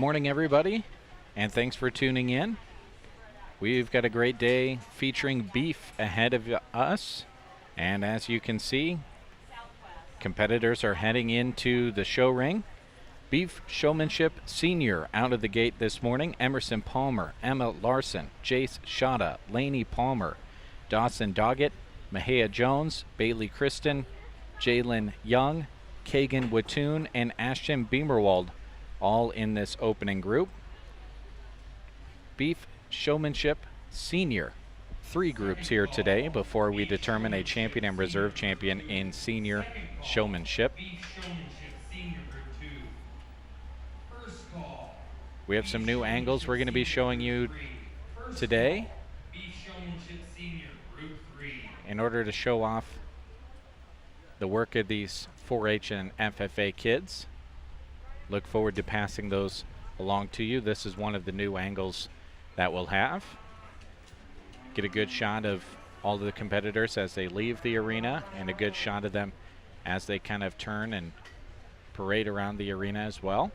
morning, everybody, and thanks for tuning in. We've got a great day featuring beef ahead of us, and as you can see, competitors are heading into the show ring. Beef Showmanship Senior out of the gate this morning. Emerson Palmer, Emma Larson, Jace Shada, Lainey Palmer, Dawson Doggett, Mahia Jones, Bailey Kristen, Jalen Young, Kagan Watoon, and Ashton Beamerwald, all in this opening group. Beef Showmanship Senior. 3 groups here today before we determine a champion and reserve champion in senior showmanship. We have some new angles we're going to be showing you today in order to show off the work of these 4-H and FFA kids. Look forward to passing those along to you. This is one of the new angles that we'll have. Get a good shot of all of the competitors as they leave the arena and a good shot of them as they kind of turn and parade around the arena as well.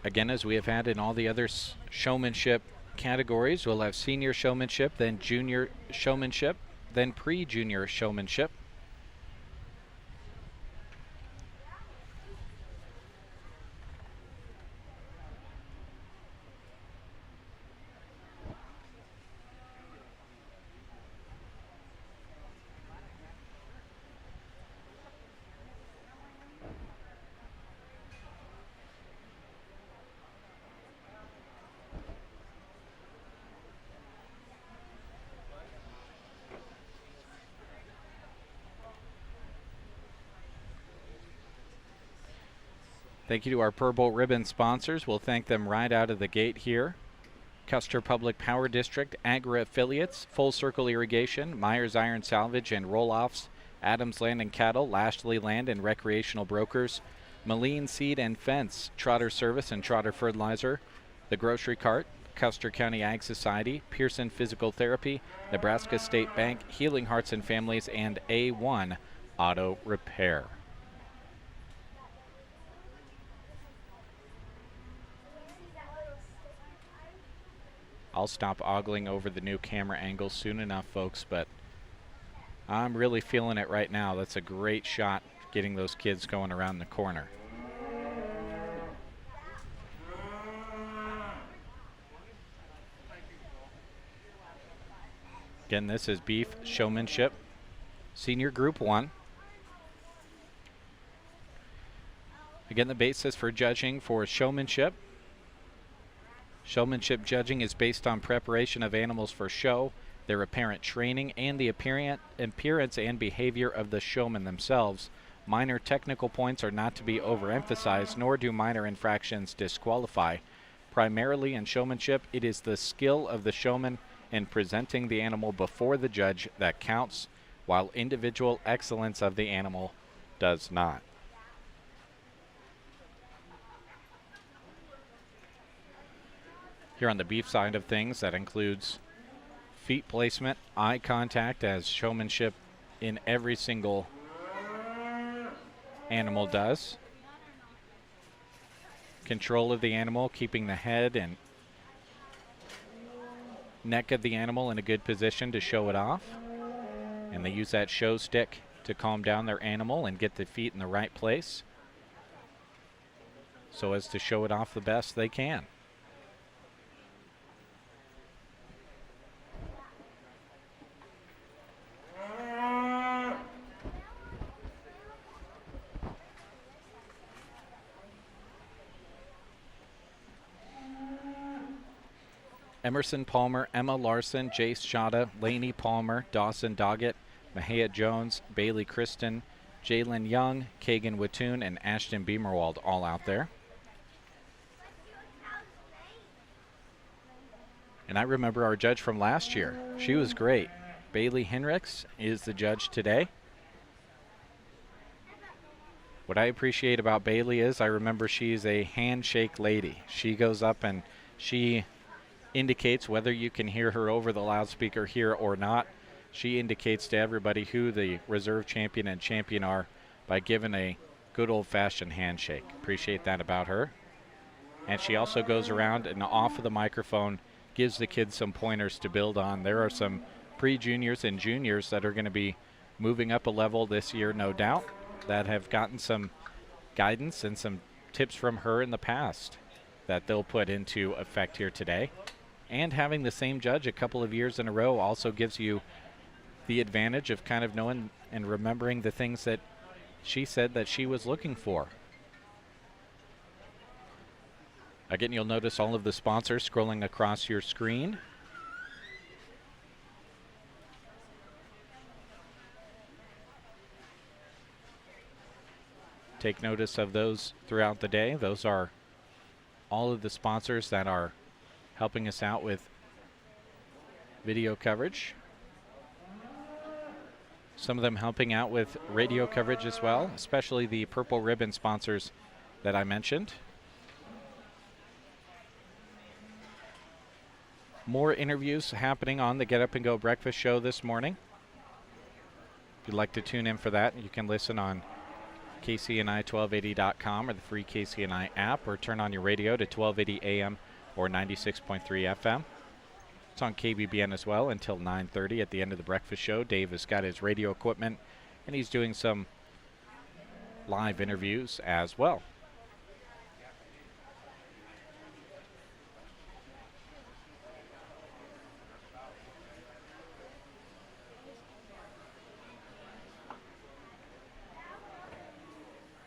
Again, as we have had in all the other showmanship categories, we'll have senior showmanship, then junior showmanship, then pre-junior showmanship. Thank you to our Purple Ribbon sponsors. We'll thank them right out of the gate here. Custer Public Power District, Agra Affiliates, Full Circle Irrigation, Myers Iron Salvage and Roll-Offs, Adams Land and Cattle, Lashley Land and Recreational Brokers, Moline Seed and Fence, Trotter Service and Trotter Fertilizer, The Grocery Cart, Custer County Ag Society, Pearson Physical Therapy, Nebraska State Bank, Healing Hearts and Families, and A1 Auto Repair. I'll stop ogling over the new camera angle soon enough, folks, but I'm really feeling it right now. That's a great shot, getting those kids going around the corner. Again, this is Beef Showmanship, Senior Group 1. Again, the basis for judging for showmanship. Showmanship judging is based on preparation of animals for show, their apparent training, and the appearance and behavior of the showmen themselves. Minor technical points are not to be overemphasized, nor do minor infractions disqualify. Primarily in showmanship, it is the skill of the showman in presenting the animal before the judge that counts, while individual excellence of the animal does not. Here on the beef side of things, that includes feet placement, eye contact, as showmanship in every single animal does. Control of the animal, keeping the head and neck of the animal in a good position to show it off. And they use that show stick to calm down their animal and get the feet in the right place so as to show it off the best they can. Emerson Palmer, Emma Larson, Jace Shada, Lainey Palmer, Dawson Doggett, Mahia Jones, Bailey Kristen, Jalen Young, Kagan Watoon, and Ashton Beamerwald all out there. And I remember our judge from last year. She was great. Bailey Henricks is the judge today. What I appreciate about Bailey is I remember she's a handshake lady. She goes up and she indicates, whether you can hear her over the loudspeaker here or not, she indicates to everybody who the reserve champion and champion are by giving a good old-fashioned handshake. Appreciate that about her. And she also goes around and off of the microphone gives the kids some pointers to build on. There are some pre-juniors and juniors that are going to be moving up a level this year, no doubt, that have gotten some guidance and some tips from her in the past that they'll put into effect here today. And having the same judge a couple of years in a row also gives you the advantage of kind of knowing and remembering the things that she said that she was looking for. Again, you'll notice all of the sponsors scrolling across your screen. Take notice of those throughout the day. Those are all of the sponsors that are helping us out with video coverage. Some of them helping out with radio coverage as well, especially the purple ribbon sponsors that I mentioned. More interviews happening on the Get Up and Go Breakfast Show this morning. If you'd like to tune in for that, you can listen on KCNI1280.com or the free KCNI app, or turn on your radio to 1280 AM or 96.3 FM. It's on KBBN as well until 9:30 at the end of the breakfast show. Dave has got his radio equipment, and he's doing some live interviews as well.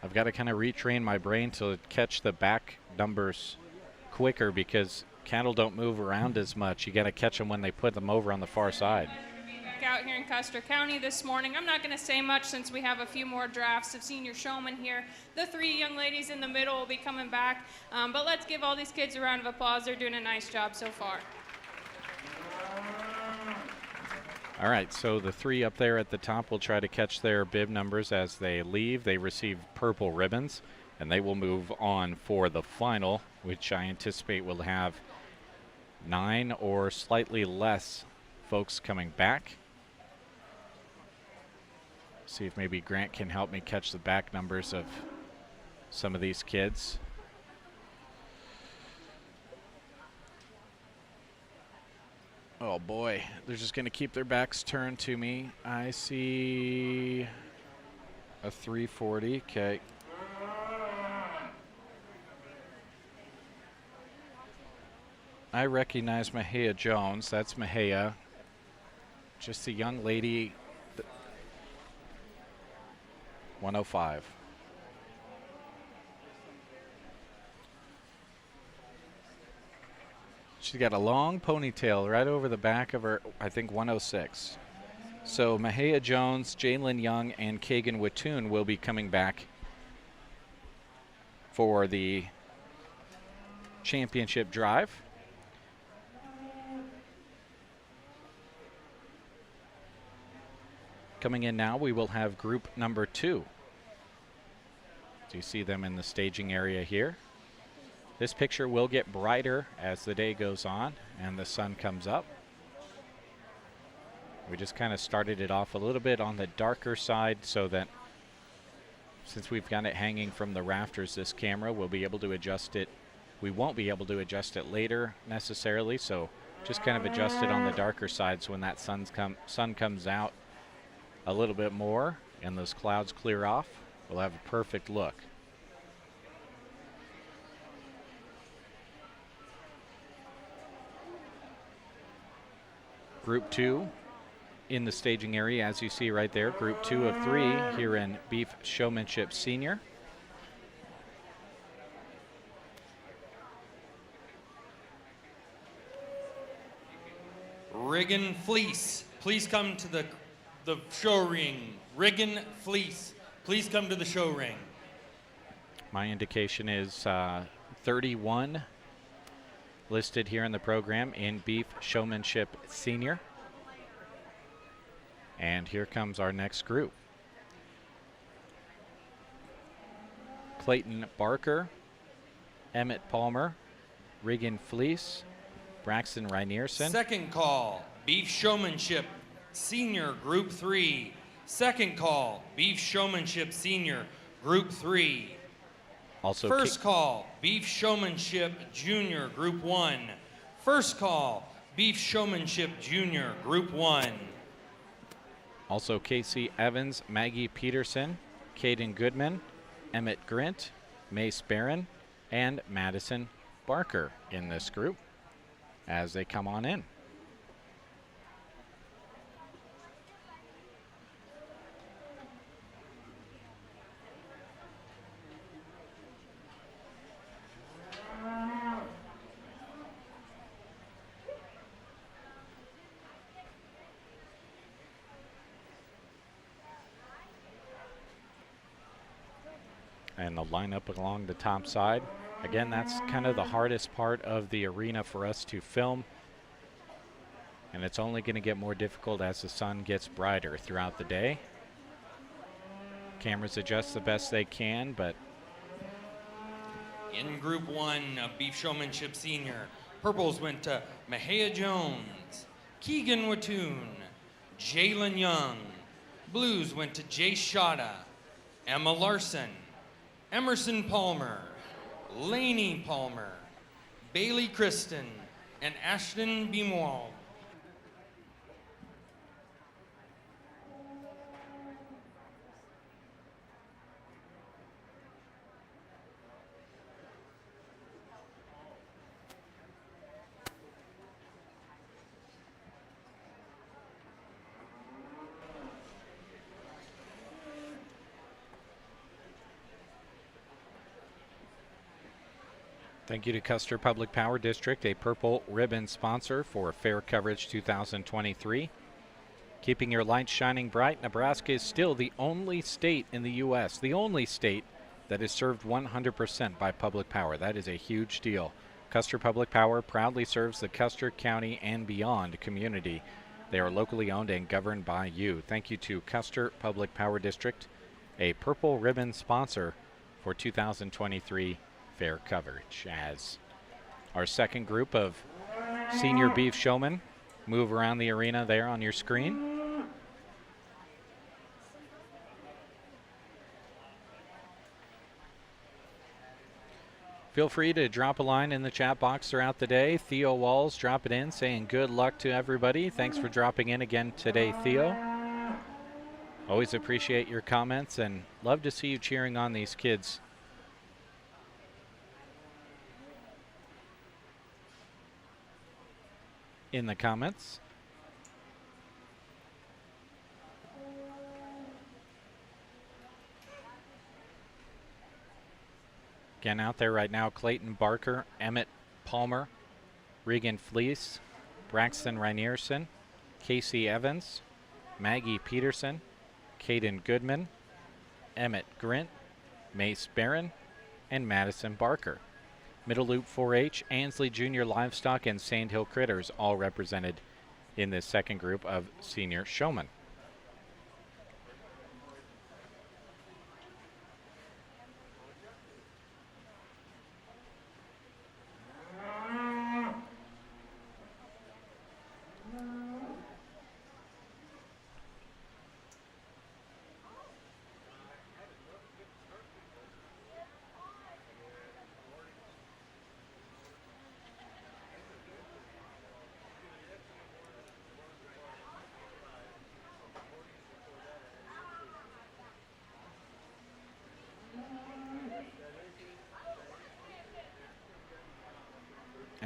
I've got to kind of retrain my brain to catch the back numbers quicker because cattle don't move around as much. You got to catch them when they put them over on the far side. Out here in Custer County this morning. I'm not going to say much since we have a few more drafts of senior showmen here. The three young ladies in the middle will be coming back, but let's give all these kids a round of applause. They're doing a nice job so far. All right, so the three up there at the top will try to catch their bib numbers as they leave. They receive purple ribbons, and they will move on for the final, which I anticipate will have 9 or slightly less folks coming back. See if maybe Grant can help me catch the back numbers of some of these kids. Oh boy, they're just going to keep their backs turned to me. I see a 340. Okay. I recognize Mahia Jones. That's Mahia. Just a young lady. 105. She's got a long ponytail right over the back of her, I think 106. So Mahia Jones, Jalen Young, and Kagan Watoon will be coming back for the championship drive. Coming in now, we will have group number 2. So you see them in the staging area here. This picture will get brighter as the day goes on and the sun comes up. We just kind of started it off a little bit on the darker side so that since we've got it hanging from the rafters, this camera, we'll be able to adjust it. We won't be able to adjust it later necessarily, so just kind of adjust it on the darker side so when that sun comes out a little bit more and those clouds clear off, we'll have a perfect look. Group 2 in the staging area, as you see right there. Group 2 of 3 here in Beef Showmanship Senior. Riggin Fleece, please come to the show ring. Riggin Fleece, please come to the show ring. My indication is 31 listed here in the program in Beef Showmanship Senior. And here comes our next group. Clayton Barker, Emmett Palmer, Riggin Fleece, Braxton Reinierson. Second call, Beef Showmanship Senior Group 3. Second call, Beef Showmanship Senior Group 3. Also First call, Beef Showmanship Junior Group 1. First call, Beef Showmanship Junior Group 1. Also Casey Evans, Maggie Peterson, Caden Goodman, Emmett Grint, Mace Barron, and Madison Barker in this group as they come on in. And the lineup along the top side. Again, that's kind of the hardest part of the arena for us to film. And it's only going to get more difficult as the sun gets brighter throughout the day. Cameras adjust the best they can, but in Group 1 of Beef Showmanship Senior, purples went to Mahia Jones, Keegan Watoon, Jalen Young. Blues went to Jay Shada, Emma Larson, Emerson Palmer, Lainey Palmer, Bailey Kristen, and Ashton Beamwald. thank you to Custer Public Power District, a purple ribbon sponsor for Fair Coverage 2023. Keeping your lights shining bright, Nebraska is still the only state in the U.S., the only state that is served 100% by public power. That is a huge deal. Custer Public Power proudly serves the Custer County and beyond community. They are locally owned and governed by you. Thank you to Custer Public Power District, a purple ribbon sponsor for 2023 Fair Coverage. As our second group of senior beef showmen move around the arena there on your screen. Feel free to drop a line in the chat box throughout the day. Theo Walls, drop it in, saying good luck to everybody. Thanks for dropping in again today, Theo. Always appreciate your comments and love to see you cheering on these kids. In the comments. Again, out there right now, Clayton Barker, Emmett Palmer, Regan Fleece, Braxton Reinierson, Casey Evans, Maggie Peterson, Caden Goodman, Emmett Grint, Mace Barron, and Madison Barker. Middle Loop 4-H, Ansley Junior Livestock, and Sandhill Critters all represented in this second group of senior showmen.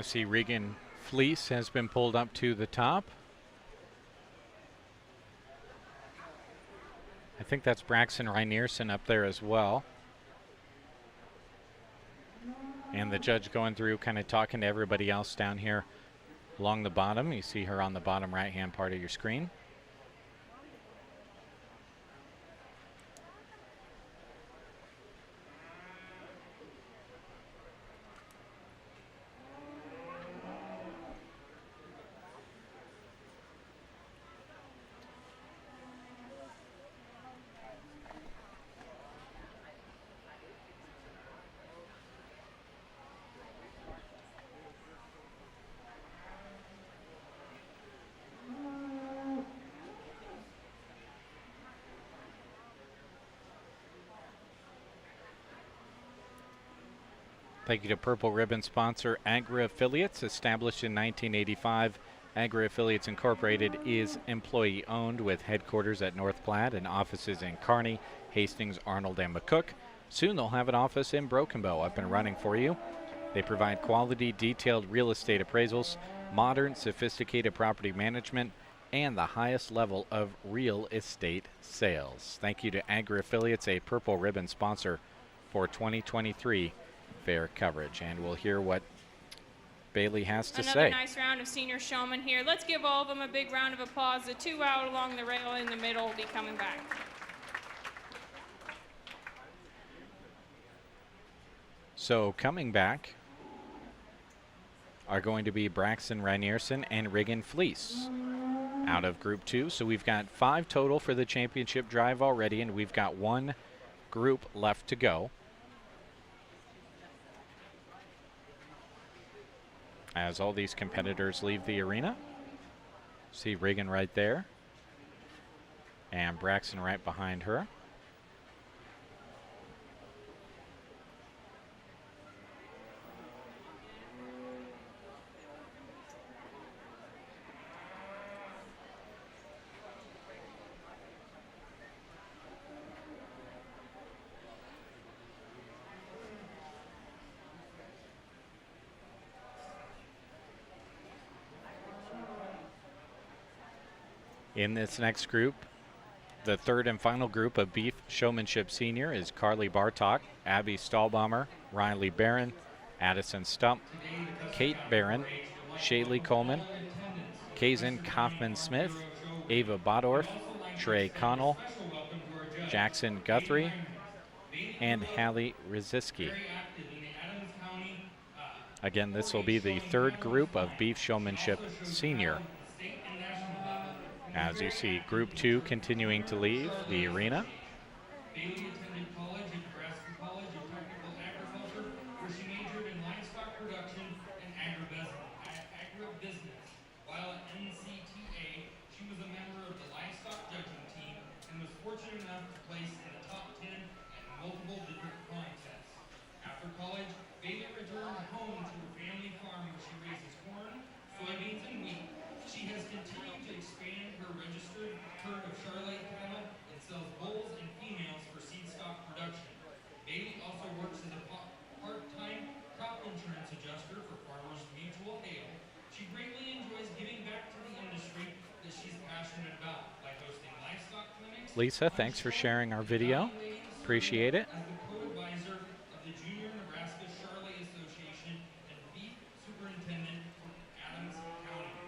I see Regan Fleece has been pulled up to the top. I think that's Braxton Reinierson up there as well. And the judge going through, kind of talking to everybody else down here along the bottom. You see her on the bottom right-hand part of your screen. Thank you to Purple Ribbon sponsor Agra Affiliates, established in 1985. Agra Affiliates Incorporated is employee-owned with headquarters at North Platte and offices in Kearney, Hastings, Arnold, and McCook. Soon they'll have an office in Broken Bow up and running for you. They provide quality, detailed real estate appraisals, modern, sophisticated property management, and the highest level of real estate sales. Thank you to Agra Affiliates, a Purple Ribbon sponsor for 2023 fair coverage. And we'll hear what Bailey has to say. Another nice round of senior showmen here. Let's give all of them a big round of applause. The two out along the rail in the middle will be coming back. So coming back are going to be Braxton Reinierson and Riggin Fleece out of Group 2. So we've got 5 total for the championship drive already, and we've got 1 group left to go. As all these competitors leave the arena. See Riggin right there, and Braxton right behind her. In this next group, the third and final group of Beef Showmanship Senior is Carly Bartok, Abby Stahlbaumer, Riley Barron, Addison Stump, Kate Barron, Shaylee Coleman, Kazen Kaufman-Smith, Ava Bodorf, Trey Connell, Jackson Guthrie, and Hallie Riziski. Again, this will be the third group of Beef Showmanship Senior. As you see, Group 2 continuing to leave the arena. Bailey attended college at Nebraska College of Technical Agriculture, where she majored in livestock production and agribusiness. While at NCTA, she was a member of the livestock judging team and was fortunate enough to place in the top 10 at multiple different contests. After college, Bailey returned home to her family farm where she raises corn, soybeans, and wheat. She has continued to expand her registered herd of Charolais cattle and sells bulls and females for seed stock production. Bailey also works as a part-time crop insurance adjuster for Farmers Mutual Hail. She greatly enjoys giving back to the industry that she's passionate about by hosting livestock clinics. Lisa, thanks for sharing our video. Appreciate it. As the co-advisor of the Junior Nebraska Charolais Association and beef superintendent for Adams County.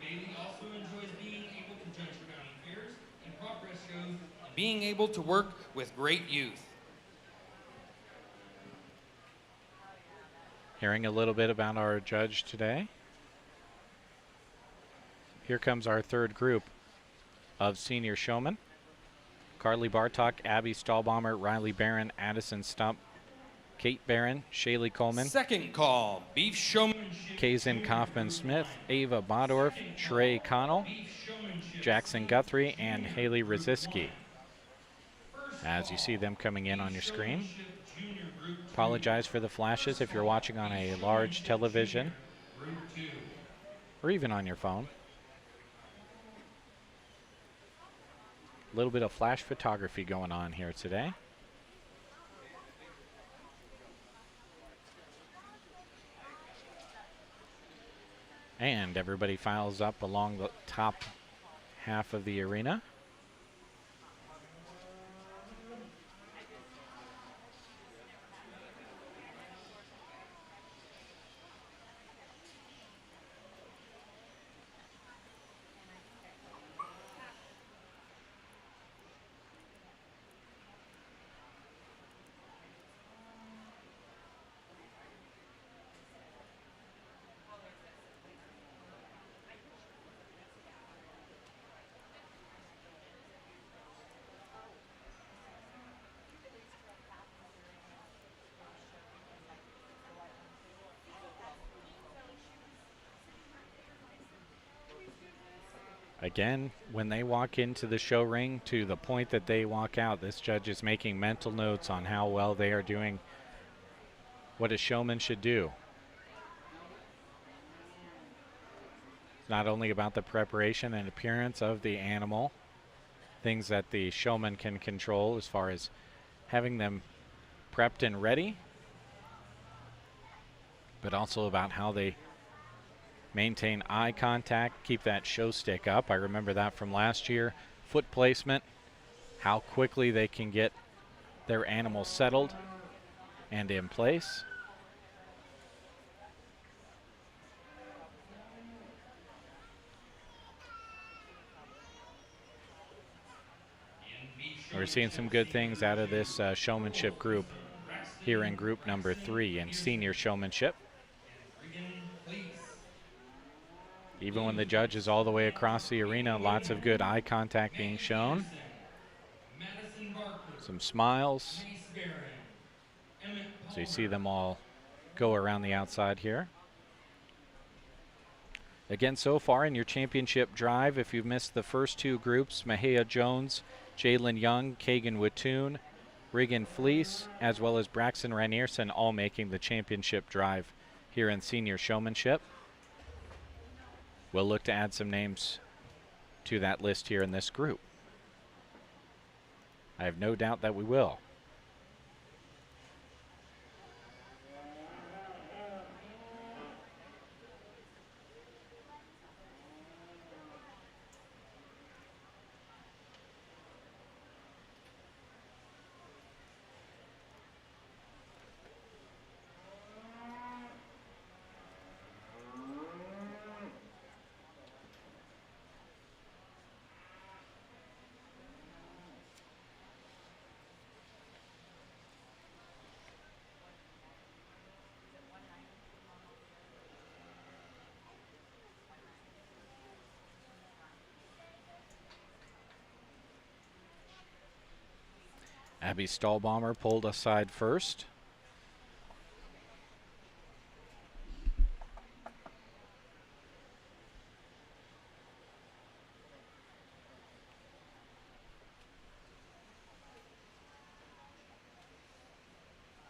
Bailey also enjoys being able to judge county fairs and progress shows, and being able to work with great youth. Hearing a little bit about our judge today. Here comes our third group of senior showmen. Carly Bartok, Abby Stahlbaumer, Riley Barron, Addison Stump, Kate Barron, Shaylee Coleman. Second call, Beef Showmanship. Kazen Kaufman-Smith, Ava Bodorf, Trey Connell, Jackson Guthrie, and Haley Riziski. As you see them coming in on your screen. Apologize for the flashes if you're watching on a large television or even on your phone. A little bit of flash photography going on here today. And everybody files up along the top half of the arena. Again, when they walk into the show ring, to the point that they walk out, this judge is making mental notes on how well they are doing what a showman should do. It's not only about the preparation and appearance of the animal, things that the showman can control as far as having them prepped and ready, but also about how they maintain eye contact, keep that show stick up. I remember that from last year. Foot placement, how quickly they can get their animal settled and in place. We're seeing some good things out of this showmanship group here in group number 3 in senior showmanship. Even when the judge is all the way across the arena, lots of good eye contact being shown. Some smiles. So you see them all go around the outside here. Again, so far in your championship drive, if you've missed the first 2 groups, Mahia Jones, Jalen Young, Kagan Watoon, Regan Fleece, as well as Braxton Ranierson, all making the championship drive here in senior showmanship. We'll look to add some names to that list here in this group. I have no doubt that we will. Abby Stahlbaumer pulled aside first.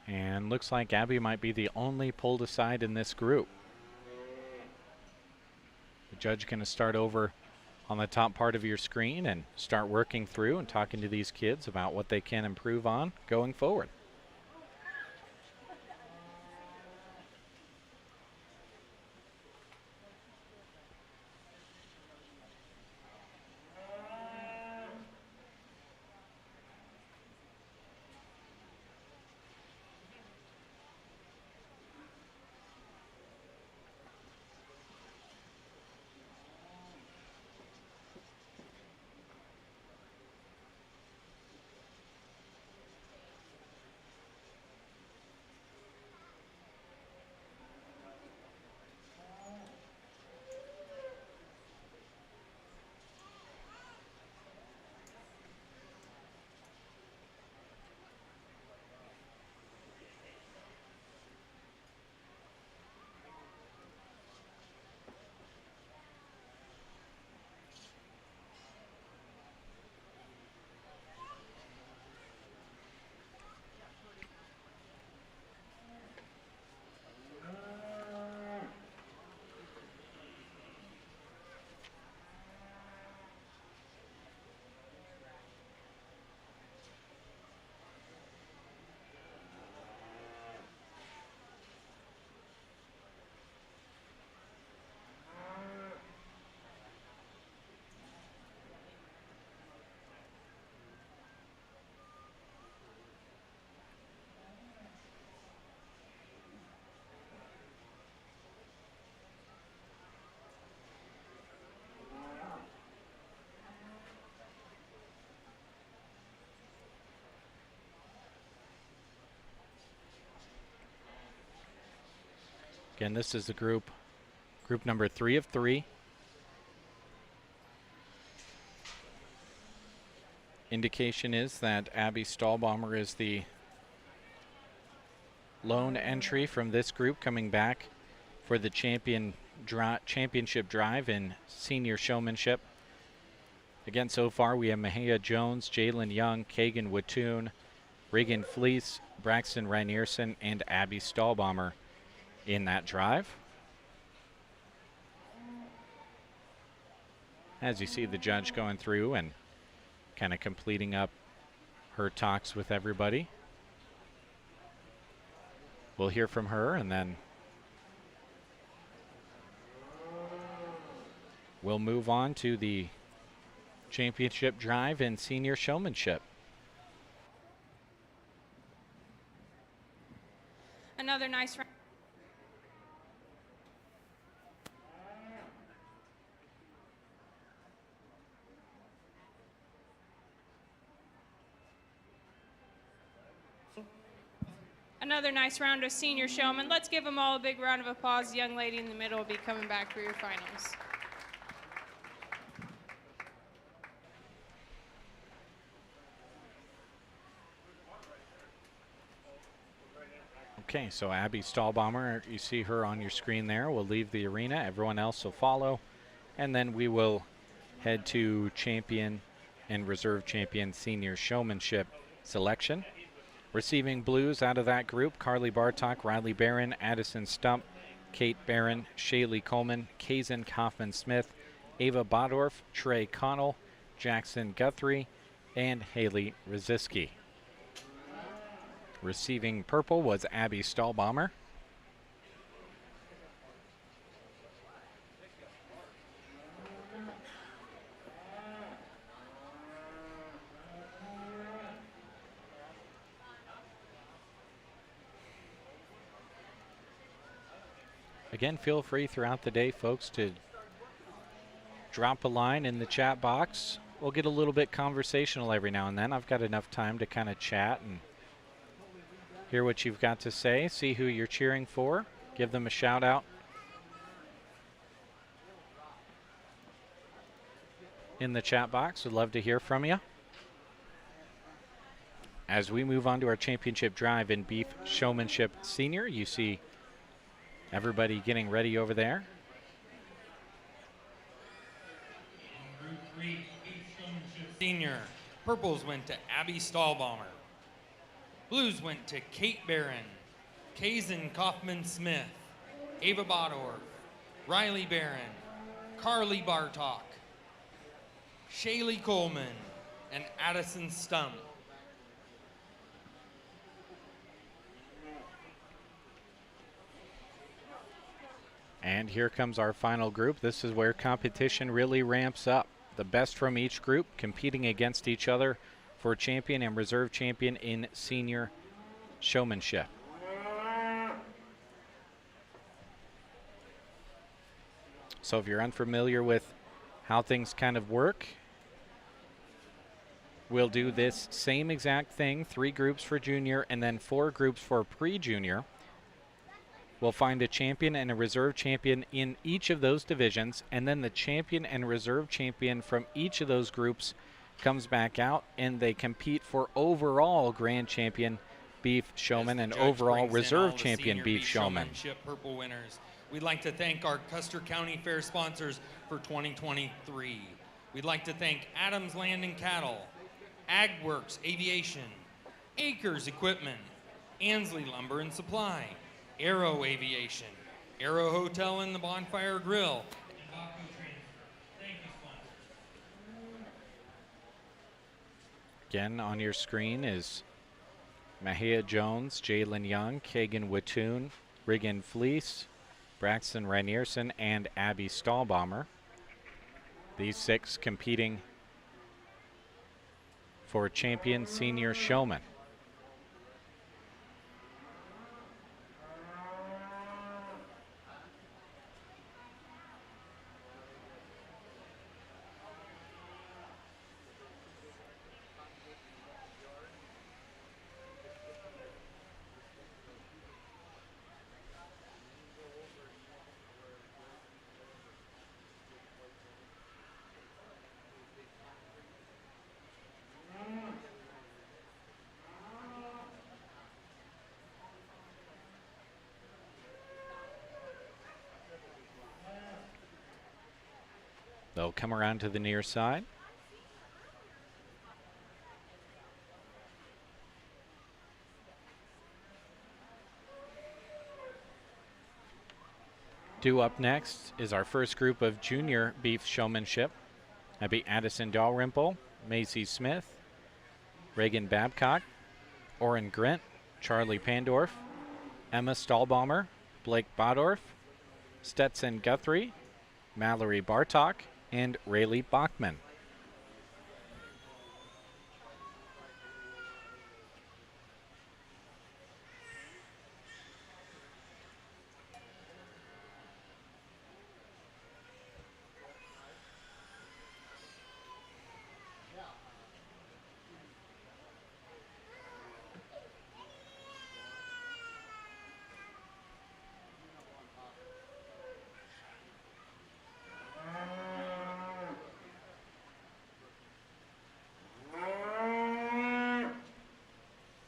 And looks like Abby might be the only pulled aside in this group. The judge going to start over on the top part of your screen and start working through and talking to these kids about what they can improve on going forward. Again, this is the group number 3 of 3. Indication is that Abby Stahlbaumer is the lone entry from this group coming back for the championship drive in senior showmanship. Again, so far we have Mahia Jones, Jalen Young, Kagan Watoon, Reagan Fleece, Braxton Reinierson, and Abby Stahlbaumer in that drive. As you see the judge going through and kind of completing up her talks with everybody. We'll hear from her, and then we'll move on to the championship drive in senior showmanship. Another nice round. Another nice round of senior showmen. Let's give them all a big round of applause. The young lady in the middle will be coming back for your finals. Okay, so Abby Stahlbaumer, you see her on your screen there, will leave the arena. Everyone else will follow. And then we will head to champion and reserve champion senior showmanship selection. Receiving blues out of that group, Carly Bartok, Riley Barron, Addison Stump, Kate Barron, Shaylee Coleman, Kaysen Kaufman-Smith, Ava Bodorf, Trey Connell, Jackson Guthrie, and Haley Rosiski. Receiving purple was Abby Stahlbaumer. Again, feel free throughout the day, folks, to drop a line in the chat box. We'll get a little bit conversational every now and then. I've got enough time to kind of chat and hear what you've got to say, see who you're cheering for, give them a shout out in the chat box. Would love to hear from you. As we move on to our championship drive in Beef Showmanship Senior, you see everybody getting ready over there. Group 3, Beef Showmanship Senior. Purples went to Abby Stahlbaumer. Blues went to Kate Barron, Kaysen Kaufman-Smith, Ava Bodorf, Riley Barron, Carly Bartok, Shaylee Coleman, and Addison Stump. And here comes our final group. This is where competition really ramps up. The best from each group competing against each other for champion and reserve champion in senior showmanship. So if you're unfamiliar with how things kind of work, we'll do this same exact thing, 3 groups for junior and then 4 groups for pre-junior. We'll find a champion and a reserve champion in each of those divisions, and then the champion and reserve champion from each of those groups comes back out, and they compete for overall grand champion beef showman and overall reserve champion beef showman. Purple winners. We'd like to thank our Custer County Fair sponsors for 2023. We'd like to thank Adams Land and Cattle, AgWorks Aviation, Acres Equipment, Ansley Lumber and Supply, Aero Aviation, Aero Hotel and the Bonfire Grill, and Baku Transfer. Thank you, sponsors. Again, on your screen is Mahia Jones, Jalen Young, Kagan Watoon, Regan Fleece, Braxton Reinierson, and Abby Stahlbaumer. These 6 competing for champion senior showman. They'll come around to the near side. Due up next is our first group of junior beef showmanship. That'd be Addison Dalrymple, Macy Smith, Reagan Babcock, Orrin Grint, Charlie Pandorf, Emma Stahlbaumer, Blake Bodorf, Stetson Guthrie, Mallory Bartok, and Rayleigh Bachman.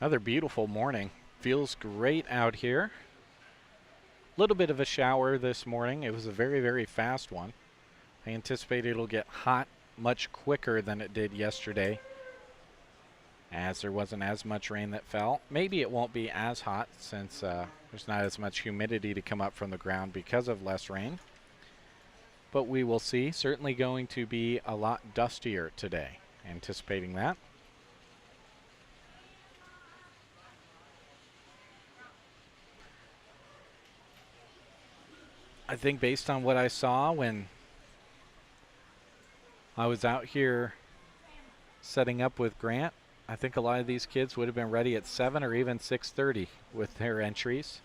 Another beautiful morning. Feels great out here. A little bit of a shower this morning. It was a very, very fast one. I anticipate it'll get hot much quicker than it did yesterday, as there wasn't as much rain that fell. Maybe it won't be as hot since there's not as much humidity to come up from the ground because of less rain. But we will see. Certainly going to be a lot dustier today. Anticipating that. I think based on what I saw when I was out here setting up with Grant, I think a lot of these kids would have been ready at 7 or even 6:30 with their entries.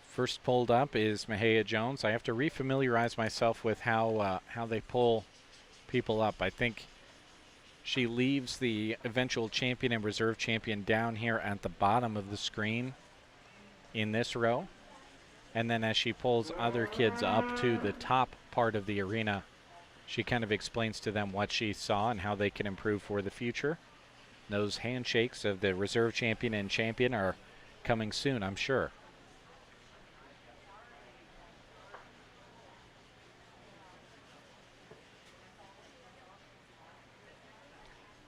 First pulled up is Mahia Jones. I have to refamiliarize myself with how they pull people up. I think she leaves the eventual champion and reserve champion down here at the bottom of the screen in this row. And then as she pulls other kids up to the top part of the arena, she kind of explains to them what she saw and how they can improve for the future. Those handshakes of the reserve champion and champion are coming soon, I'm sure.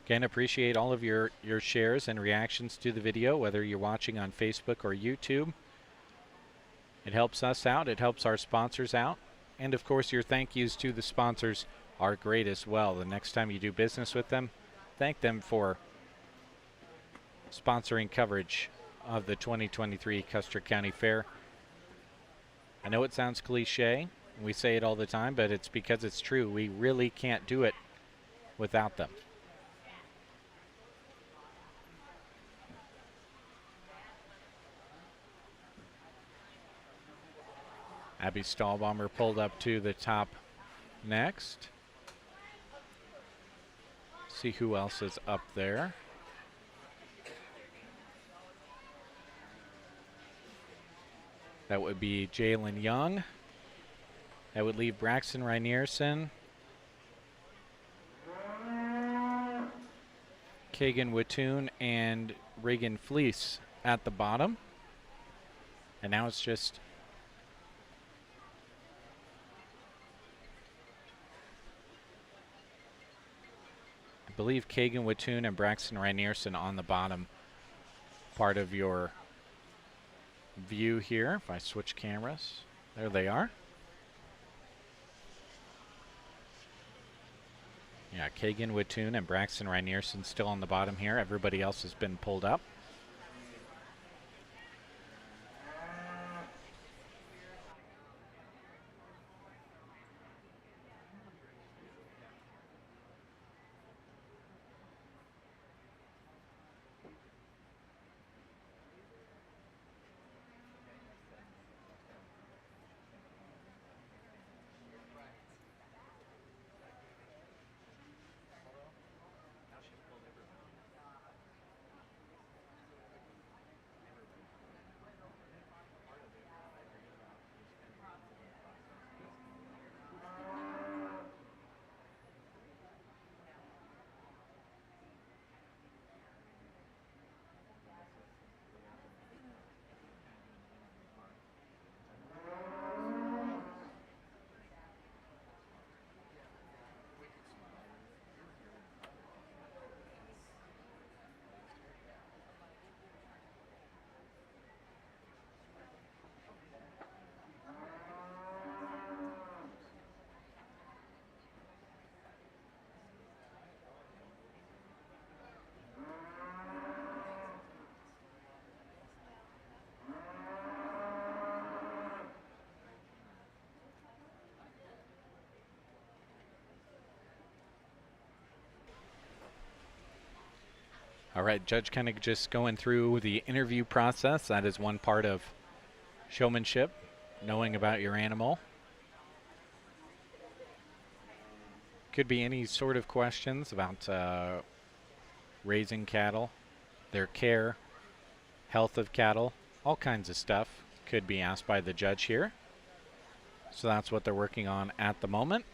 Again, appreciate all of your shares and reactions to the video, whether you're watching on Facebook or YouTube. It helps us out. It helps our sponsors out. And, of course, your thank yous to the sponsors are great as well. The next time you do business with them, thank them for sponsoring coverage of the 2023 Custer County Fair. I know it sounds cliche. We say it all the time, but it's because it's true. We really can't do it without them. Abby Stahlbaumer pulled up to the top next. See who else is up there. That would be Jalen Young. That would leave Braxton Reinierson, Kagan Watoon, and Reagan Fleece at the bottom. And now it's just I believe Kagan Watoon and Braxton Reinierson on the bottom part of your view here. If I switch cameras, there they are. Yeah, Kagan Watoon and Braxton Reinierson still on the bottom here. Everybody else has been pulled up. All right, Judge kind of just going through the interview process. That is one part of showmanship, knowing about your animal. Could be any sort of questions about raising cattle, their care, health of cattle, all kinds of stuff could be asked by the judge here. So that's what they're working on at the moment.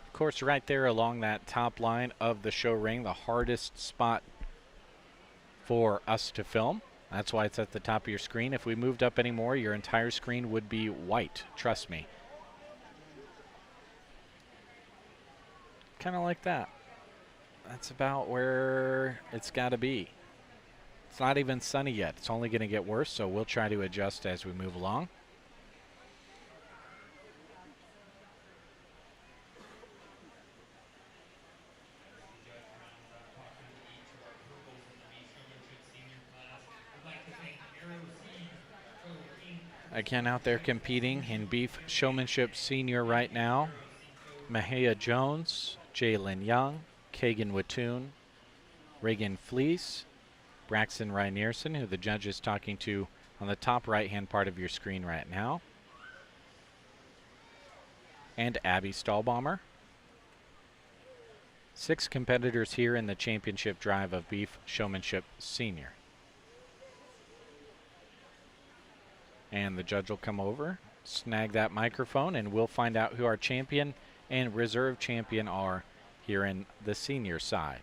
Of course, right there along that top line of the show ring, the hardest spot for us to film. That's why it's at the top of your screen. If we moved up any more, your entire screen would be white. Trust me. Kind of like that. That's about where it's got to be. It's not even sunny yet. It's only going to get worse, so we'll try to adjust as we move along. Again, out there competing in Beef Showmanship Senior right now, Mahia Jones, Jalen Young, Kagan Watoon, Reagan Fleece, Braxton Rynierson, who the judge is talking to on the top right-hand part of your screen right now, and Abby Stahlbomber. 6 competitors here in the championship drive of Beef Showmanship Senior. And the judge will come over, snag that microphone, and we'll find out who our champion and reserve champion are here in the senior side.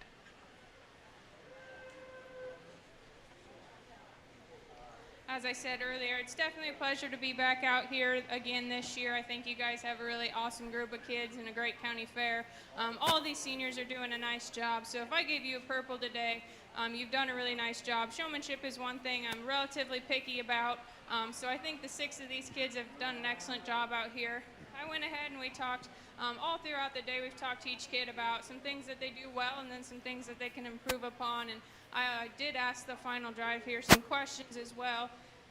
As I said earlier, it's definitely a pleasure to be back out here again this year. I think you guys have a really awesome group of kids and a great county fair. All of these seniors are doing a nice job. So if I gave you a purple today, you've done a really nice job. Showmanship is one thing I'm relatively picky about. So I think the 6 of these kids have done an excellent job out here. I went ahead and we talked all throughout the day. We've talked to each kid about some things that they do well and then some things that they can improve upon. And I did ask the final drive here some questions as well.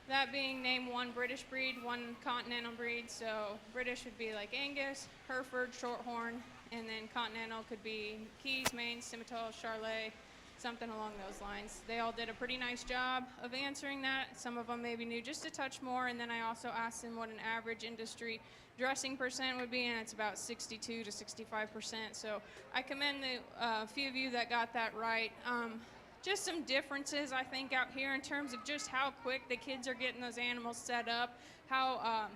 That being, name one British breed, one continental breed. So British would be like Angus, Hereford, Shorthorn, and then continental could be Keys, Maine, Simmental, Charolais, something along those lines. They all did a pretty nice job of answering that. Some of them maybe knew just a touch more, and then I also asked them what an average industry dressing percent would be, and it's about 62 to 65%. So I commend the few of you that got that right. Just some differences, I think, out here in terms of just how quick the kids are getting those animals set up, how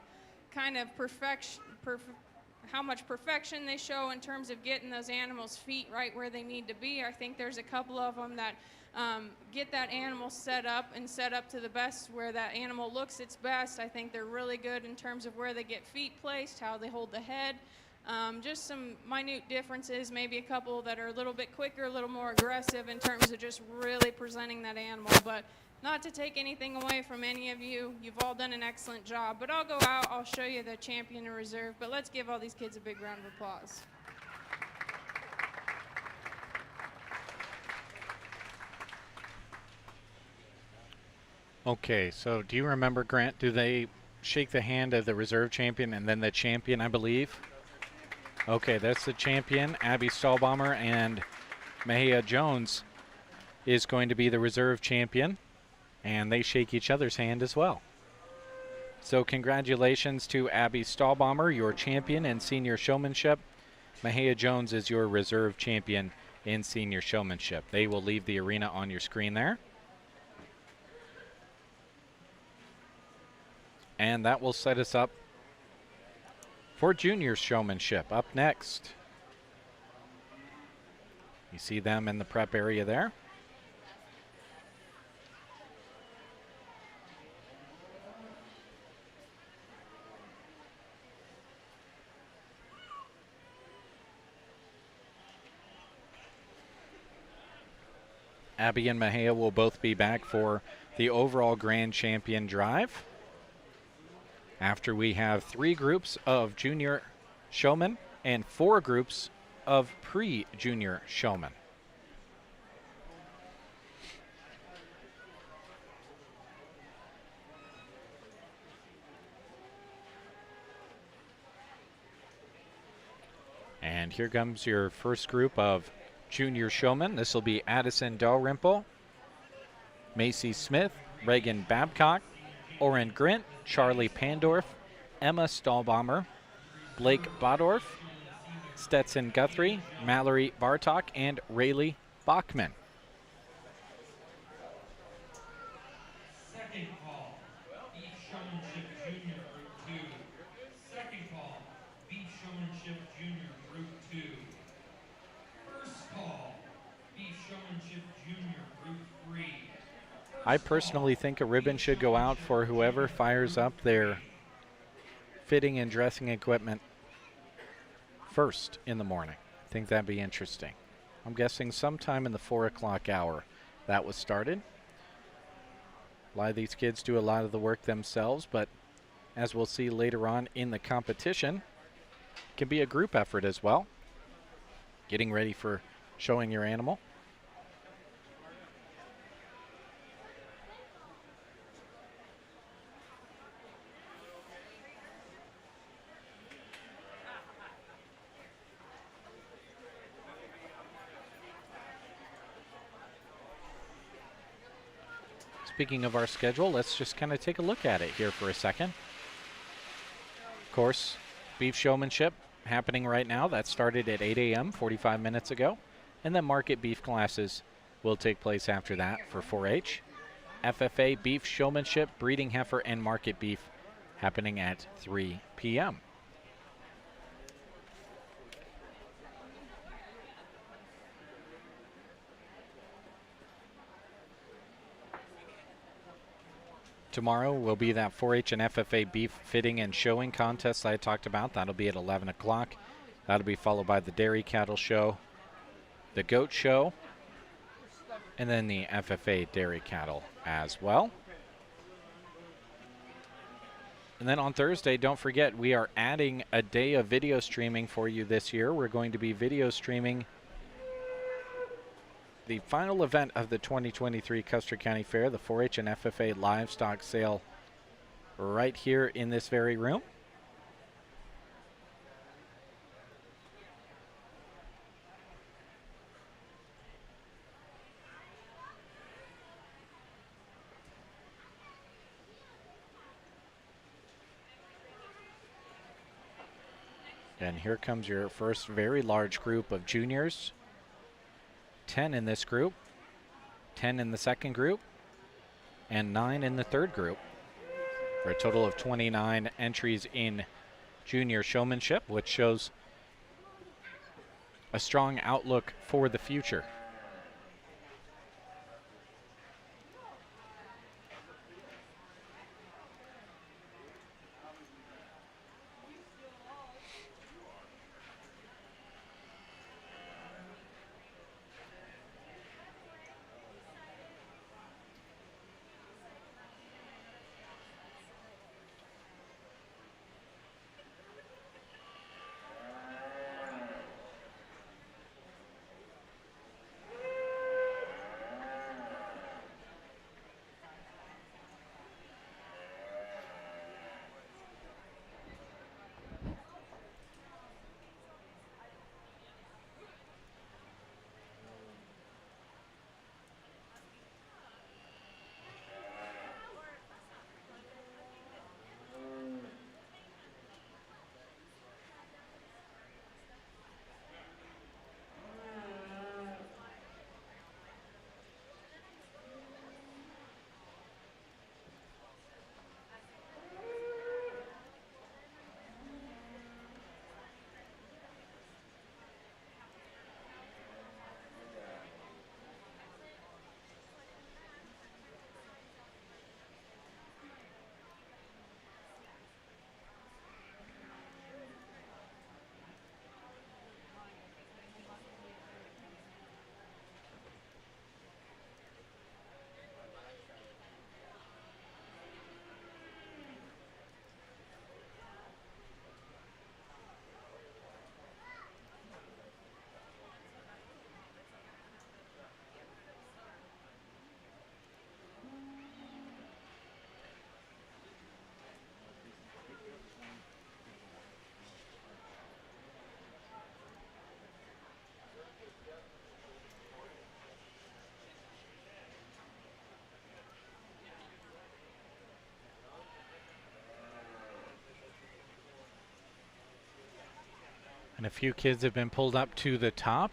kind of how much perfection they show in terms of getting those animals' feet right where they need to be. I think there's a couple of them that get that animal set up to the best where that animal looks its best. I think they're really good in terms of where they get feet placed, how they hold the head. Just some minute differences, maybe a couple that are a little bit quicker, a little more aggressive in terms of just really presenting that animal. But not to take anything away from any of you. You've all done an excellent job. But I'll go out, I'll show you the champion and reserve. But let's give all these kids a big round of applause. Okay, so do you remember, Grant, do they shake the hand of the reserve champion and then the champion, I believe? Okay, that's the champion, Abby Stahlbomber, and Mahia Jones is going to be the reserve champion, and they shake each other's hand as well. So congratulations to Abby Stahlbomber, your champion in senior showmanship. Mahia Jones is your reserve champion in senior showmanship. They will leave the arena on your screen there. And that will set us up for junior showmanship. Up next, you see them in the prep area there. Abby and Mahia will both be back for the overall grand champion drive, after we have 3 groups of junior showmen and 4 groups of pre-junior showmen. And here comes your first group of Junior showmen, this will be Addison Dalrymple, Macy Smith, Reagan Babcock, Oren Grint, Charlie Pandorf, Emma Stahlbaumer, Blake Bodorf, Stetson Guthrie, Mallory Bartok, and Rayleigh Bachman. Second call, Beef Showmanship Junior Group 2. Second call, Beef Showmanship Junior Group 2. First call, Beef Showmanship Junior Group 3. I personally think a ribbon should go out for whoever fires up their fitting and dressing equipment first in the morning. I think that'd be interesting. I'm guessing sometime in the 4 o'clock hour that was started. A lot of these kids do a lot of the work themselves, but as we'll see later on in the competition, it can be a group effort as well. Getting ready for showing your animal. Speaking of our schedule, let's just kind of take a look at it here for a second. Of course, beef showmanship happening right now. That started at 8 a.m. 45 minutes ago. And then market beef classes will take place after that for 4-H. FFA beef showmanship, breeding heifer, and market beef happening at 3 p.m. Tomorrow will be that 4-H and FFA beef fitting and showing contest I talked about. That'll be at 11 o'clock. That'll be followed by the dairy cattle show, the goat show, and then the FFA dairy cattle as well. And then on Thursday, don't forget, we are adding a day of video streaming for you this year. We're going to be video streaming the final event of the 2023 Custer County Fair, the 4-H and FFA livestock sale, right here in this very room. And here comes your first very large group of juniors. 10 in this group, 10 in the second group, and 9 in the third group, for a total of 29 entries in junior showmanship, which shows a strong outlook for the future. And a few kids have been pulled up to the top.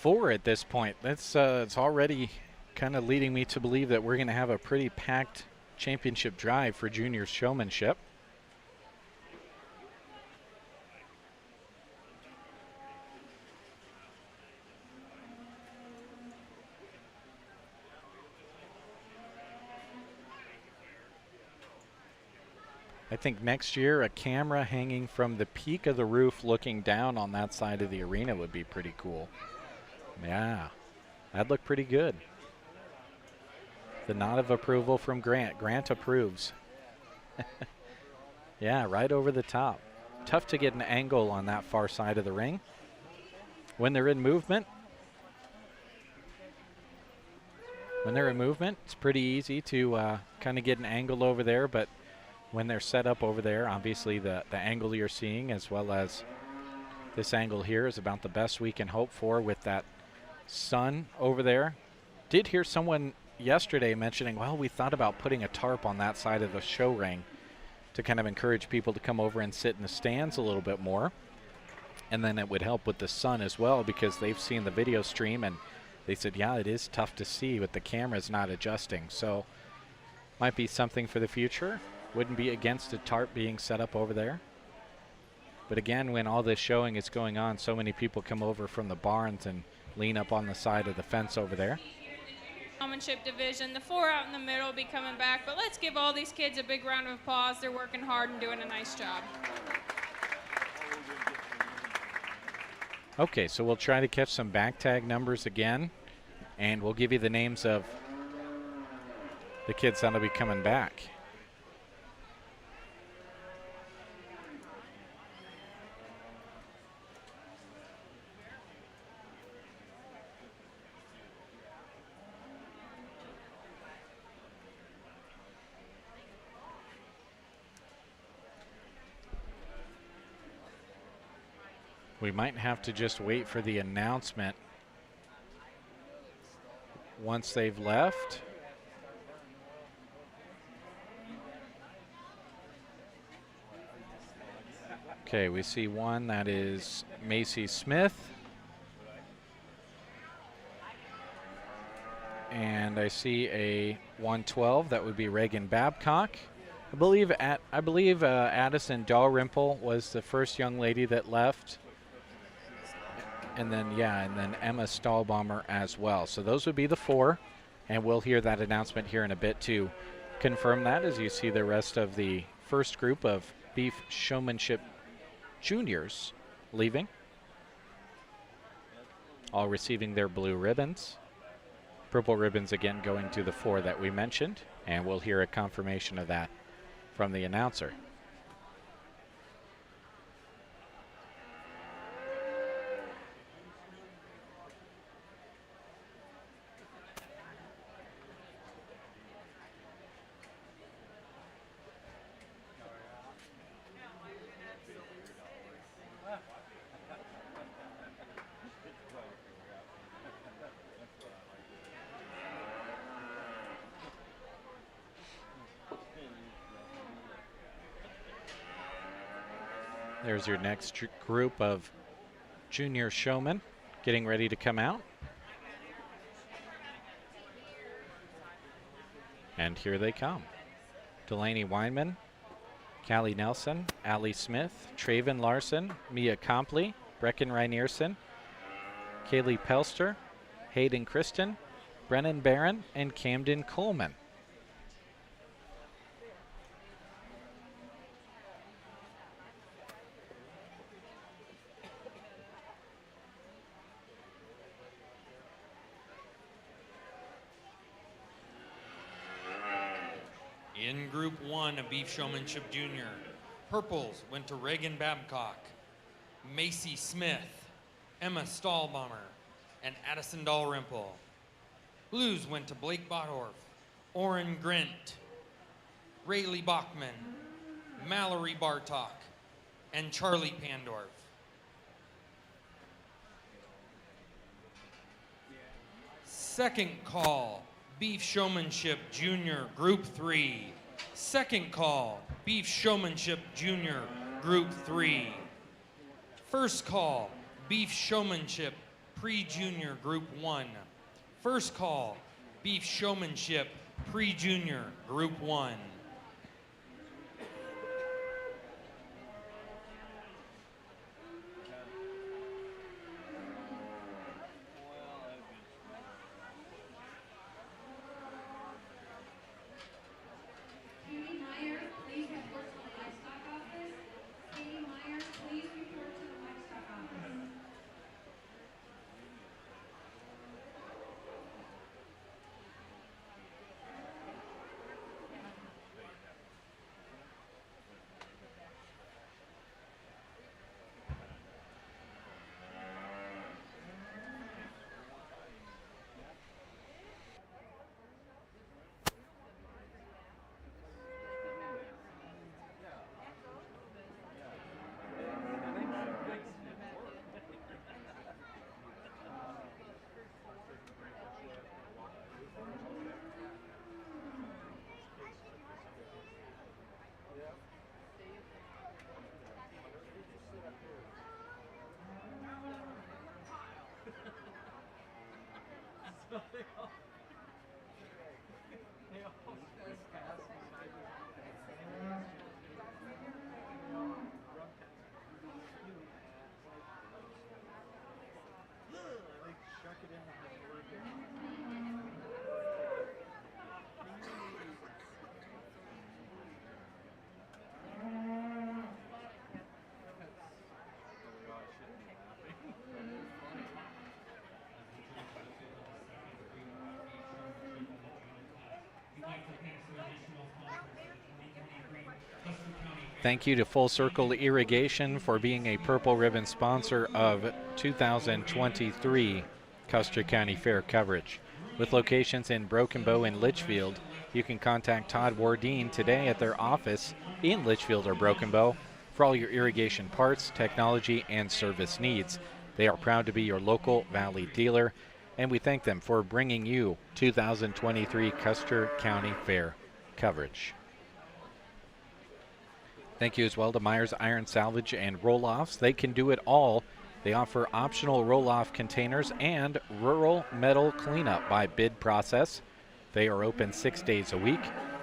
4 at this point. That's it's already kind of leading me to believe that we're going to have a pretty packed championship drive for junior showmanship. I think next year a camera hanging from the peak of the roof looking down on that side of the arena would be pretty cool. Yeah, that'd look pretty good. The nod of approval from Grant. Grant approves. Yeah, right over the top. Tough to get an angle on that far side of the ring. When they're in movement, it's pretty easy to kind of get an angle over there, but when they're set up over there, obviously the angle you're seeing as well as this angle here is about the best we can hope for with that sun over there. Did hear someone yesterday mentioning, well, we thought about putting a tarp on that side of the show ring to kind of encourage people to come over and sit in the stands a little bit more. And then it would help with the sun as well, because they've seen the video stream and they said, yeah, it is tough to see with the cameras not adjusting. So might be something for the future. Wouldn't be against a tarp being set up over there. But again, when all this showing is going on, so many people come over from the barns and lean up on the side of the fence over there. Showmanship division, the 4 out in the middle will be coming back, but let's give all these kids a big round of applause. They're working hard and doing a nice job. Okay, so we'll try to catch some back tag numbers again, and we'll give you the names of the kids that'll be coming back. We might have to just wait for the announcement once they've left. Okay, we see one that is Macy Smith. And I see a 112, that would be Reagan Babcock. I believe Addison Dalrymple was the first young lady that left. And then Emma Stahlbaumer as well. So those would be the 4, and we'll hear that announcement here in a bit to confirm that as you see the rest of the first group of Beef Showmanship juniors leaving, all receiving their blue ribbons. Purple ribbons again going to the 4 that we mentioned, and we'll hear a confirmation of that from the announcer. There's your next group of junior showmen getting ready to come out. And here they come. Delaney Weinman, Callie Nelson, Allie Smith, Traven Larson, Mia Compley, Brecken Reinierson, Kaylee Pelster, Hayden Kristen, Brennan Barron, and Camden Coleman. In Group 1 of Beef Showmanship Junior, purples went to Reagan Babcock, Macy Smith, Emma Stahlbaumer, and Addison Dalrymple. Blues went to Blake Bottorff, Orrin Grint, Rayleigh Bachman, Mallory Bartok, and Charlie Pandorf. Second call, Beef Showmanship Junior Group 3. Second call, Beef Showmanship Junior Group 3. First call, beef showmanship, pre-junior, group 1. First call, beef showmanship, pre-junior, group 1. Thank you to Full Circle Irrigation for being a Purple Ribbon sponsor of 2023 Custer County Fair coverage. With locations in Broken Bow and Litchfield, you can contact Todd Wardeen today at their office in Litchfield or Broken Bow for all your irrigation parts, technology, and service needs. They are proud to be your local Valley dealer, and we thank them for bringing you 2023 Custer County Fair coverage. Thank you as well to Myers Iron Salvage and Roll-Offs. They can do it all. They offer optional roll-off containers and rural metal cleanup by bid process. They are open 6 days a week.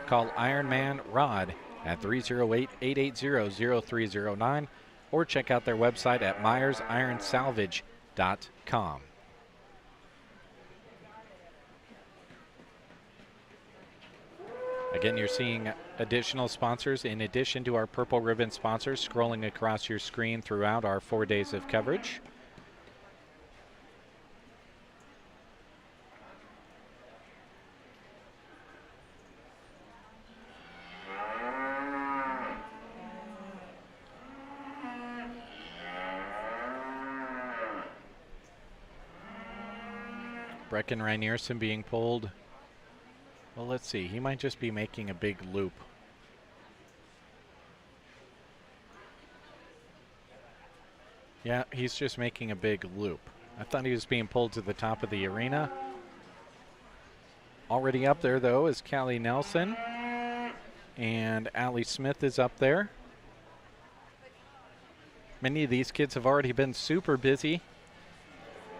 Call Ironman Rod at 308-880-0309 or check out their website at myersironsalvage.com. Again, you're seeing additional sponsors in addition to our Purple Ribbon sponsors scrolling across your screen throughout our 4 days of coverage. Brecken Reinierson being pulled. Well, let's see. He might just be making a big loop. Yeah, he's just making a big loop. I thought he was being pulled to the top of the arena. Already up there, though, is Callie Nelson. And Allie Smith is up there. Many of these kids have already been super busy.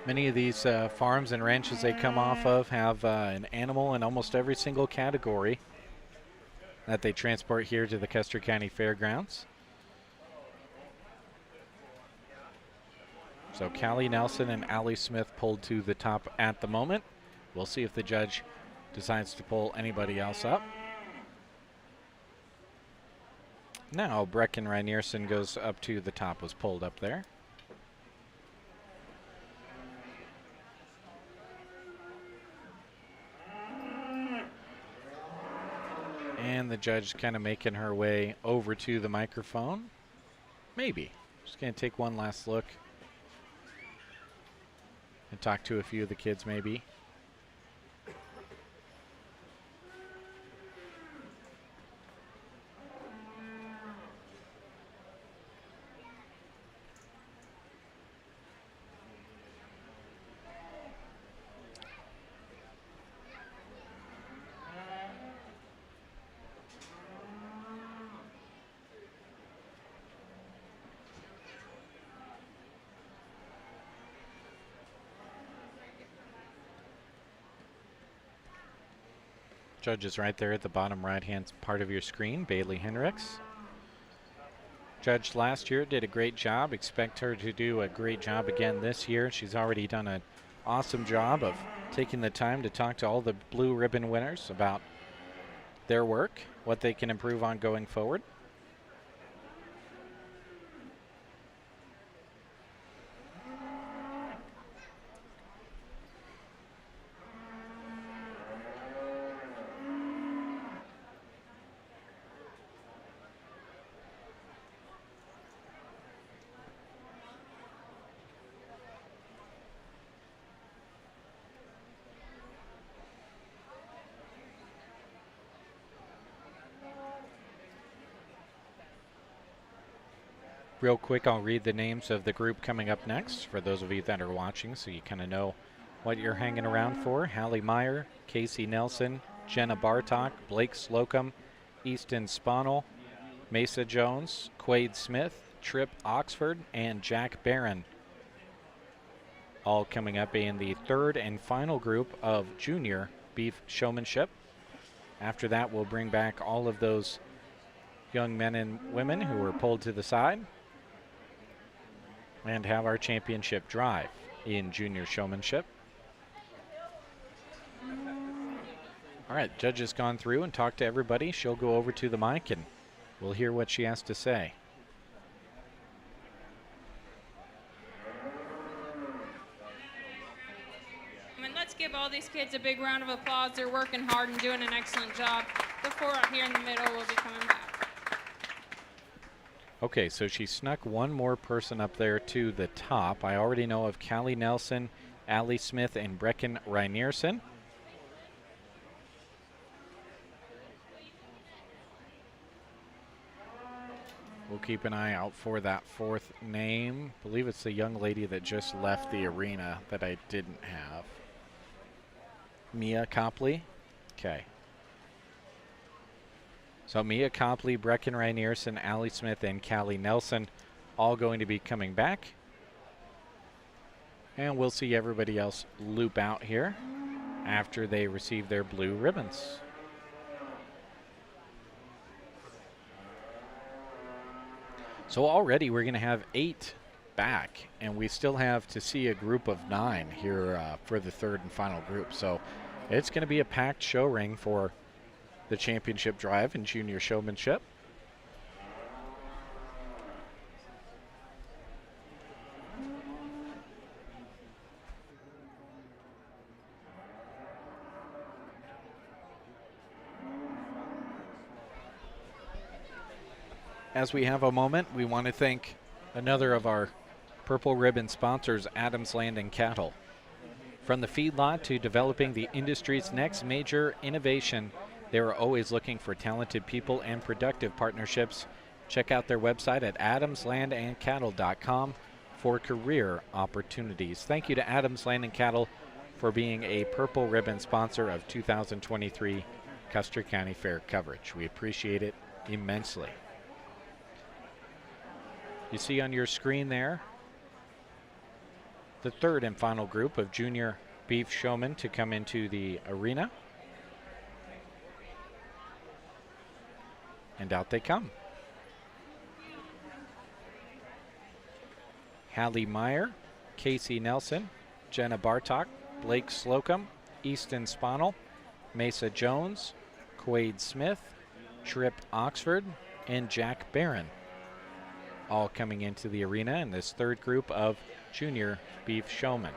Many of these farms and ranches they come off of have an animal in almost every single category that they transport here to the Custer County Fairgrounds. So Callie Nelson and Allie Smith pulled to the top at the moment. We'll see if the judge decides to pull anybody else up. Now Brecken Reinierson goes up to the top, was pulled up there. And the judge kind of making her way over to the microphone. Maybe. Just going to take one last look and talk to a few of the kids maybe. Judge is right there at the bottom right-hand part of your screen, Bailey Henricks. Judge last year did a great job. Expect her to do a great job again this year. She's already done an awesome job of taking the time to talk to all the blue ribbon winners about their work, what they can improve on going forward. Real quick, I'll read the names of the group coming up next for those of you that are watching so you kind of know what you're hanging around for. Hallie Meyer, Casey Nelson, Jenna Bartok, Blake Slocum, Easton Sponel, Mesa Jones, Quade Smith, Tripp Oxford, and Jack Barron. All coming up in the third and final group of junior beef showmanship. After that, we'll bring back all of those young men and women who were pulled to the side and have our championship drive in junior showmanship. All right, Judge has gone through and talked to everybody. She'll go over to the mic and we'll hear what she has to say. And let's give all these kids a big round of applause. They're working hard and doing an excellent job. The four up here in the middle will be coming back. Okay, so she snuck one more person up there to the top. I already know of Callie Nelson, Allie Smith, and Brecken Reinerson. We'll keep an eye out for that fourth name. I believe it's the young lady that just left the arena that I didn't have. Mia Copley. Okay. So Mia Copley, Brecken Reinerson, Allie Smith, and Callie Nelson all going to be coming back. And we'll see everybody else loop out here after they receive their blue ribbons. So already we're going to have 8 back, and we still have to see a group of 9 here for the third and final group. So it's going to be a packed show ring for the championship drive in junior showmanship. As we have a moment, we want to thank another of our Purple Ribbon sponsors, Adams Land and Cattle. From the feedlot to developing the industry's next major innovation, they are always looking for talented people and productive partnerships. Check out their website at adamslandandcattle.com for career opportunities. Thank you to Adams Land and Cattle for being a Purple Ribbon sponsor of 2023 Custer County Fair coverage. We appreciate it immensely. You see on your screen there the third and final group of junior beef showmen to come into the arena. And out they come. Hallie Meyer, Casey Nelson, Jenna Bartok, Blake Slocum, Easton Sponel, Mesa Jones, Quade Smith, Tripp Oxford, and Jack Barron. All coming into the arena in this third group of junior beef showmen.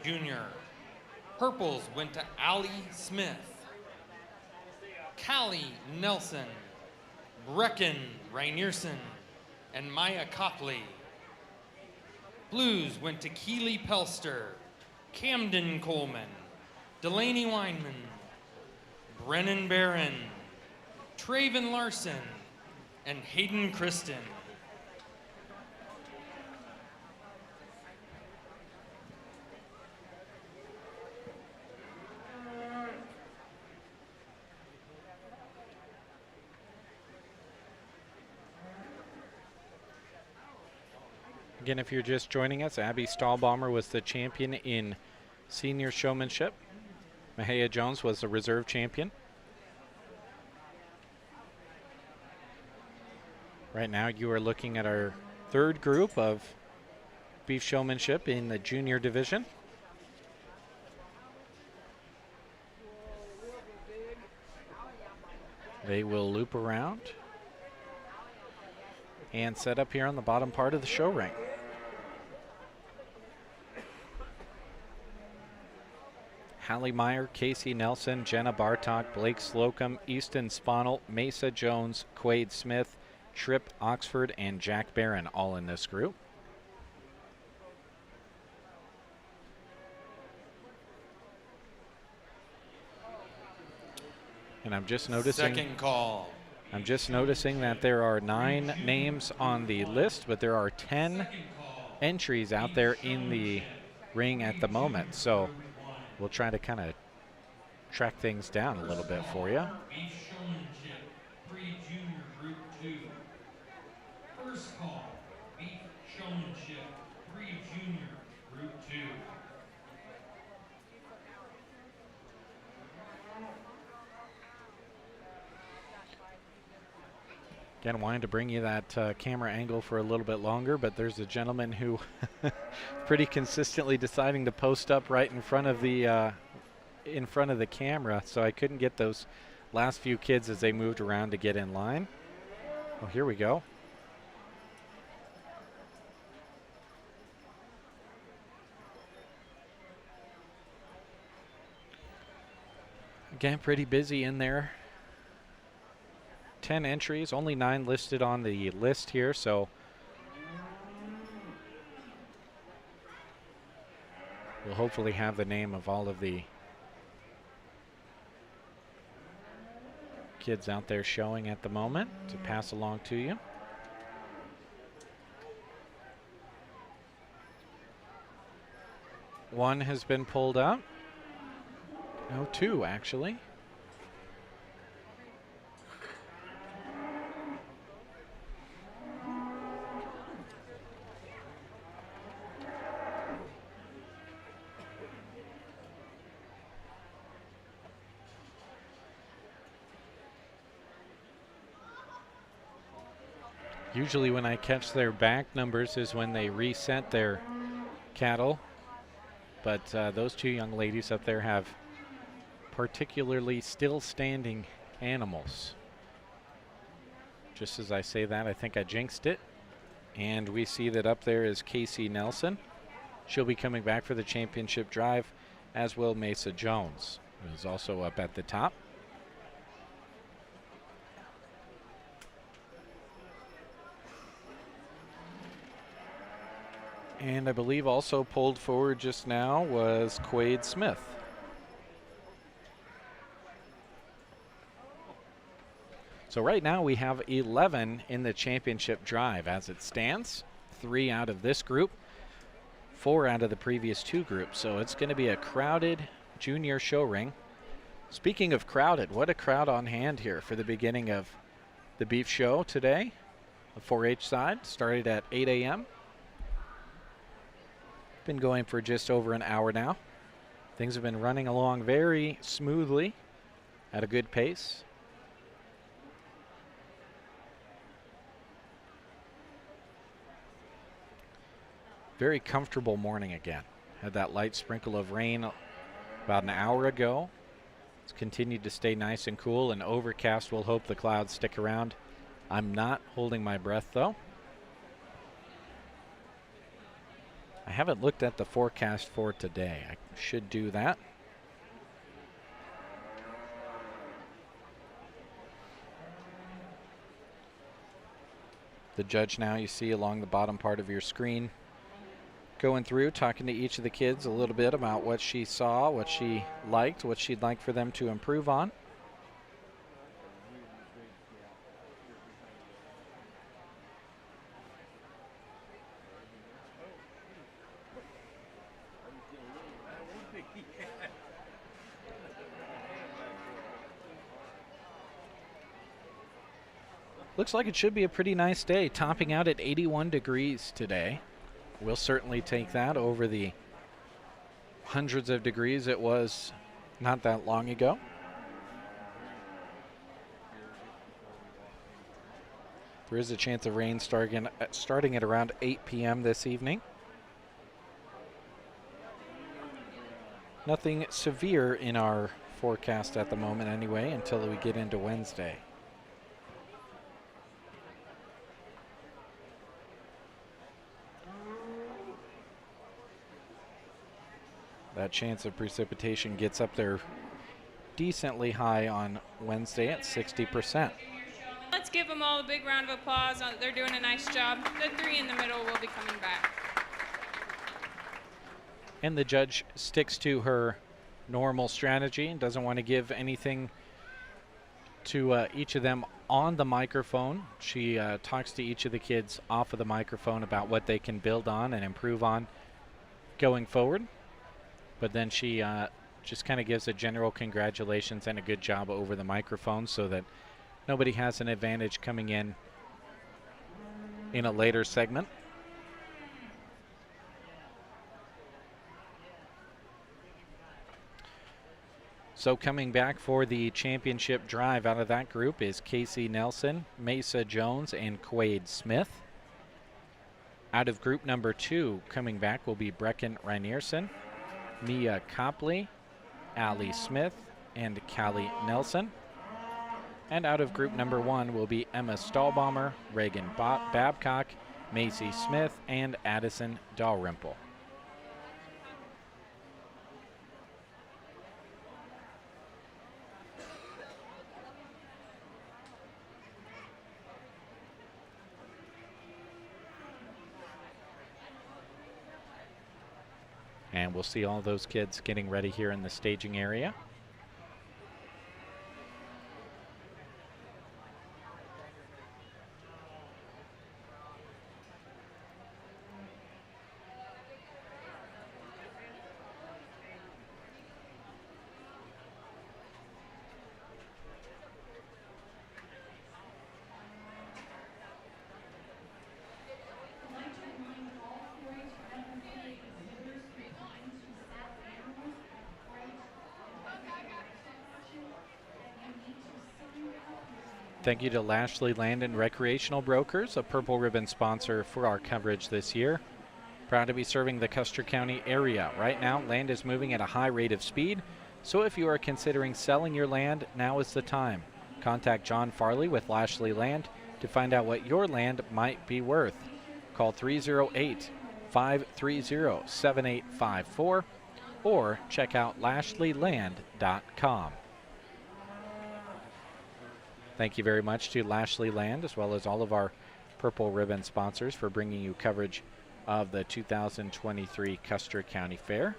Jr. Purples went to Allie Smith, Callie Nelson, Brecken Rainierson, and Maya Copley. Blues went to Keely Pelster, Camden Coleman, Delaney Weinman, Brennan Barron, Traven Larson, and Hayden Kristen. Again, if you're just joining us, Abby Stahlbaumer was the champion in senior showmanship. Mahia Jones was the reserve champion. Right now you are looking at our third group of beef showmanship in the junior division. They will loop around and set up here on the bottom part of the show ring. Hallie Meyer, Casey Nelson, Jenna Bartok, Blake Slocum, Easton Sponel, Mesa Jones, Quade Smith, Tripp Oxford, and Jack Barron all in this group. And I'm just noticing. Second call. I'm just noticing that there are 9 names on the list, but there are 10 entries out there in the ring at the moment. So we'll try to kind of track things down a little bit for you. Beef showmanship, pre-junior group 2. First call, beef showmanship, pre-junior group 2. Again, wanted to bring you that camera angle for a little bit longer, but there's a gentleman who pretty consistently deciding to post up right in front of the camera, so I couldn't get those last few kids as they moved around to get in line. Oh, here we go. Again, pretty busy in there. 10 entries, only 9 listed on the list here, so we'll hopefully have the name of all of the kids out there showing at the moment to pass along to you. One has been pulled up. No, 2 actually. Usually when I catch their back numbers is when they reset their cattle, but those 2 young ladies up there have particularly still standing animals. Just as I say that, I think I jinxed it. And we see that up there is Casey Nelson. She'll be coming back for the championship drive, as will Mesa Jones, who is also up at the top. And I believe also pulled forward just now was Quade Smith. So right now we have 11 in the championship drive as it stands. 3 out of this group, 4 out of the previous 2 groups. So it's going to be a crowded junior show ring. Speaking of crowded, what a crowd on hand here for the beginning of the beef show today. The 4-H side started at 8 a.m. Been going for just over an hour now. Things have been running along very smoothly at a good pace. Very comfortable morning again. Had that light sprinkle of rain about an hour ago. It's continued to stay nice and cool and overcast. We'll hope the clouds stick around. I'm not holding my breath though. I haven't looked at the forecast for today. I should do that. The judge now you see along the bottom part of your screen going through, talking to each of the kids a little bit about what she saw, what she liked, what she'd like for them to improve on. Looks like it should be a pretty nice day, topping out at 81 degrees today. We'll certainly take that over the hundreds of degrees it was not that long ago. There is a chance of rain starting at around 8 p.m. this evening. Nothing severe in our forecast at the moment anyway until we get into Wednesday. That chance of precipitation gets up there decently high on Wednesday at 60%. Let's give them all a big round of applause. They're doing a nice job. The three in the middle will be coming back. And the judge sticks to her normal strategy and doesn't want to give anything to each of them on the microphone. She talks to each of the kids off of the microphone about what they can build on and improve on going forward. But then she just kind of gives a general congratulations and a good job over the microphone so that nobody has an advantage coming in a later segment. So coming back for the championship drive out of that group is Casey Nelson, Mesa Jones, and Quaid Smith. Out of group number 2, coming back will be Brecken Reinierson, Mia Copley, Allie Smith, and Callie Nelson. And out of group number 1 will be Emma Stahlbaumer, Reagan Babcock, Macy Smith, and Addison Dalrymple. And we'll see all those kids getting ready here in the staging area. Thank you to Lashley Land and Recreational Brokers, a Purple Ribbon sponsor for our coverage this year. Proud to be serving the Custer County area. Right now, land is moving at a high rate of speed, so if you are considering selling your land, now is the time. Contact John Farley with Lashley Land to find out what your land might be worth. Call 308-530-7854 or check out lashleyland.com. Thank you very much to Lashley Land as well as all of our Purple Ribbon sponsors for bringing you coverage of the 2023 Custer County Fair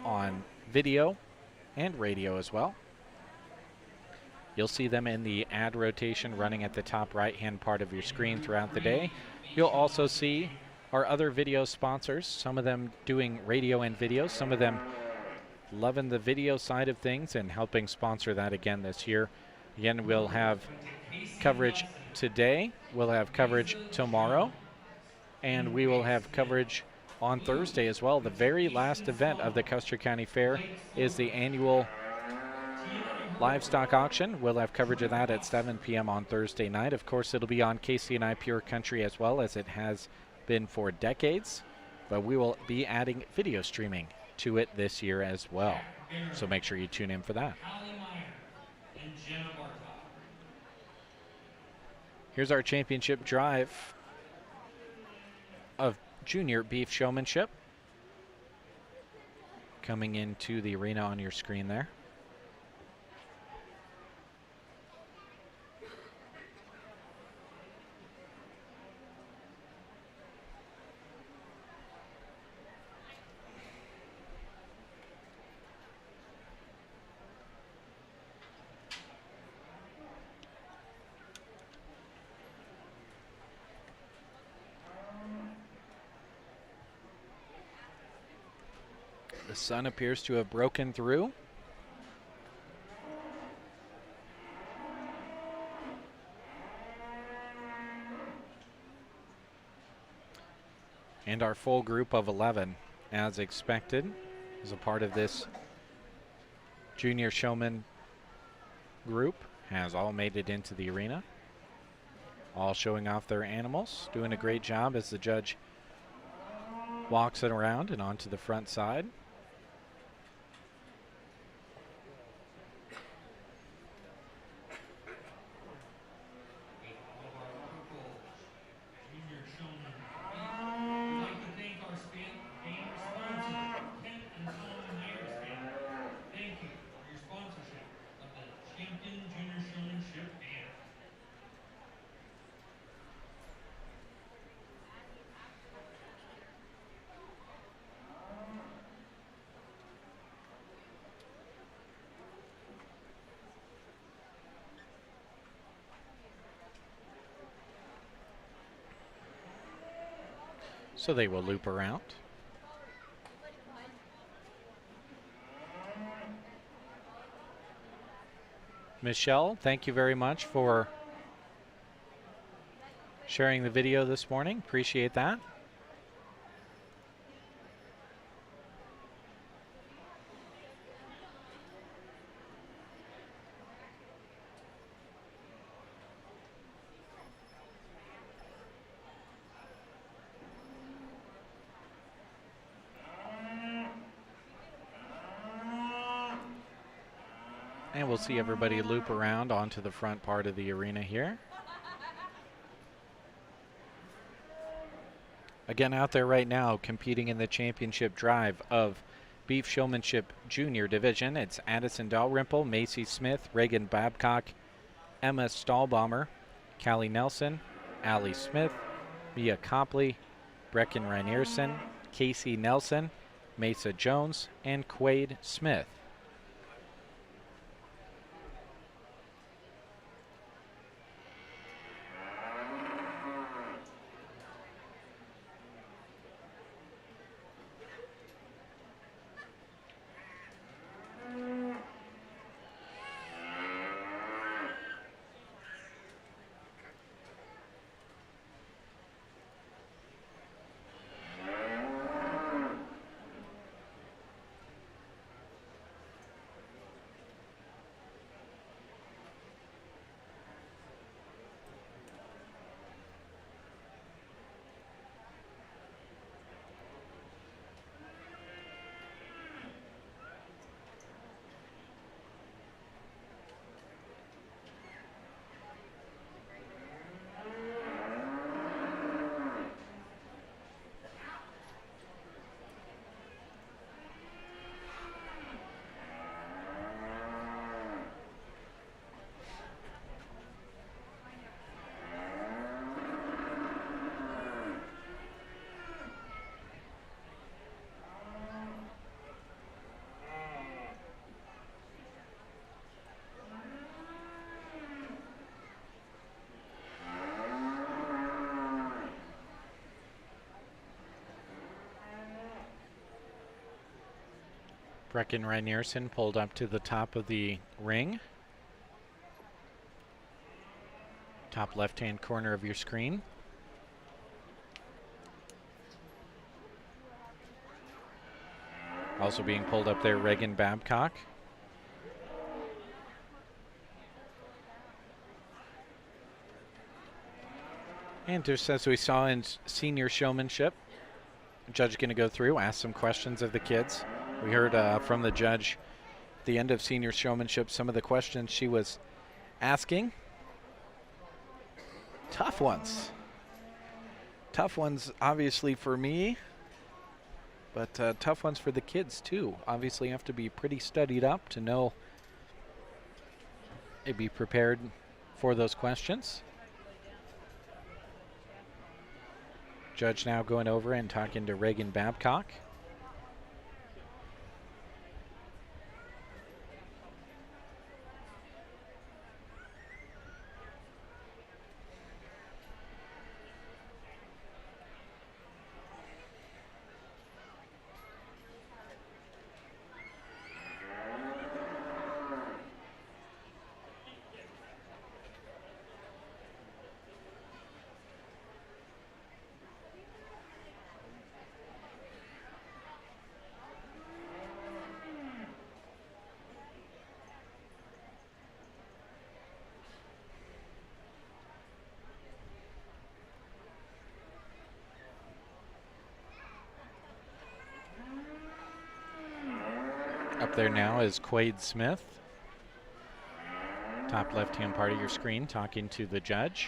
on video and radio as well. You'll see them in the ad rotation running at the top right-hand part of your screen throughout the day. You'll also see our other video sponsors, some of them doing radio and video, some of them loving the video side of things and helping sponsor that again this year. Again, we'll have coverage today, we'll have coverage tomorrow, and we will have coverage on Thursday as well. The very last event of the Custer County Fair is the annual livestock auction. We'll have coverage of that at 7 p.m. on Thursday night. Of course, it'll be on KCNI Pure Country as well, as it has been for decades, but we will be adding video streaming to it this year as well. So make sure you tune in for that. Here's our championship drive of junior beef showmanship. Coming into the arena on your screen there. The sun appears to have broken through. And our full group of 11, as expected, is a part of this junior showman group, has all made it into the arena. All showing off their animals, doing a great job as the judge walks it around and onto the front side. So they will loop around. Michelle, thank you very much for sharing the video this morning. Appreciate that. And we'll see everybody loop around onto the front part of the arena here. Again, out there right now competing in the championship drive of Beef Showmanship Junior Division. It's Addison Dalrymple, Macy Smith, Reagan Babcock, Emma Stahlbaumer, Callie Nelson, Allie Smith, Mia Copley, Brecken Reinierson, Casey Nelson, Mesa Jones, and Quade Smith. Brecken Reinierson pulled up to the top of the ring. Top left-hand corner of your screen. Also being pulled up there, Reagan Babcock. And just as we saw in senior showmanship, the judge is going to go through, ask some questions of the kids. We heard from the judge at the end of senior showmanship some of the questions she was asking. Tough ones. Tough ones, obviously, for me, but tough ones for the kids, too. Obviously, you have to be pretty studied up to know and be prepared for those questions. Judge now going over and talking to Reagan Babcock. Up there now is Quade Smith, top left-hand part of your screen, talking to the judge.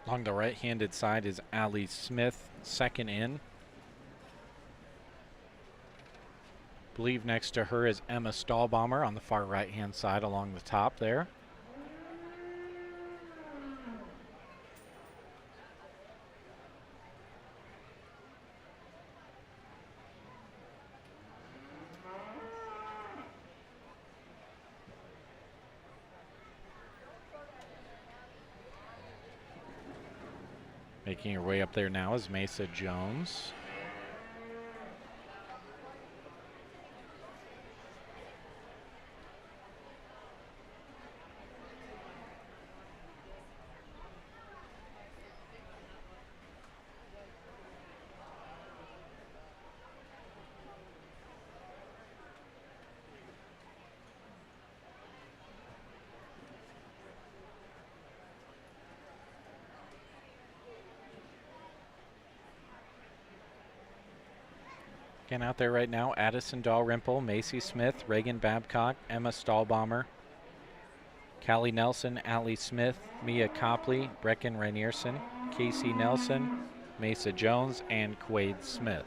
Along the right-handed side is Allie Smith, second in. Believe next to her is Emma Stahlbaumer on the far right-hand side along the top there. Making her way up there now is Mesa Jones. Again, out there right now, Addison Dalrymple, Macy Smith, Reagan Babcock, Emma Stahlbaumer, Callie Nelson, Allie Smith, Mia Copley, Brecken Rainierson, Casey Nelson, Mesa Jones, and Quade Smith.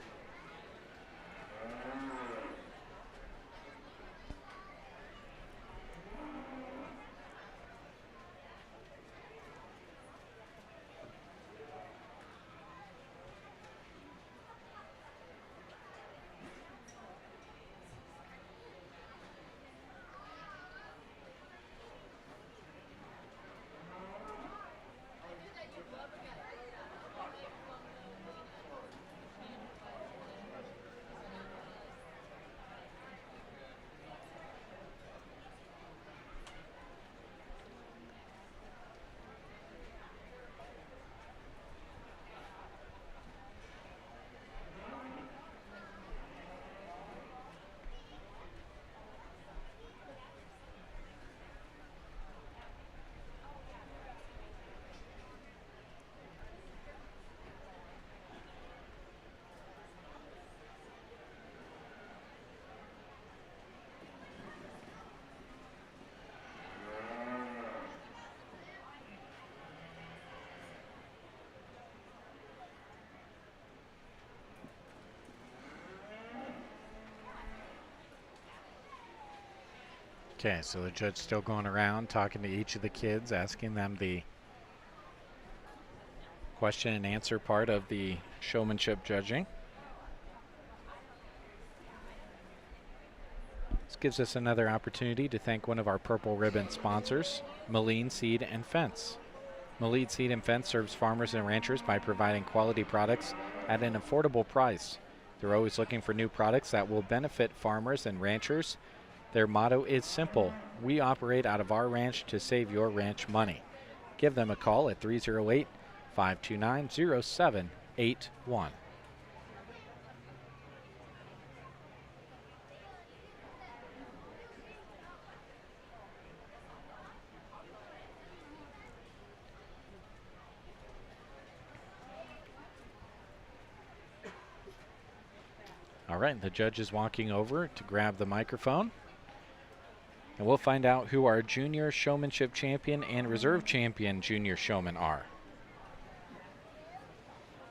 Okay, so the judge still going around talking to each of the kids, asking them the question and answer part of the showmanship judging. This gives us another opportunity to thank one of our Purple Ribbon sponsors, Moline Seed and Fence. Moline Seed and Fence serves farmers and ranchers by providing quality products at an affordable price. They're always looking for new products that will benefit farmers and ranchers. Their motto is simple: we operate out of our ranch to save your ranch money. Give them a call at 308-529-0781. All right, the judge is walking over to grab the microphone. And we'll find out who our junior showmanship champion and reserve champion junior showmen are.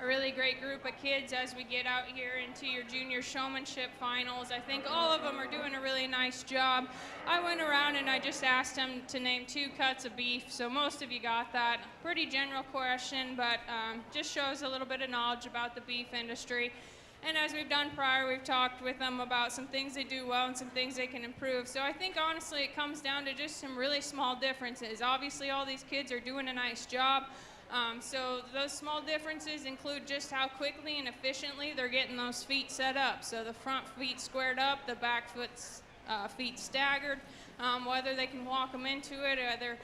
A really great group of kids as we get out here into your junior showmanship finals. I think all of them are doing a really nice job. I went around and I just asked them to name 2 cuts of beef, so most of you got that. Pretty general question, but just shows a little bit of knowledge about the beef industry. And as we've done prior, we've talked with them about some things they do well and some things they can improve. So I think honestly it comes down to just some really small differences. Obviously all these kids are doing a nice job. So those small differences include just how quickly and efficiently they're getting those feet set up. So the front feet squared up, the back feet staggered, whether they can walk them into it, whether,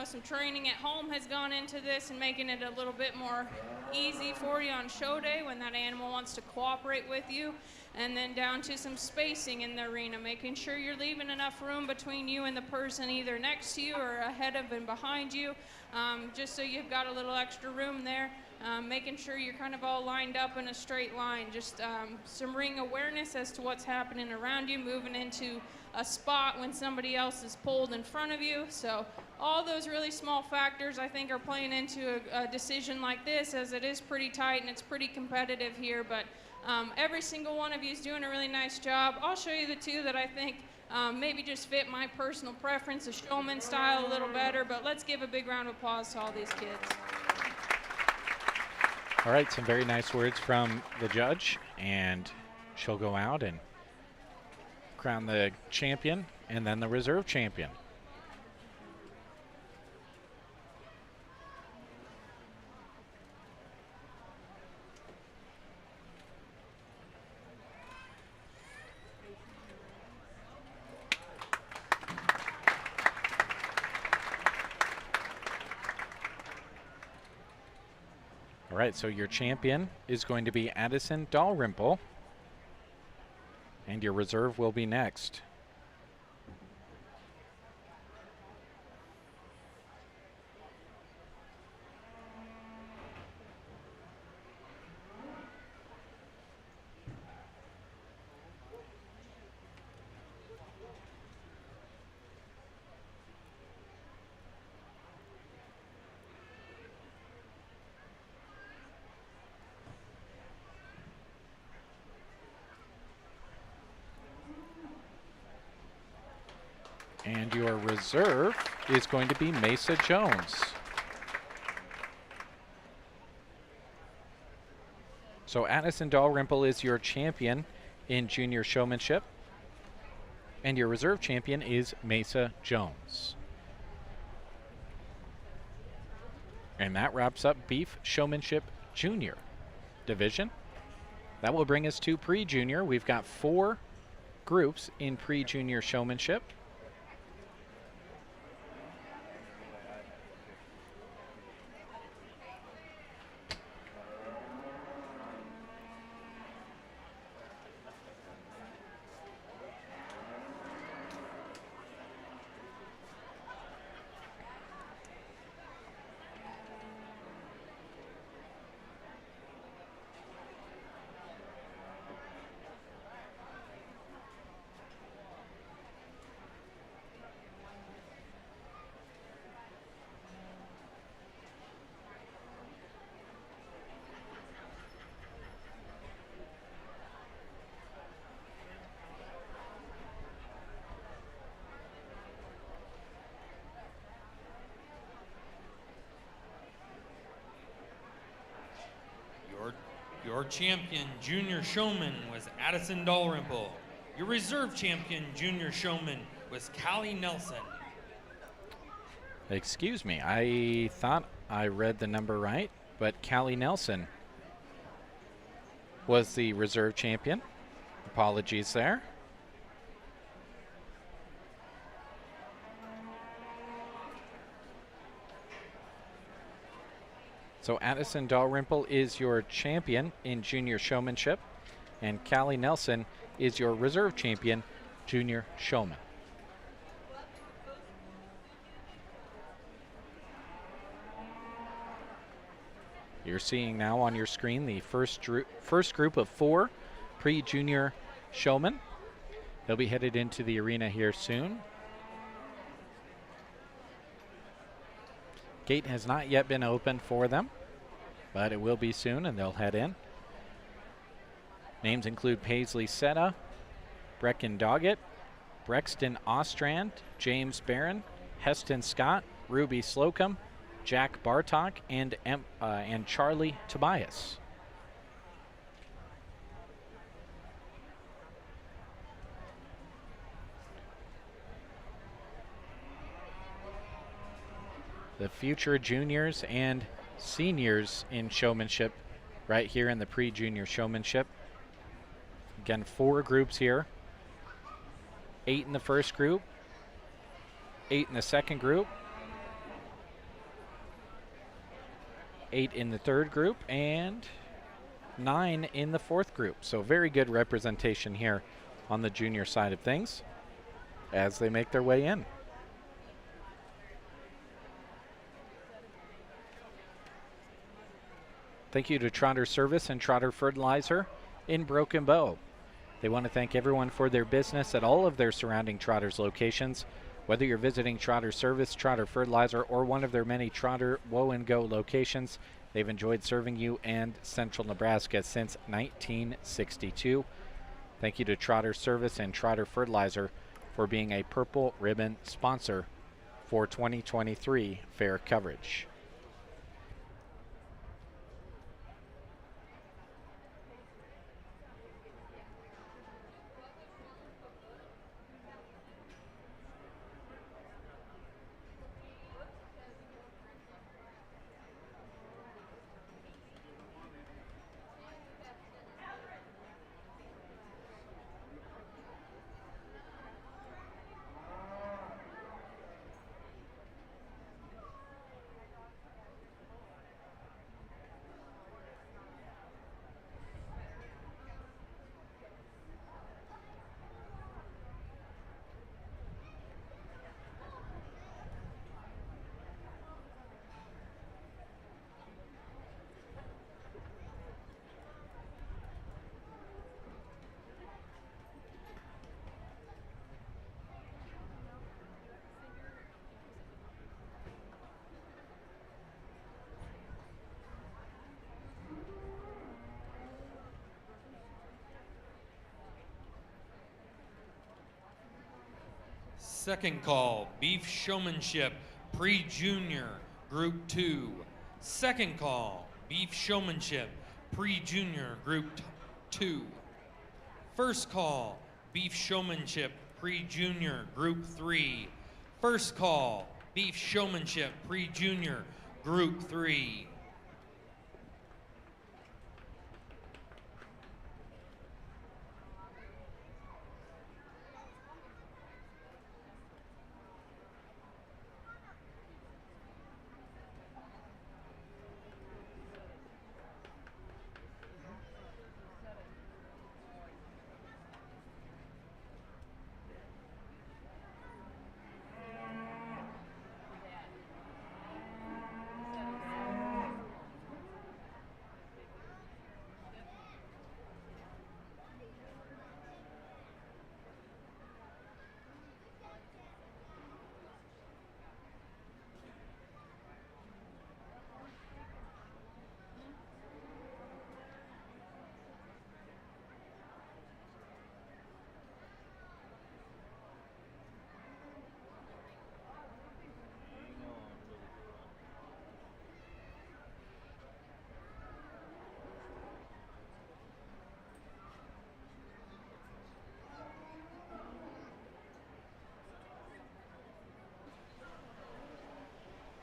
some training at home has gone into this and making it a little bit more easy for you on show day when that animal wants to cooperate with you. And then down to some spacing in the arena, making sure you're leaving enough room between you and the person either next to you or ahead of and behind you, just so you've got a little extra room there. Making sure you're kind of all lined up in a straight line, just some ring awareness as to what's happening around you, moving into a spot when somebody else is pulled in front of you. So all those really small factors I think are playing into a decision like this, as it is pretty tight and it's pretty competitive here, but every single one of you is doing a really nice job. I'll show you the 2 that I think maybe just fit my personal preference, the showman style, a little better, but let's give a big round of applause to all these kids. All right, some very nice words from the judge, and she'll go out and crown the champion and then the reserve champion. All right, so your champion is going to be Addison Dalrymple, and your reserve will be next. And your reserve is going to be Mesa Jones. So Addison Dalrymple is your champion in junior showmanship, and your reserve champion is Mesa Jones. And that wraps up Beef Showmanship Junior Division. That will bring us to pre-junior. We've got 4 groups in pre-junior showmanship. Your champion junior showman was Addison Dalrymple. Your reserve champion junior showman was Callie Nelson. Excuse me, I thought I read the number right, but Callie Nelson was the reserve champion. Apologies there. So Addison Dalrymple is your champion in junior showmanship, and Callie Nelson is your reserve champion junior showman. You're seeing now on your screen the first group of 4 pre-junior showmen. They'll be headed into the arena here soon. Gate has not yet been opened for them, but it will be soon, and they'll head in. Names include Paisley Setta, Brecken Doggett, Brexton Ostrand, James Barron, Heston Scott, Ruby Slocum, Jack Bartok, and Charlie Tobias. The future juniors and seniors in showmanship right here in the pre-junior showmanship. Again, 4 groups here. 8 in the first group, 8 in the second group, 8 in the third group, and 9 in the fourth group. So very good representation here on the junior side of things as they make their way in. Thank you to Trotter Service and Trotter Fertilizer in Broken Bow. They want to thank everyone for their business at all of their surrounding Trotters locations. Whether you're visiting Trotter Service, Trotter Fertilizer, or one of their many Trotter Woe and Go locations, they've enjoyed serving you and Central Nebraska since 1962. Thank you to Trotter Service and Trotter Fertilizer for being a Purple Ribbon sponsor for 2023 fair coverage. Second call, beef showmanship, pre-junior, group 2. Second call, beef showmanship, pre-junior, group 2. First call, beef showmanship, pre-junior, group 3. First call, beef showmanship, pre-junior, group 3.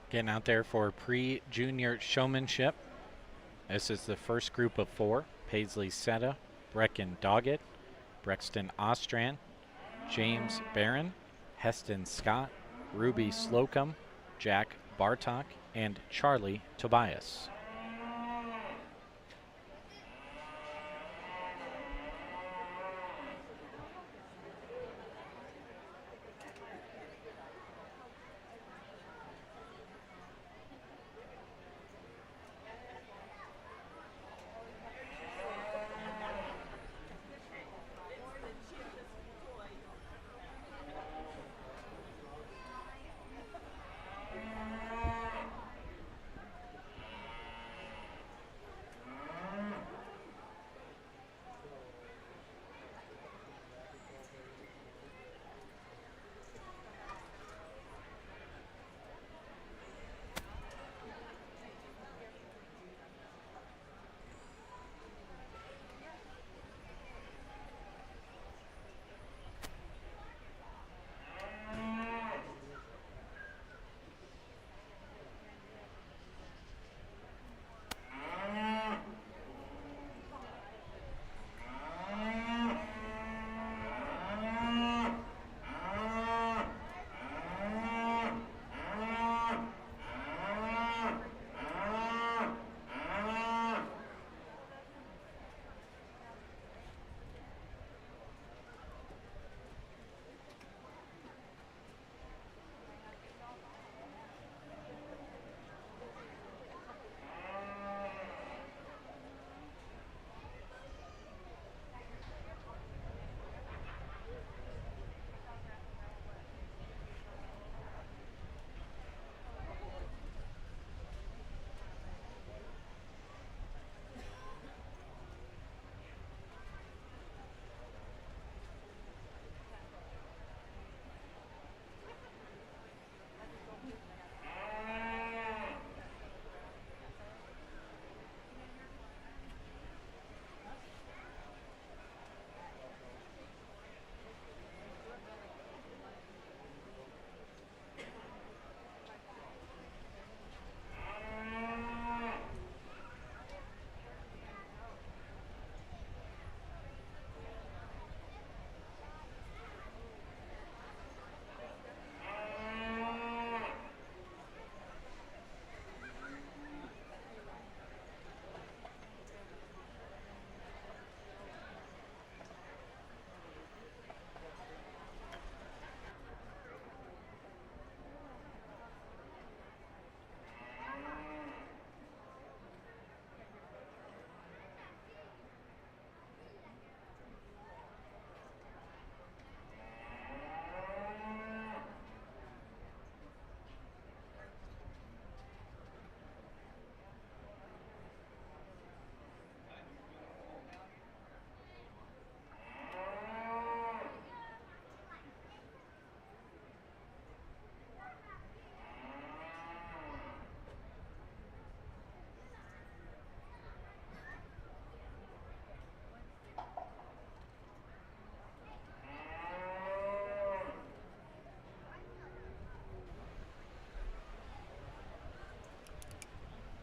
Getting out there for pre-junior showmanship. This is the first group of 4. Paisley Setta, Brecken Doggett, Brexton Ostran, James Barron, Heston Scott, Ruby Slocum, Jack Bartok, and Charlie Tobias.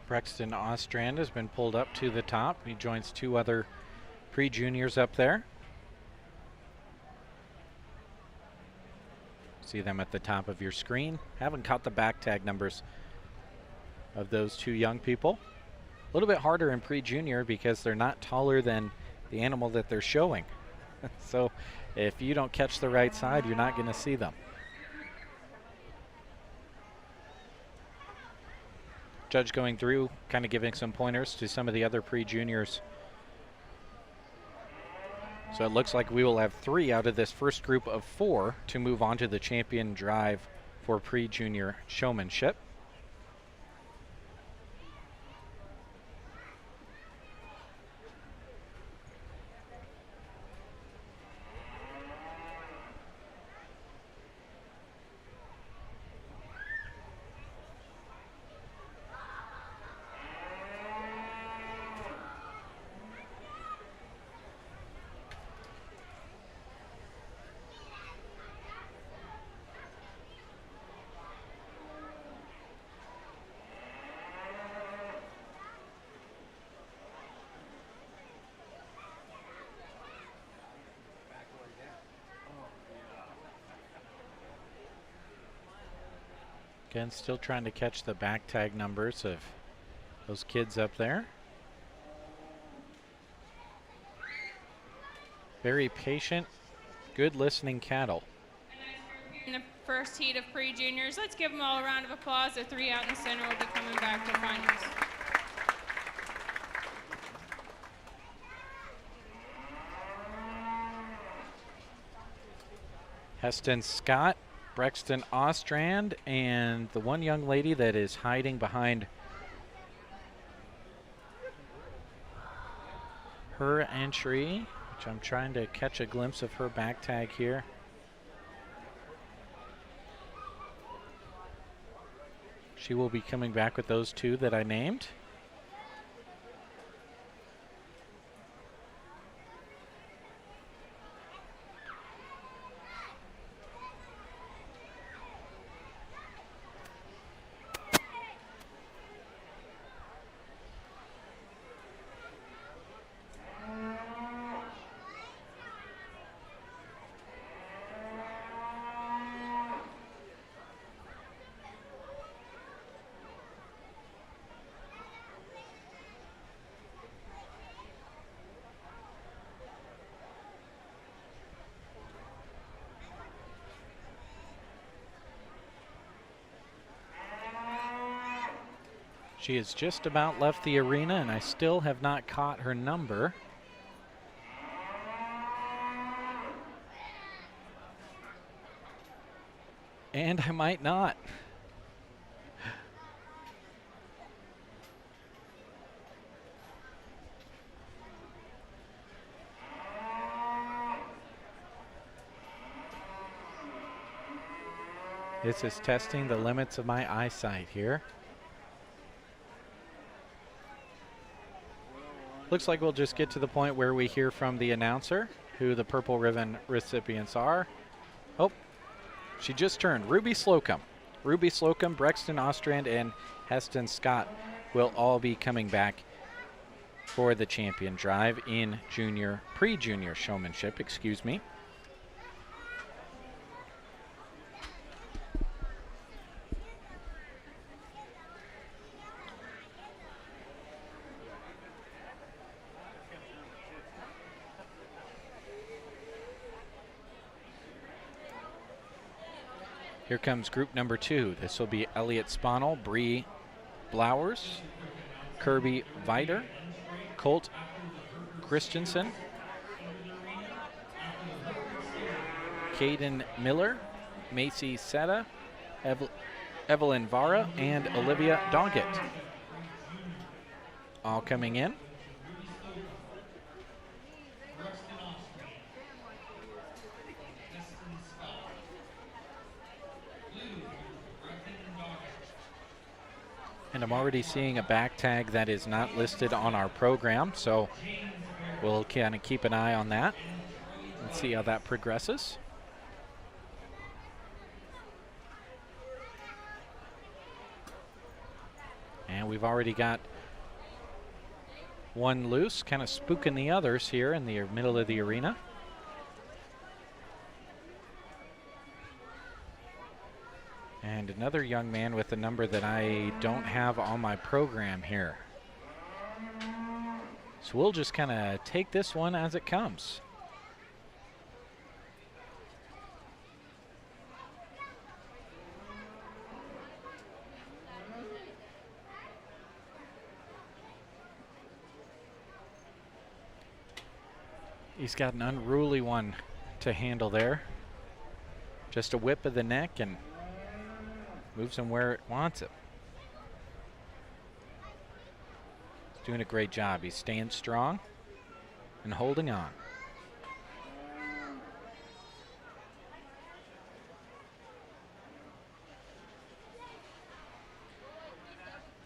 Brexton Ostrand has been pulled up to the top. He joins 2 other pre-juniors up there. See them at the top of your screen. Haven't caught the back tag numbers of those 2 young people. A little bit harder in pre-junior because they're not taller than the animal that they're showing. So if you don't catch the right side, you're not going to see them. Judge going through, kind of giving some pointers to some of the other pre-juniors. So it looks like we will have 3 out of this first group of 4 to move on to the champion drive for pre-junior showmanship. Again, still trying to catch the back tag numbers of those kids up there. Very patient, good listening cattle. In the first heat of pre-juniors, let's give them all a round of applause. The 3 out in the center will be coming back to finals. Heston Scott, Brexton Ostrand, and the one young lady that is hiding behind her entry, which I'm trying to catch a glimpse of her back tag here. She will be coming back with those 2 that I named. She has just about left the arena, and I still have not caught her number. And I might not. This is testing the limits of my eyesight here. Looks like we'll just get to the point where we hear from the announcer who the purple ribbon recipients are. Oh, she just turned. Ruby Slocum. Ruby Slocum, Brexton Ostrand, and Heston Scott will all be coming back for the champion drive in pre-junior showmanship, excuse me. Here comes group number 2. This will be Elliot Sponel, Bree Blowers, Kirby Viter, Colt Christensen, Caden Miller, Macy Seta, Evelyn Vara, and Olivia Doggett. All coming in. And I'm already seeing a back tag that is not listed on our program, so we'll kind of keep an eye on that and see how that progresses. And we've already got one loose, kind of spooking the others here in the middle of the arena. And another young man with a number that I don't have on my program here. So we'll just kind of take this one as it comes. He's got an unruly one to handle there. Just a whip of the neck and moves him where it wants it. He's doing a great job. He's staying strong and holding on.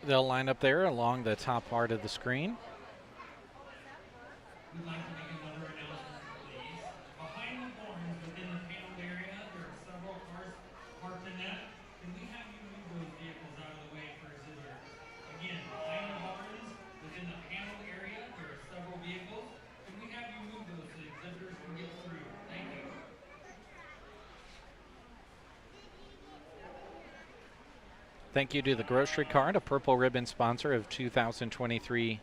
They'll line up there along the top part of the screen. We'd like to make another announcement, please. Behind the horns within the panel area, there are several cars parked in that. Can we have you move those vehicles out of the way for visitors? Again, behind the horns within the panel area, there are several vehicles. Can we have you move those so the exhibitors can get through? Thank you. Thank you to the Grocery Cart, a Purple Ribbon sponsor of 2023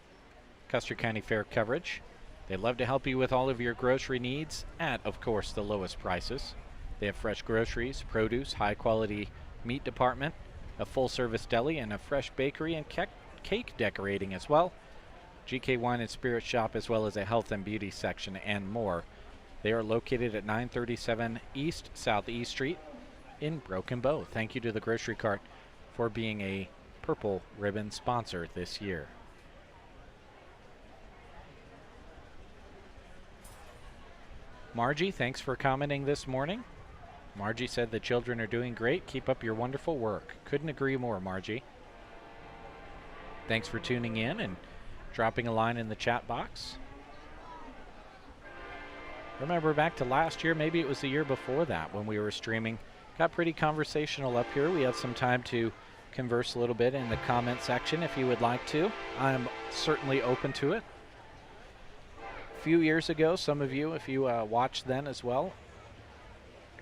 Custer County Fair coverage. They'd love to help you with all of your grocery needs at, of course, the lowest prices. They have fresh groceries, produce, high-quality meat department, a full-service deli, and a fresh bakery and cake decorating as well. GK Wine and Spirit Shop, as well as a health and beauty section and more. They are located at 937 East Southeast Street in Broken Bow. Thank you to the Grocery Cart for being a Purple Ribbon sponsor this year. Margie, thanks for commenting this morning. Margie said the children are doing great. Keep up your wonderful work. Couldn't agree more, Margie. Thanks for tuning in and dropping a line in the chat box. Remember back to last year, maybe it was the year before that when we were streaming. Got pretty conversational up here. We have some time to converse a little bit in the comment section if you would like to. I'm certainly open to it. A few years ago, some of you, if you watched then as well,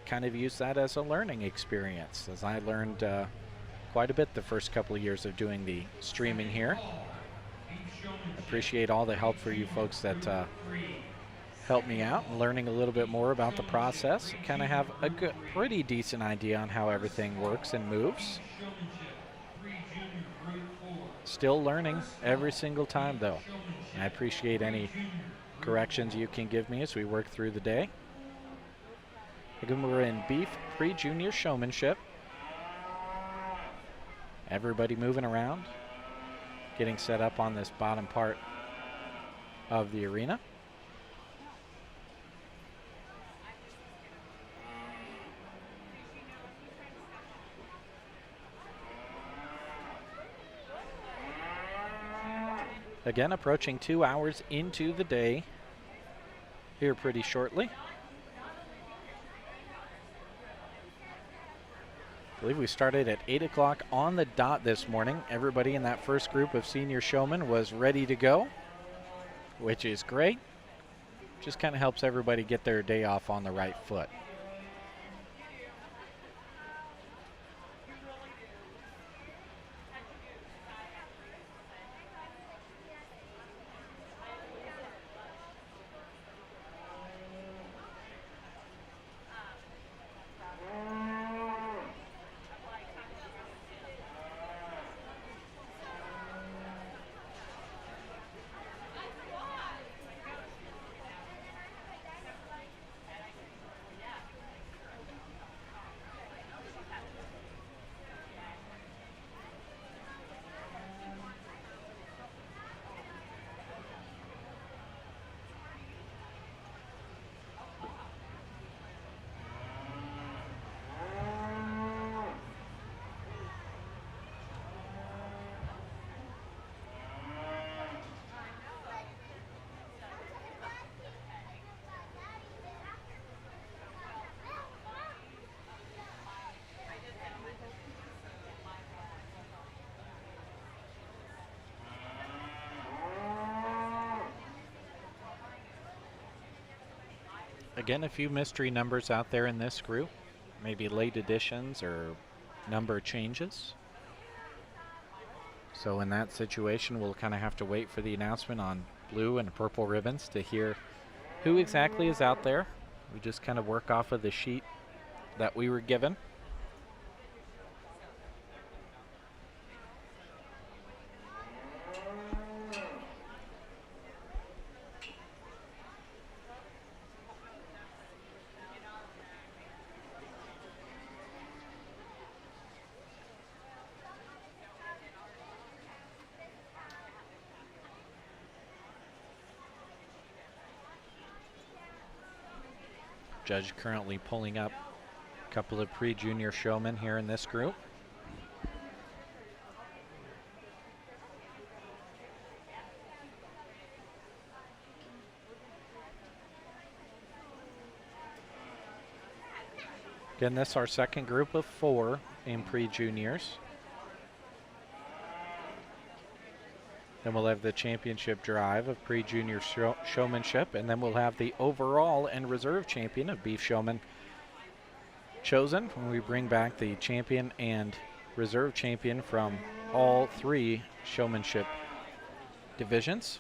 kind of used that as a learning experience, as I learned quite a bit the first couple of years of doing the streaming here. Appreciate all the help for you folks that helped me out and learning a little bit more about the process. Kind of have a pretty decent idea on how everything works and moves. Still learning every single time though. I appreciate any corrections you can give me as we work through the day. Again, we're in Beef Pre-Junior Showmanship. Everybody moving around, getting set up on this bottom part of the arena. Again, approaching 2 hours into the day here pretty shortly. I believe we started at 8 o'clock on the dot this morning. Everybody in that first group of senior showmen was ready to go, which is great. Just kind of helps everybody get their day off on the right foot. Again, a few mystery numbers out there in this group, maybe late additions or number changes. So in that situation, we'll kind of have to wait for the announcement on blue and purple ribbons to hear who exactly is out there. We just kind of work off of the sheet that we were given. Judge currently pulling up a couple of pre-junior showmen here in this group. Again, this is our second group of 4 in pre-juniors. Then we'll have the championship drive of pre-junior showmanship, and then we'll have the overall and reserve champion of beef showman chosen when we bring back the champion and reserve champion from all 3 showmanship divisions.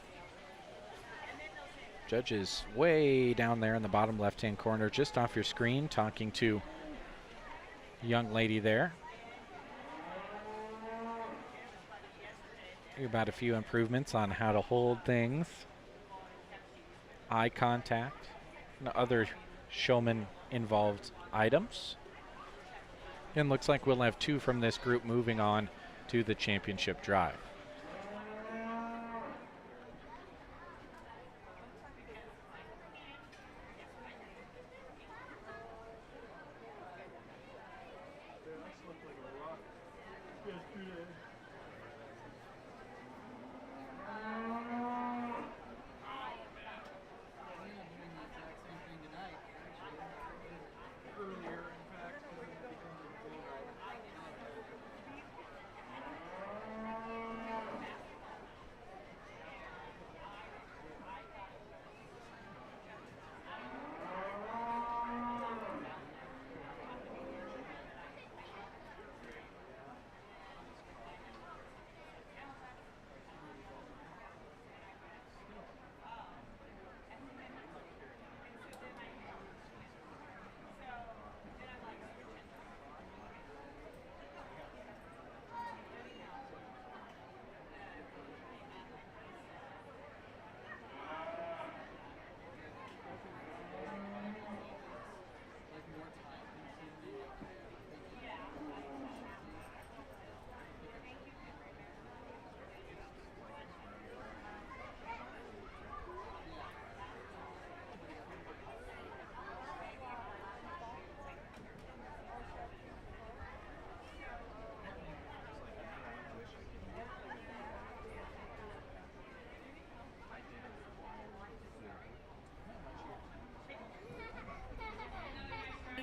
Judge is way down there in the bottom left-hand corner, just off your screen, talking to a young lady there. About a few improvements on how to hold things, eye contact, and other showman-involved items. And looks like we'll have 2 from this group moving on to the championship drive.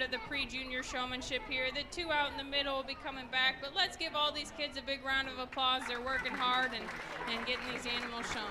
Of the pre-junior showmanship here. The 2 out in the middle will be coming back, but let's give all these kids a big round of applause. They're working hard and getting these animals shown.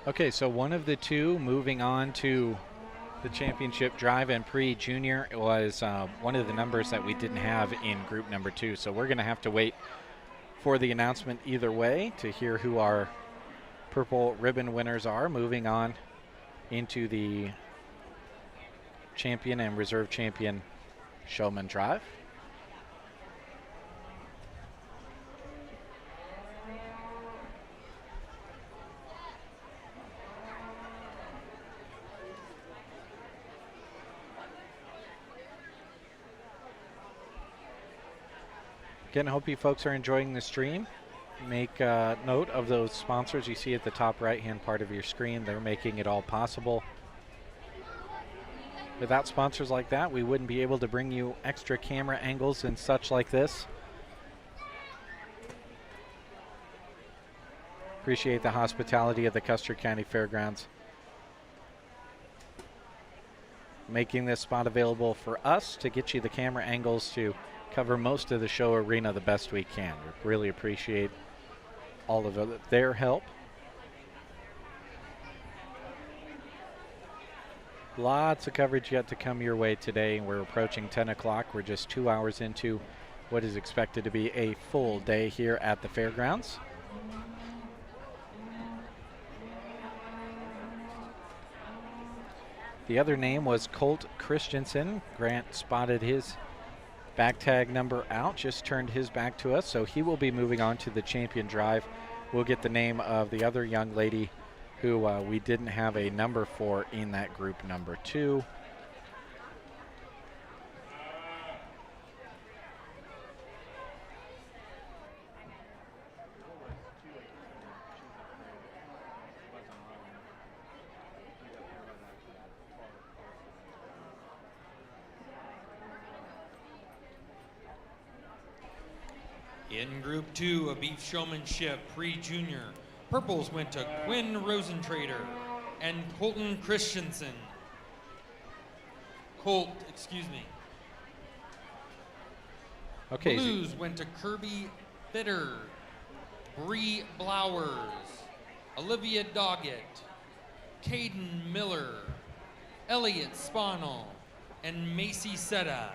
Okay, so one of the 2 moving on to the championship drive and pre-junior was one of the numbers that we didn't have in group number 2. So we're going to have to wait for the announcement either way to hear who our purple ribbon winners are moving on into the champion and reserve champion showman drive. Again, I hope you folks are enjoying the stream. Make note of those sponsors you see at the top right-hand part of your screen. They're making it all possible. Without sponsors like that, we wouldn't be able to bring you extra camera angles and such like this. Appreciate the hospitality of the Custer County Fairgrounds, making this spot available for us to get you the camera angles to cover most of the show arena the best we can. We really appreciate all of their help. Lots of coverage yet to come your way today. We're approaching 10 o'clock. We're just 2 hours into what is expected to be a full day here at the fairgrounds. The other name was Colt Christensen. Grant spotted his back tag number out, just turned his back to us, so he will be moving on to the champion drive. We'll get the name of the other young lady who we didn't have a number for in that group number 2. In Group 2 of beef showmanship pre-junior, purples went to Quinn Rosentrader and Colton Christensen. Okay. Blues went to Kirby Fitter, Bree Blowers, Olivia Doggett, Caden Miller, Elliot Spanel, and Macy Setta.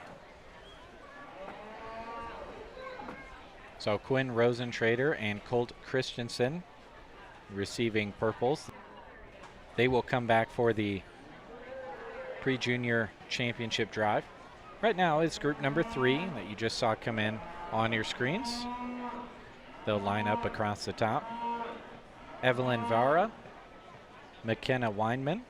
So Quinn Rosentrader and Colt Christensen receiving purples. They will come back for the pre-junior championship drive. Right now it's group number 3 that you just saw come in on your screens. They'll line up across the top. Evelyn Vara, McKenna Weinman,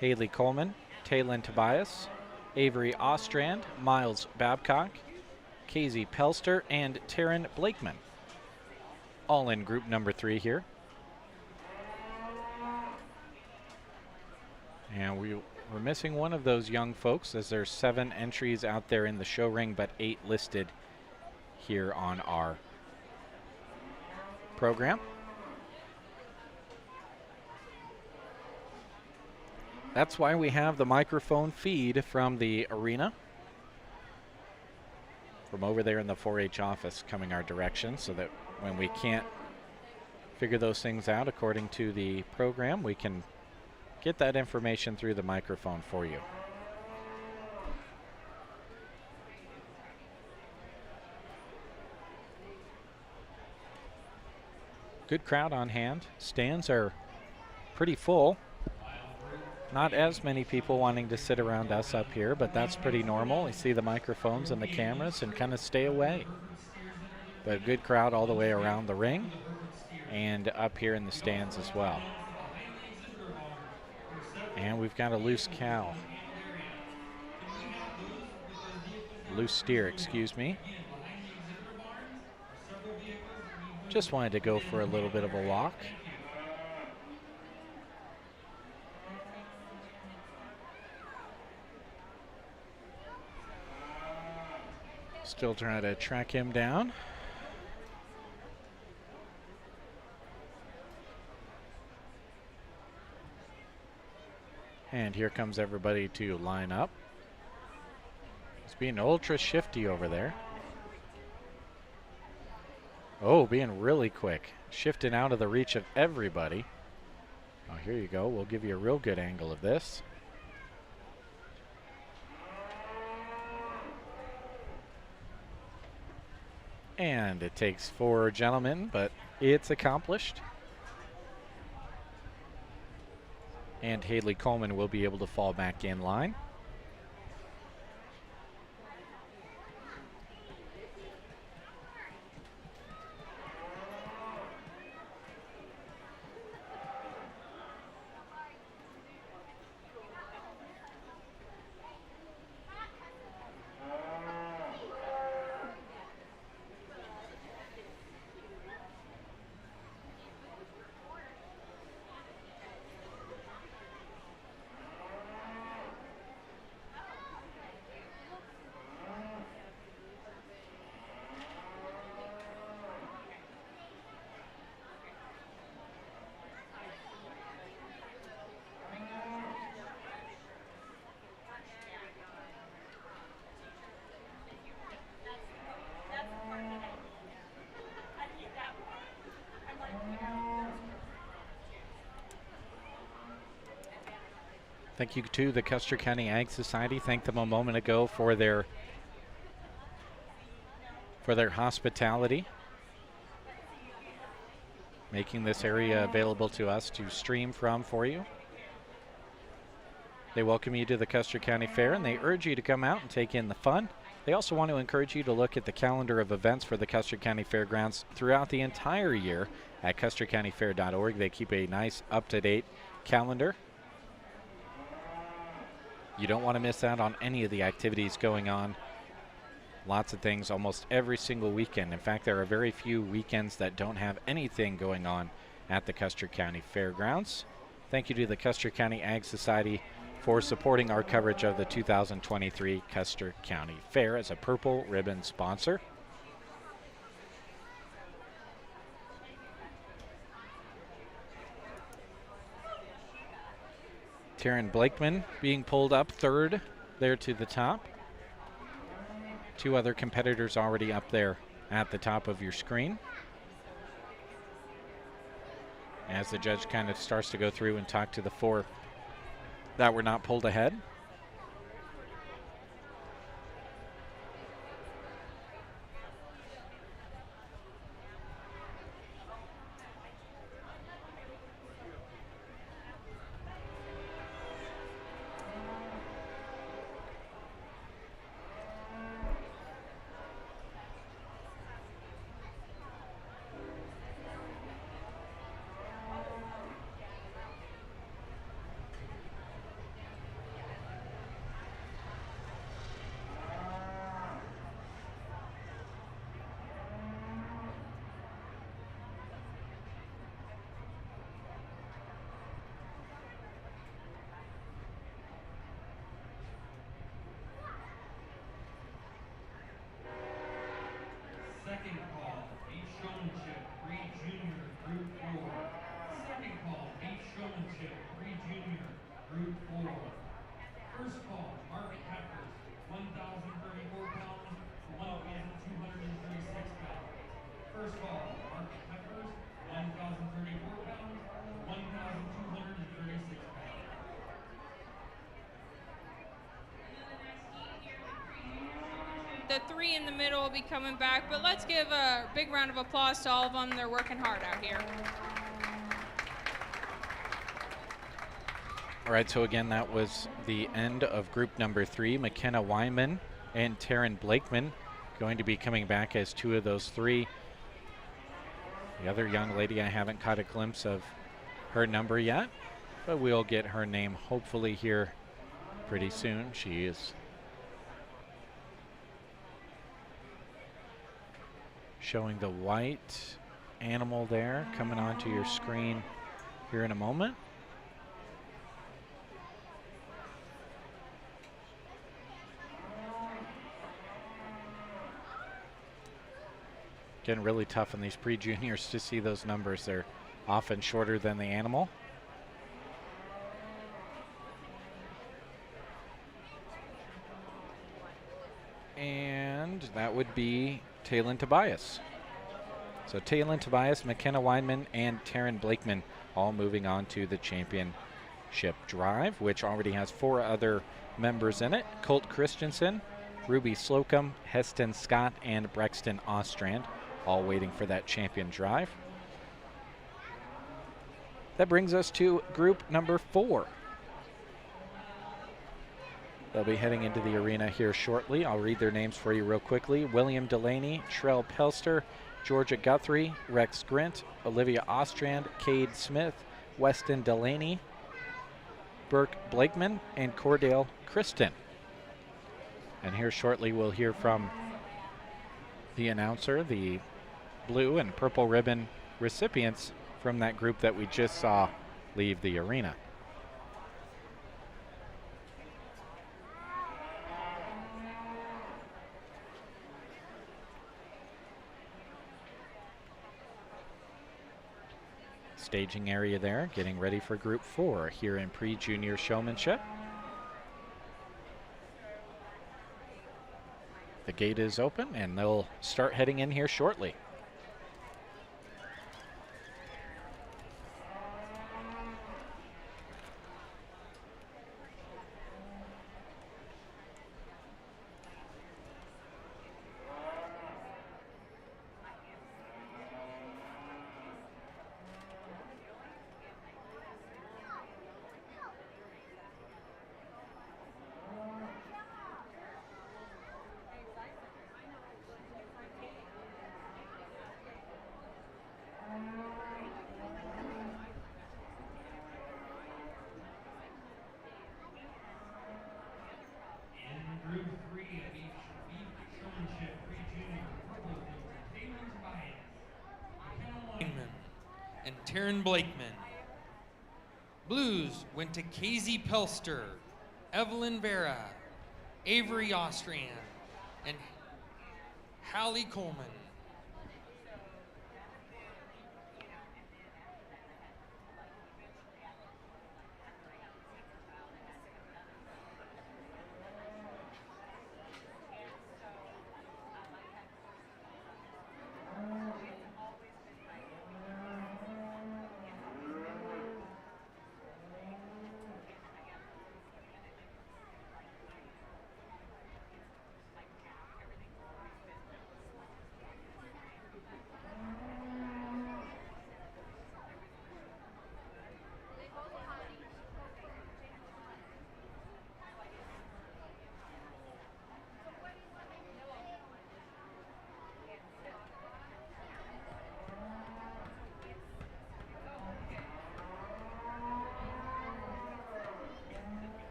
Haley Coleman, Taylin Tobias, Avery Ostrand, Miles Babcock, Casey Pelster, and Taryn Blakeman. All in group number 3 here. And we're missing one of those young folks, as there's 7 entries out there in the show ring, but 8 listed here on our program. That's why we have the microphone feed from the arena, from over there in the 4-H office, coming our direction, so that when we can't figure those things out according to the program, we can get that information through the microphone for you. Good crowd on hand. Stands are pretty full. Not as many people wanting to sit around us up here, but that's pretty normal. We see the microphones and the cameras and kind of stay away. But a good crowd all the way around the ring and up here in the stands as well. And we've got a loose cow. Loose steer, excuse me. Just wanted to go for a little bit of a walk. Still trying to track him down. And here comes everybody to line up. He's being ultra shifty over there. Oh, being really quick. Shifting out of the reach of everybody. Oh, here you go. We'll give you a real good angle of this. And it takes 4 gentlemen, but it's accomplished. And Haley Coleman will be able to fall back in line. Thank you to the Custer County Ag Society. Thanked them a moment ago for their hospitality, making this area available to us to stream from for you. They welcome you to the Custer County Fair, and they urge you to come out and take in the fun. They also want to encourage you to look at the calendar of events for the Custer County Fairgrounds throughout the entire year at custercountyfair.org. They keep a nice up-to-date calendar. You don't want to miss out on any of the activities going on. Lots of things almost every single weekend. In fact, there are very few weekends that don't have anything going on at the Custer County Fairgrounds. Thank you to the Custer County Ag Society for supporting our coverage of the 2023 Custer County Fair as a Purple Ribbon sponsor. Taryn Blakeman being pulled up third there to the top. Two other competitors already up there at the top of your screen. As the judge kind of starts to go through and talk to the four that were not pulled ahead. Second call, beef showmanship, 3 junior, group 4. Second call, beef showmanship, 3 junior, group 4. First call, market heifers, 1,034 pounds to 1,236 pounds. First call, market heifers, 1,034 pounds to 1,236 pounds. The three in the middle will be coming back, but let's give a big round of applause to all of them. They're working hard out here. All right, so again, that was the end of group number 3. McKenna Wyman and Taryn Blakeman going to be coming back as two of those three. The other young lady, I haven't caught a glimpse of her number yet, but we'll get her name hopefully here pretty soon. She is showing the white animal there coming onto your screen here in a moment. Again, really tough in these pre-juniors to see those numbers. They're often shorter than the animal. And that would be Taylin Tobias. So Taylin Tobias, McKenna Weinman, and Taryn Blakeman all moving on to the championship drive, which already has 4 other members in it. Colt Christensen, Ruby Slocum, Heston Scott, and Brexton Ostrand, all waiting for that champion drive. That brings us to group number 4. They'll be heading into the arena here shortly. I'll read their names for you real quickly. William Delaney, Trell Pelster, Georgia Guthrie, Rex Grint, Olivia Ostrand, Cade Smith, Weston Delaney, Burke Blakeman, and Cordale Kristen. And here shortly we'll hear from the announcer, the blue and purple ribbon recipients from that group that we just saw leave the arena. Staging area there, getting ready for group 4 here in pre-junior showmanship. The gate is open and they'll start heading in here shortly. Taryn Blakeman. Blues went to Casey Pelster, Evelyn Vera, Avery Austrian, and Hallie Coleman.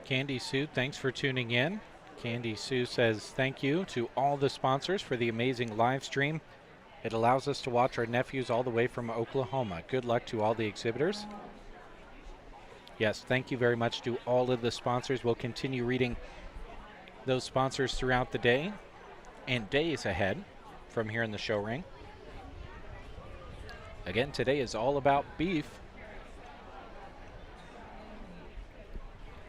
Candy Sue, thanks for tuning in. Candy Sue says thank you to all the sponsors for the amazing live stream. It allows us to watch our nephews all the way from Oklahoma. Good luck to all the exhibitors. Yes, thank you very much to all of the sponsors. We'll continue reading those sponsors throughout the day and days ahead from here in the show ring. Again, today is all about beef.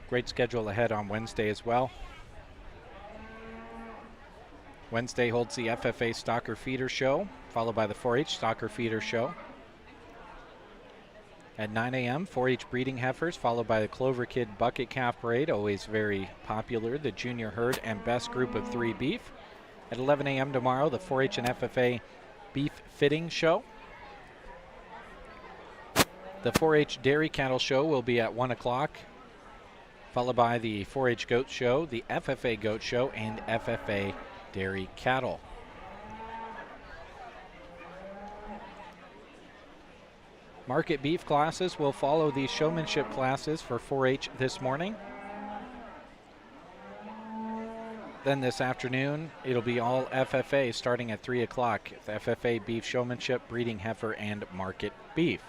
Great schedule ahead on Wednesday as well. Wednesday holds the FFA Stocker Feeder Show, followed by the 4-H Stocker Feeder Show. At 9 a.m., 4-H Breeding Heifers, followed by the Clover Kid Bucket Calf Parade, always very popular, the Junior Herd and Best Group of 3 Beef. At 11 a.m. tomorrow, the 4-H and FFA Beef Fitting Show. The 4-H Dairy Cattle Show will be at 1 o'clock, followed by the 4-H Goat Show, the FFA Goat Show, and FFA Dairy Cattle. Market beef classes will follow the showmanship classes for 4-H this morning. Then this afternoon, it'll be all FFA starting at 3 o'clock. FFA beef showmanship, breeding heifer, and market beef.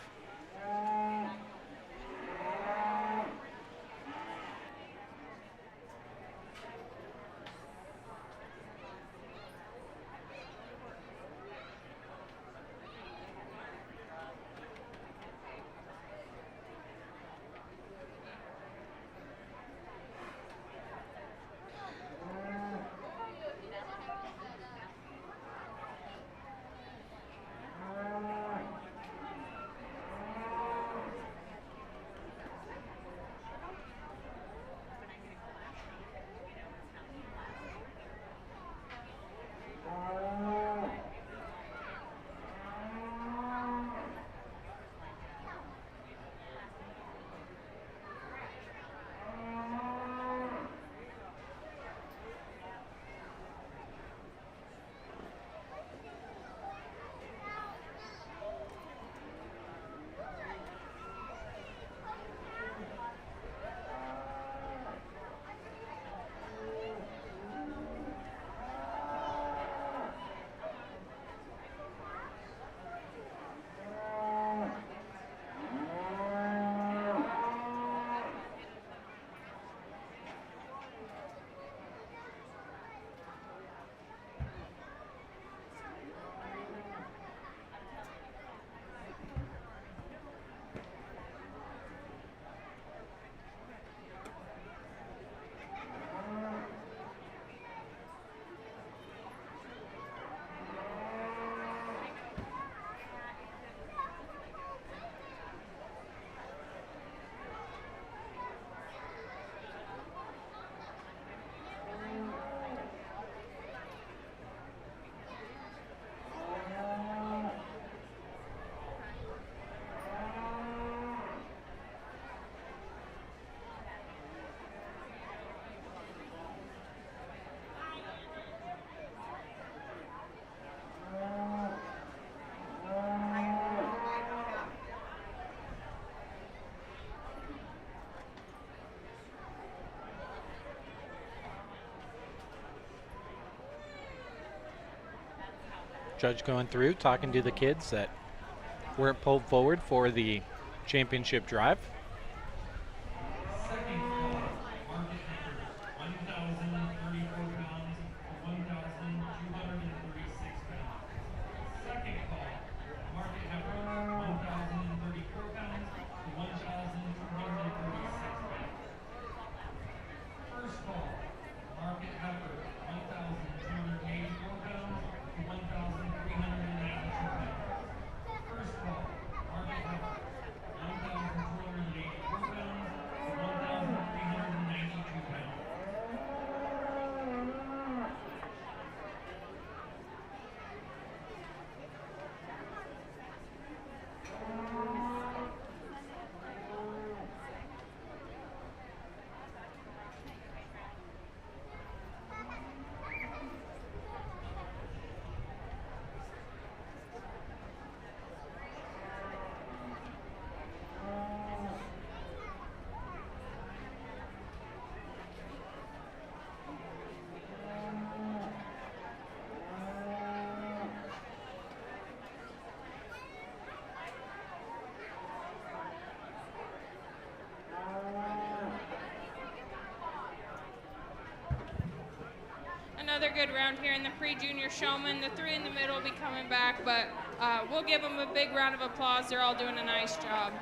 Judge going through, talking to the kids that weren't pulled forward for the championship drive. Second call, Market Heckers, 1,034 pounds to 1,236 pounds. Second call, Market Heckers, 1,034 pounds to 1,236 pounds. First call, Market Heckers, 1,284 pounds to 1,392 pounds. First call, Market Heckers, 1,284 pounds to 1,392 pounds. Another good round here in the pre-junior showman. The three in the middle will be coming back, but we'll give them a big round of applause. They're all doing a nice job.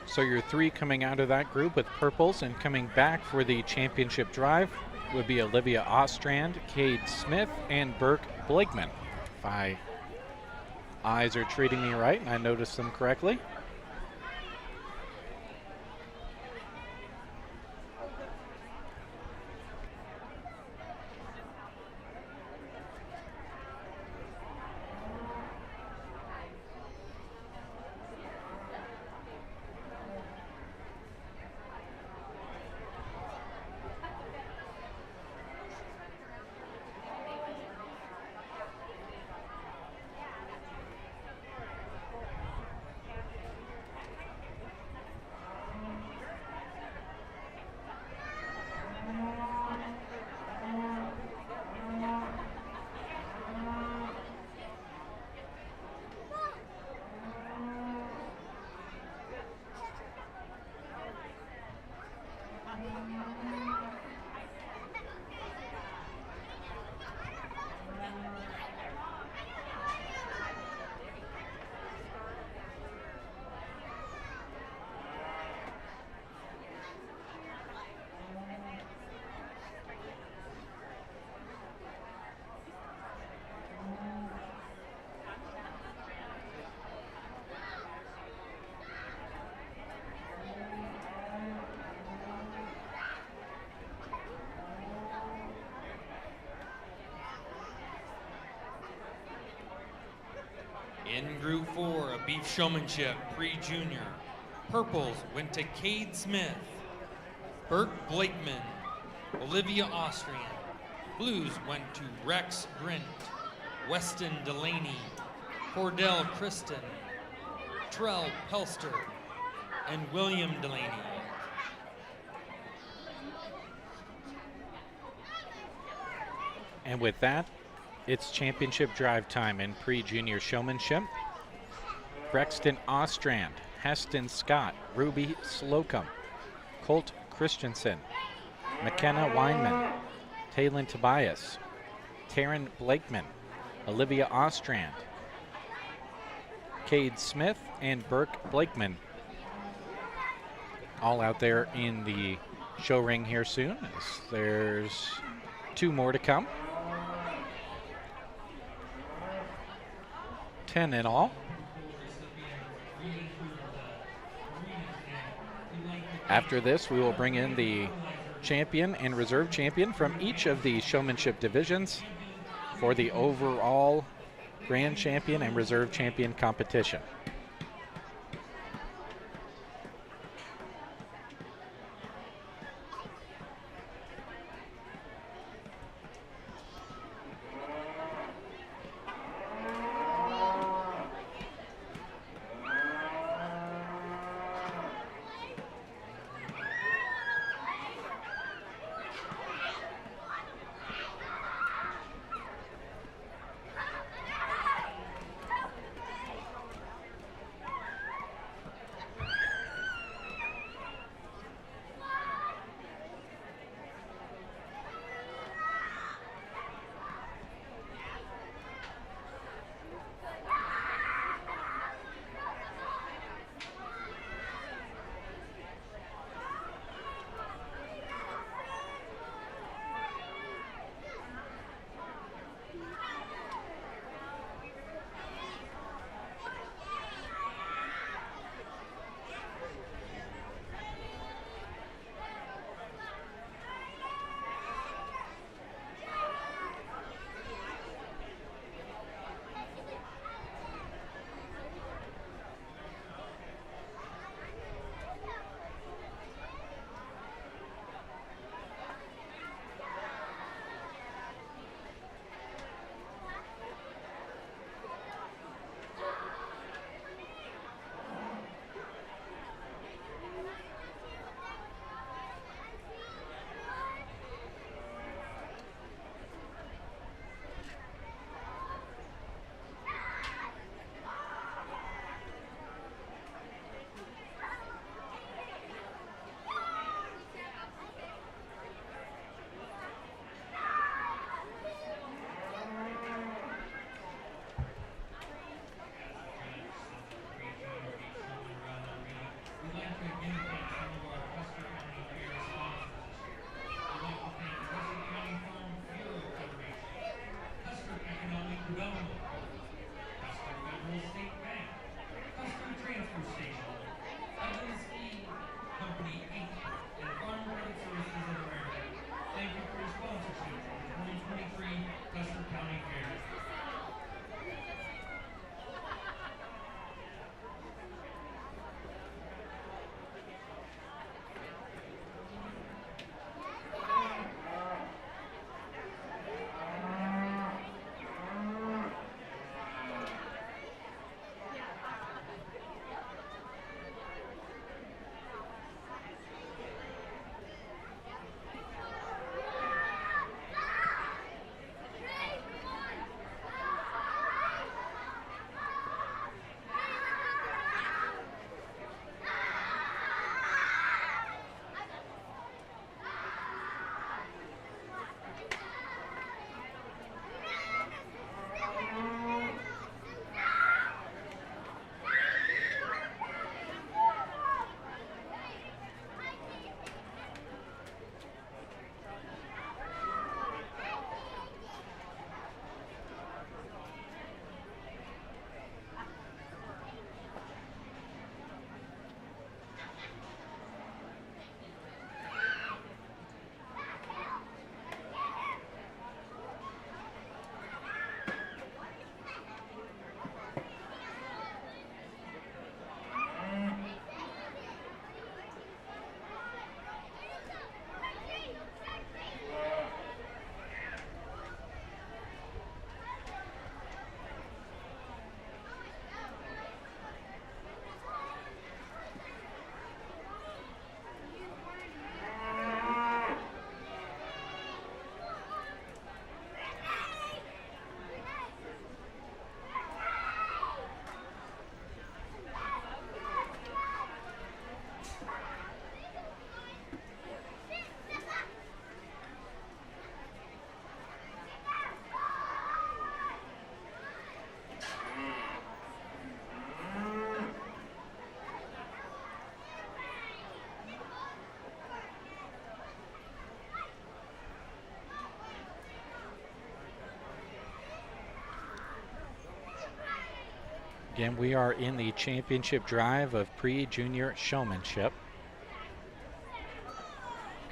So your three coming out of that group with purples and coming back for the championship drive would be Olivia Ostrand, Cade Smith, and Burke Blakeman. If my eyes are treating me right and I noticed them correctly. In Group 4 of Beef Showmanship Pre-Junior, purples went to Cade Smith, Burke Blakeman, Olivia Austrian. Blues went to Rex Grint, Weston Delaney, Cordell Kristen, Trell Pelster, and William Delaney. And with that, it's championship drive time in pre-junior showmanship. Brexton Ostrand, Heston Scott, Ruby Slocum, Colt Christensen, McKenna Weinman, Taylin Tobias, Taryn Blakeman, Olivia Ostrand, Cade Smith, and Burke Blakeman. All out there in the show ring here soon. There's two more to come. 10 in all. After this, we will bring in the champion and reserve champion from each of the showmanship divisions for the overall grand champion and reserve champion competition. We'd like to again thank some of our Custer County fair sponsors this year. We'd like to thank Custer County Farm Bureau Federation, Custer Economic Development Board, Custer Federal State Bank, Custer Transfer Station, Evans E. Company Inc., and Farm Credit Services of America. Thank you for your sponsorship of the 2023 Custer County Fair. Again, we are in the championship drive of pre-junior showmanship.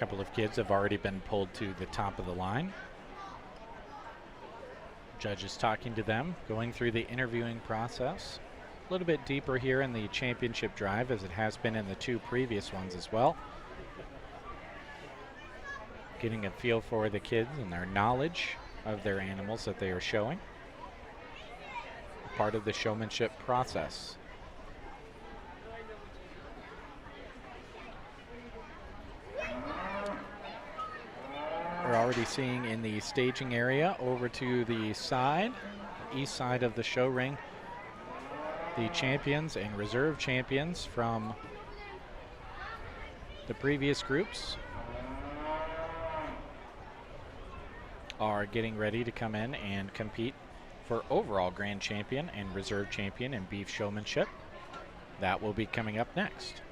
couple of kids have already been pulled to the top of the line. Judge is talking to them, going through the interviewing process. A little bit deeper here in the championship drive, as it has been in the 2 previous ones as well. Getting a feel for the kids and their knowledge of their animals that they are showing. Part of the showmanship process. We're already seeing in the staging area over to the side, east side of the show ring, the champions and reserve champions from the previous groups are getting ready to come in and compete for overall grand champion and reserve champion in beef showmanship. That will be coming up next.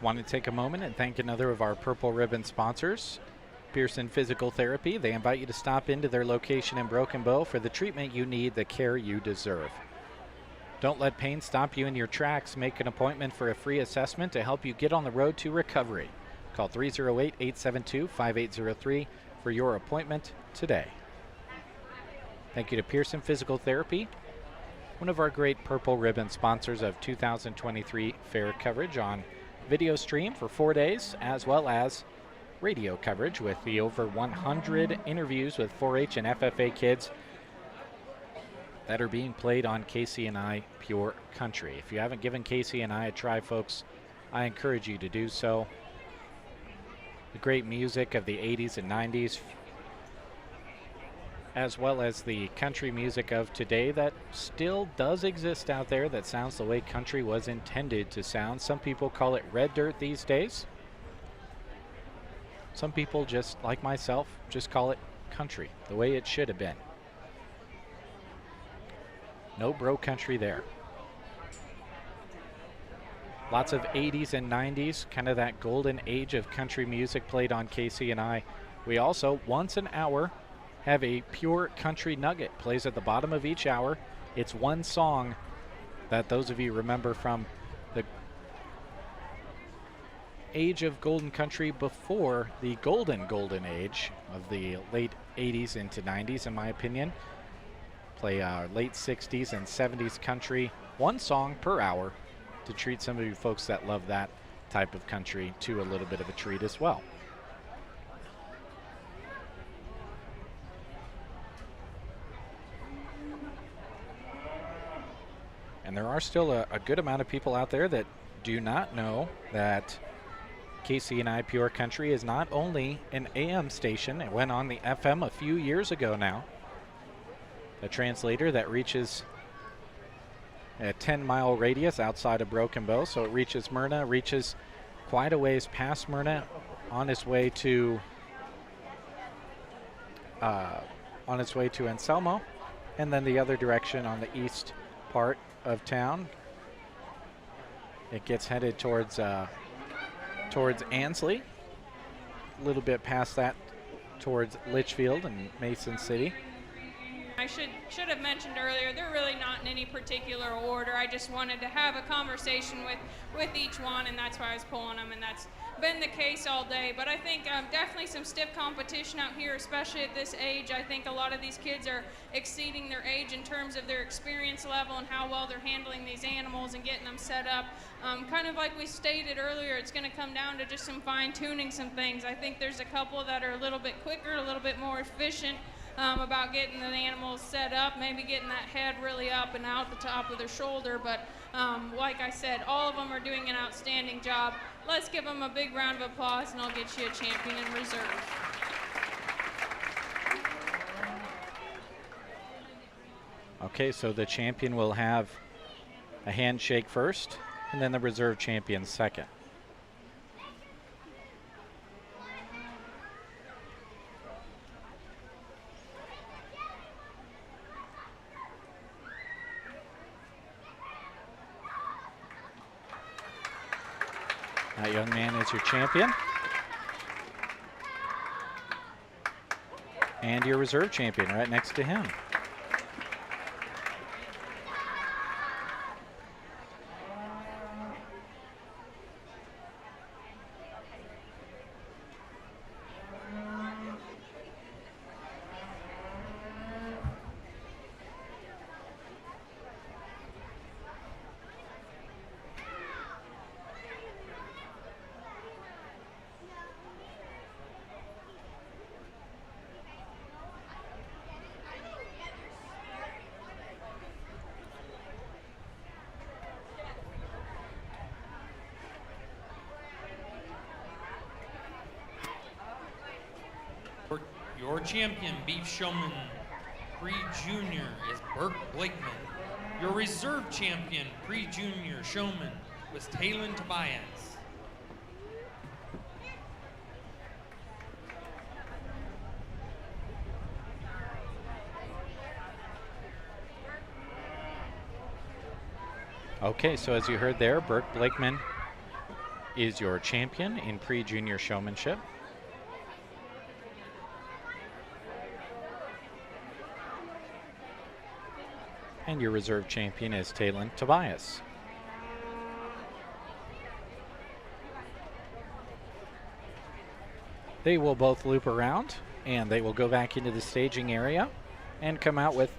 Want to take a moment and thank another of our Purple Ribbon sponsors, Pearson Physical Therapy. They invite you to stop into their location in Broken Bow for the treatment you need, the care you deserve. Don't let pain stop you in your tracks. Make an appointment for a free assessment to help you get on the road to recovery. Call 308-872-5803 for your appointment today. Thank you to Pearson Physical Therapy, one of our great Purple Ribbon sponsors of 2023 fair coverage on video stream for 4 days, as well as radio coverage with the over 100 interviews with 4-H and FFA kids that are being played on KCNI Pure Country. If you haven't given KCNI a try, folks, I encourage you to do so. The great music of the 80s and 90s, as well as the country music of today that still does exist out there, that sounds the way country was intended to sound. Some people call it red dirt these days. Some people, just like myself, just call it country, the way it should have been. No bro country there. Lots of 80s and 90s, kind of that golden age of country music played on KCNI. We also, once an hour, have a pure country nugget. Plays at the bottom of each hour. It's one song that those of you remember from the age of golden country before the golden age of the late 80s into 90s, in my opinion. Play late 60s and 70s country. One song per hour to treat some of you folks that love that type of country to a little bit of a treat as well. And there are still a good amount of people out there that do not know that KCNI Pure Country is not only an AM station. It went on the FM a few years ago now. A translator that reaches a 10-mile radius outside of Broken Bow. So it reaches Myrna, reaches quite a ways past Myrna on its way to Anselmo, and then the other direction on the east part of town. It gets headed towards Ansley, a little bit past that towards Litchfield and Mason City. I should have mentioned earlier, they're really not in any particular order. I just wanted to have a conversation with each one, and that's why I was pulling them, and that's been the case all day. But I think definitely some stiff competition out here, especially at this age. I think a lot of these kids are exceeding their age in terms of their experience level and how well they're handling these animals and getting them set up. Kind of like we stated earlier, it's going to come down to just some fine-tuning some things. I think there's a couple that are a little bit quicker, a little bit more efficient about getting the animals set up, maybe getting that head really up and out the top of their shoulder. But like I said, all of them are doing an outstanding job. Let's give them a big round of applause, and I'll get you a champion in reserve. Okay, so the champion will have a handshake first, and then the reserve champion second. That young man is your champion. And your reserve champion right next to him. Your champion, Beef Showman Pre-Junior, is Burke Blakeman. Your reserve champion, Pre-Junior Showman, was Talon Tobias. Okay, so as you heard there, Burke Blakeman is your champion in pre-junior showmanship. And your reserve champion is Talon Tobias. They will both loop around, and they will go back into the staging area and come out with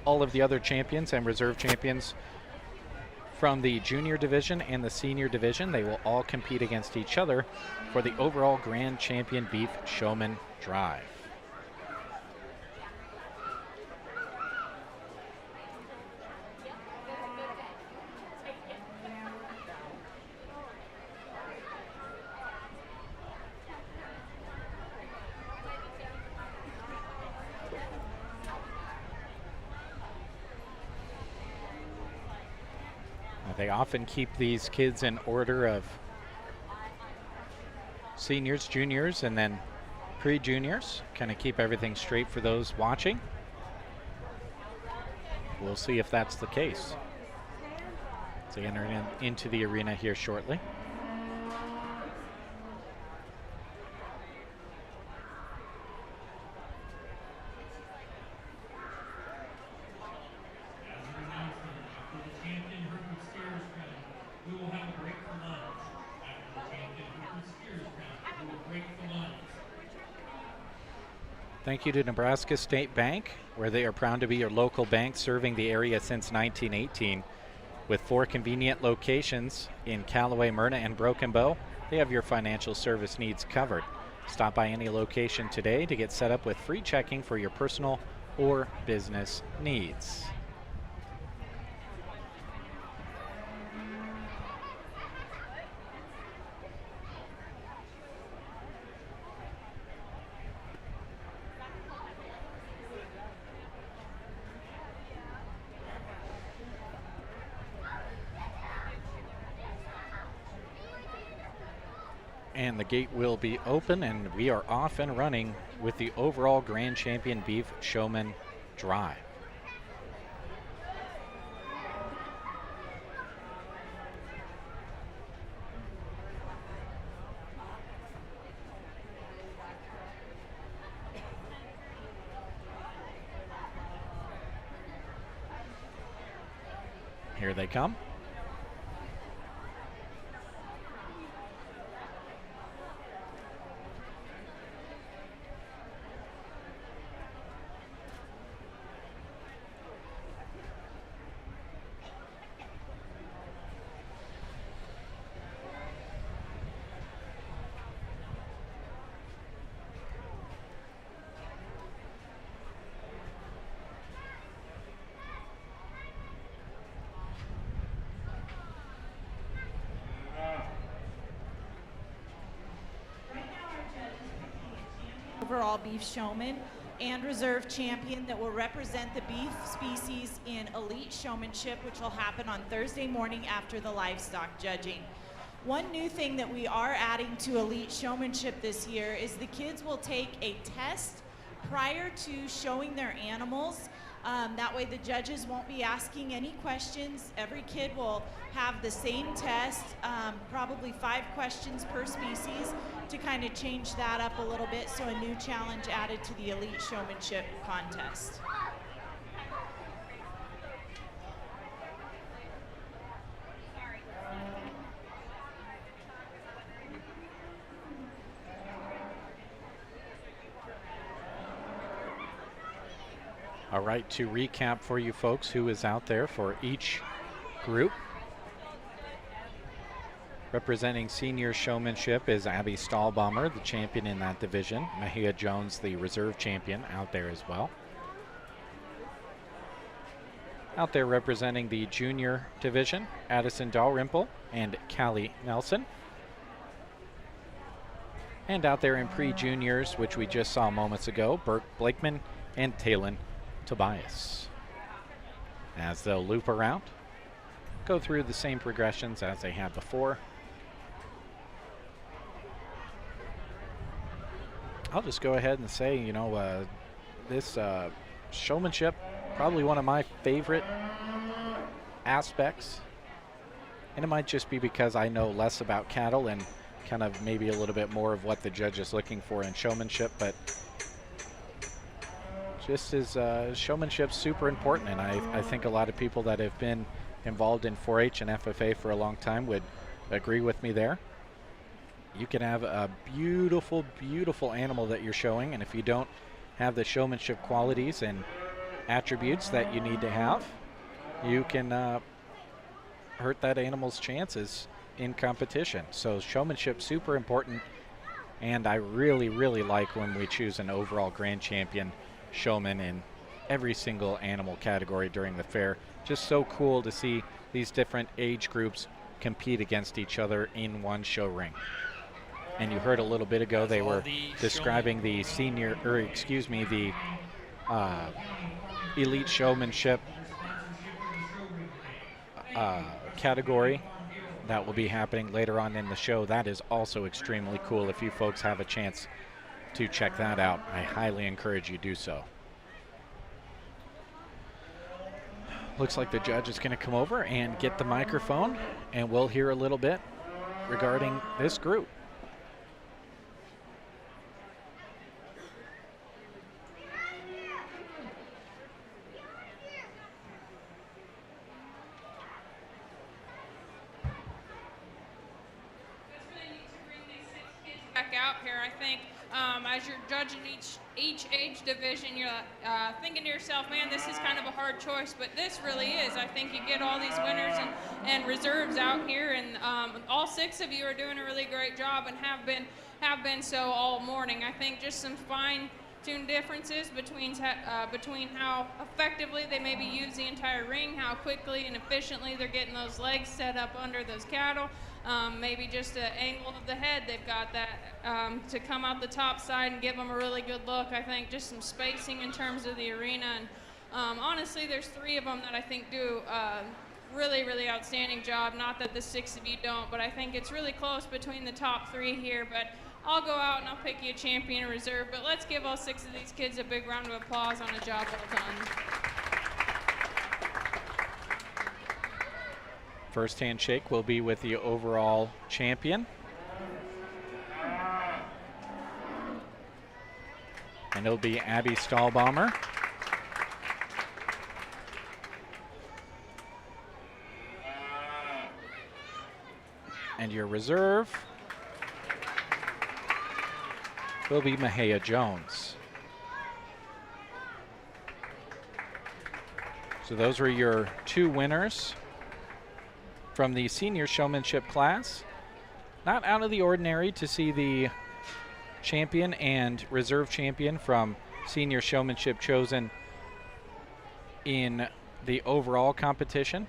all of the other champions and reserve champions from the junior division and the senior division. They will all compete against each other for the overall Grand Champion Beef Showman Drive. They often keep these kids in order of seniors, juniors, and then pre-juniors. Kind of keep everything straight for those watching. We'll see if that's the case. As they enter into the arena here shortly. Thank you to Nebraska State Bank, where they are proud to be your local bank serving the area since 1918. With 4 convenient locations in Callaway, Myrna, and Broken Bow, they have your financial service needs covered. Stop by any location today to get set up with free checking for your personal or business needs. and the gate will be open, and we are off and running with the overall Grand Champion Beef Showman Drive. Here they come. Overall beef showman and reserve champion that will represent the beef species in elite showmanship, which will happen on Thursday morning after the livestock judging. One new thing that we are adding to elite showmanship this year is the kids will take a test prior to showing their animals. That way the judges won't be asking any questions. Every kid will have the same test, probably 5 questions per species, to kind of change that up a little bit. So a new challenge added to the elite showmanship contest. All right, to recap for you folks who is out there for each group. Representing senior showmanship is Abby Stahlbaumer, the champion in that division. Mahia Jones, the reserve champion, out there as well. Out there representing the junior division, Addison Dalrymple and Callie Nelson. And out there in pre-juniors, which we just saw moments ago, Burke Blakeman and Talon Tobias. As they'll loop around, go through the same progressions as they had before. I'll just go ahead and say, you know, this showmanship, probably one of my favorite aspects. And it might just be because I know less about cattle and kind of maybe a little bit more of what the judge is looking for in showmanship, but just as showmanship super important, and I think a lot of people that have been involved in 4-H and FFA for a long time would agree with me there. You can have a beautiful, beautiful animal that you're showing, and if you don't have the showmanship qualities and attributes that you need to have, you can hurt that animal's chances in competition. So showmanship super important, and I really, really like when we choose an overall grand champion showman in every single animal category during the fair. Just so cool to see these different age groups compete against each other in one show ring. And you heard a little bit ago they were describing the senior, or excuse me, the elite showmanship category that will be happening later on in the show. That is also extremely cool. If you folks have a chance to check that out, I highly encourage you do so. Looks like the judge is going to come over and get the microphone, and we'll hear a little bit regarding this group. Back out here, I think as you're judging each age division, you're thinking to yourself, man, this is kind of a hard choice, but this really is. I think you get all these winners and reserves out here, and all 6 of you are doing a really great job and have been so all morning. I think just some fine-tuned differences between how effectively they maybe use the entire ring, how quickly and efficiently they're getting those legs set up under those cattle. Maybe just an angle of the head, they've got that to come out the top side and give them a really good look. I think just some spacing in terms of the arena, and honestly there's 3 of them that I think do really, really outstanding job. Not that the 6 of you don't, but I think it's really close between the top 3 here. But I'll go out and I'll pick you a champion and reserve. But let's give all 6 of these kids a big round of applause on a job well done. First handshake will be with the overall champion. And it'll be Abby Stahlbaumer. And your reserve will be Mahia Jones. So those were your 2 winners from the senior showmanship class. Not out of the ordinary to see the champion and reserve champion from senior showmanship chosen in the overall competition.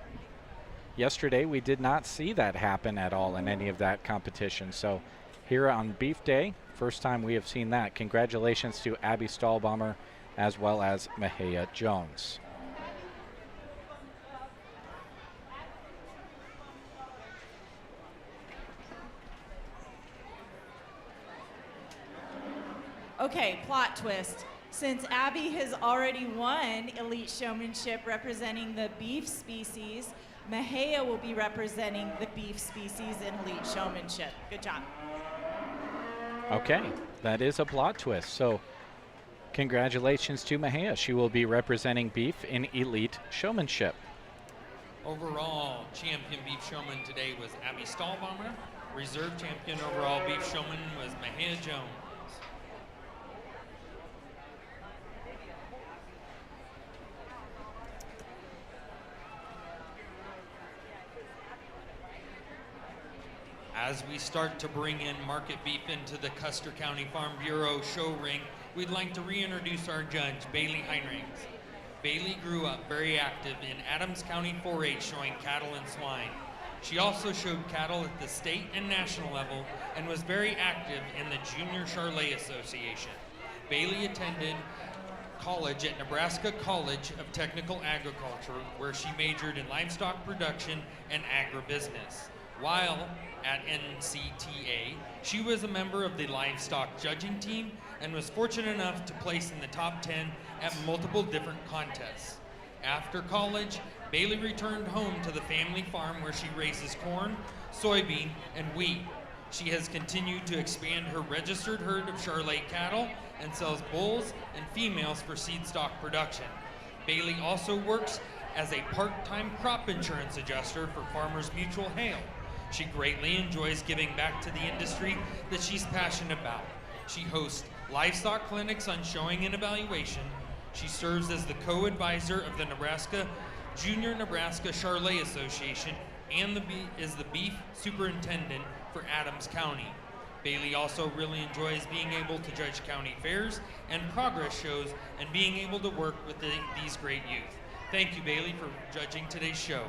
Yesterday, we did not see that happen at all in any of that competition. So here on Beef Day, first time we have seen that. Congratulations to Abby Stahlbaumer as well as Mahia Jones. Okay, plot twist. Since Abby has already won Elite Showmanship representing the beef species, Mahia will be representing the beef species in Elite Showmanship. Good job. Okay, that is a plot twist. So congratulations to Mahia. She will be representing beef in Elite Showmanship. Overall champion beef showman today was Abby Stahlbaumer. Reserve champion overall beef showman was Mahia Jones. As we start to bring in market beef into the Custer County Farm Bureau show ring, we'd like to reintroduce our judge, Bailey Heinrichs. Bailey grew up very active in Adams County 4-H showing cattle and swine. She also showed cattle at the state and national level and was very active in the Junior Charlet Association. Bailey attended college at Nebraska College of Technical Agriculture, where she majored in livestock production and agribusiness. While at NCTA, she was a member of the livestock judging team and was fortunate enough to place in the top 10 at multiple different contests. After college, Bailey returned home to the family farm where she raises corn, soybean, and wheat. She has continued to expand her registered herd of Charlet cattle and sells bulls and females for seed stock production. Bailey also works as a part-time crop insurance adjuster for Farmers Mutual Hail. She greatly enjoys giving back to the industry that she's passionate about. She hosts livestock clinics on showing and evaluation. She serves as the co-advisor of the Junior Nebraska Charlet Association and is the beef superintendent for Adams County. Bailey also really enjoys being able to judge county fairs and progress shows and being able to work with these great youth. Thank you, Bailey, for judging today's show.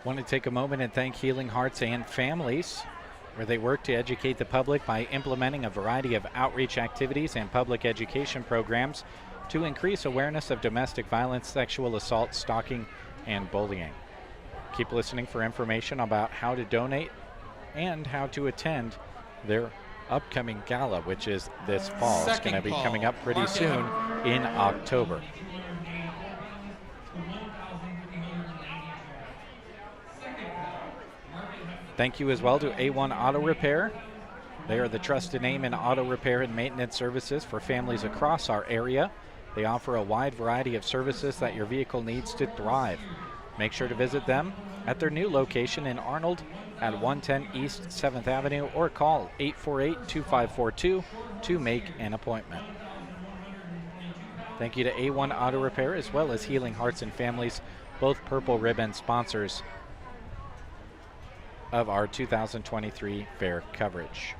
Want to take a moment and thank Healing Hearts and Families, where they work to educate the public by implementing a variety of outreach activities and public education programs to increase awareness of domestic violence, sexual assault, stalking, and bullying. Keep listening for information about how to donate and how to attend their upcoming gala, which is this fall. It's going to be coming up pretty soon in October. Thank you as well to A1 Auto Repair. They are the trusted name in auto repair and maintenance services for families across our area. They offer a wide variety of services that your vehicle needs to thrive. Make sure to visit them at their new location in Arnold at 110 East 7th Avenue or call 848-2542 to make an appointment. Thank you to A1 Auto Repair as well as Healing Hearts and Families, both Purple Ribbon sponsors of our 2023 fair coverage.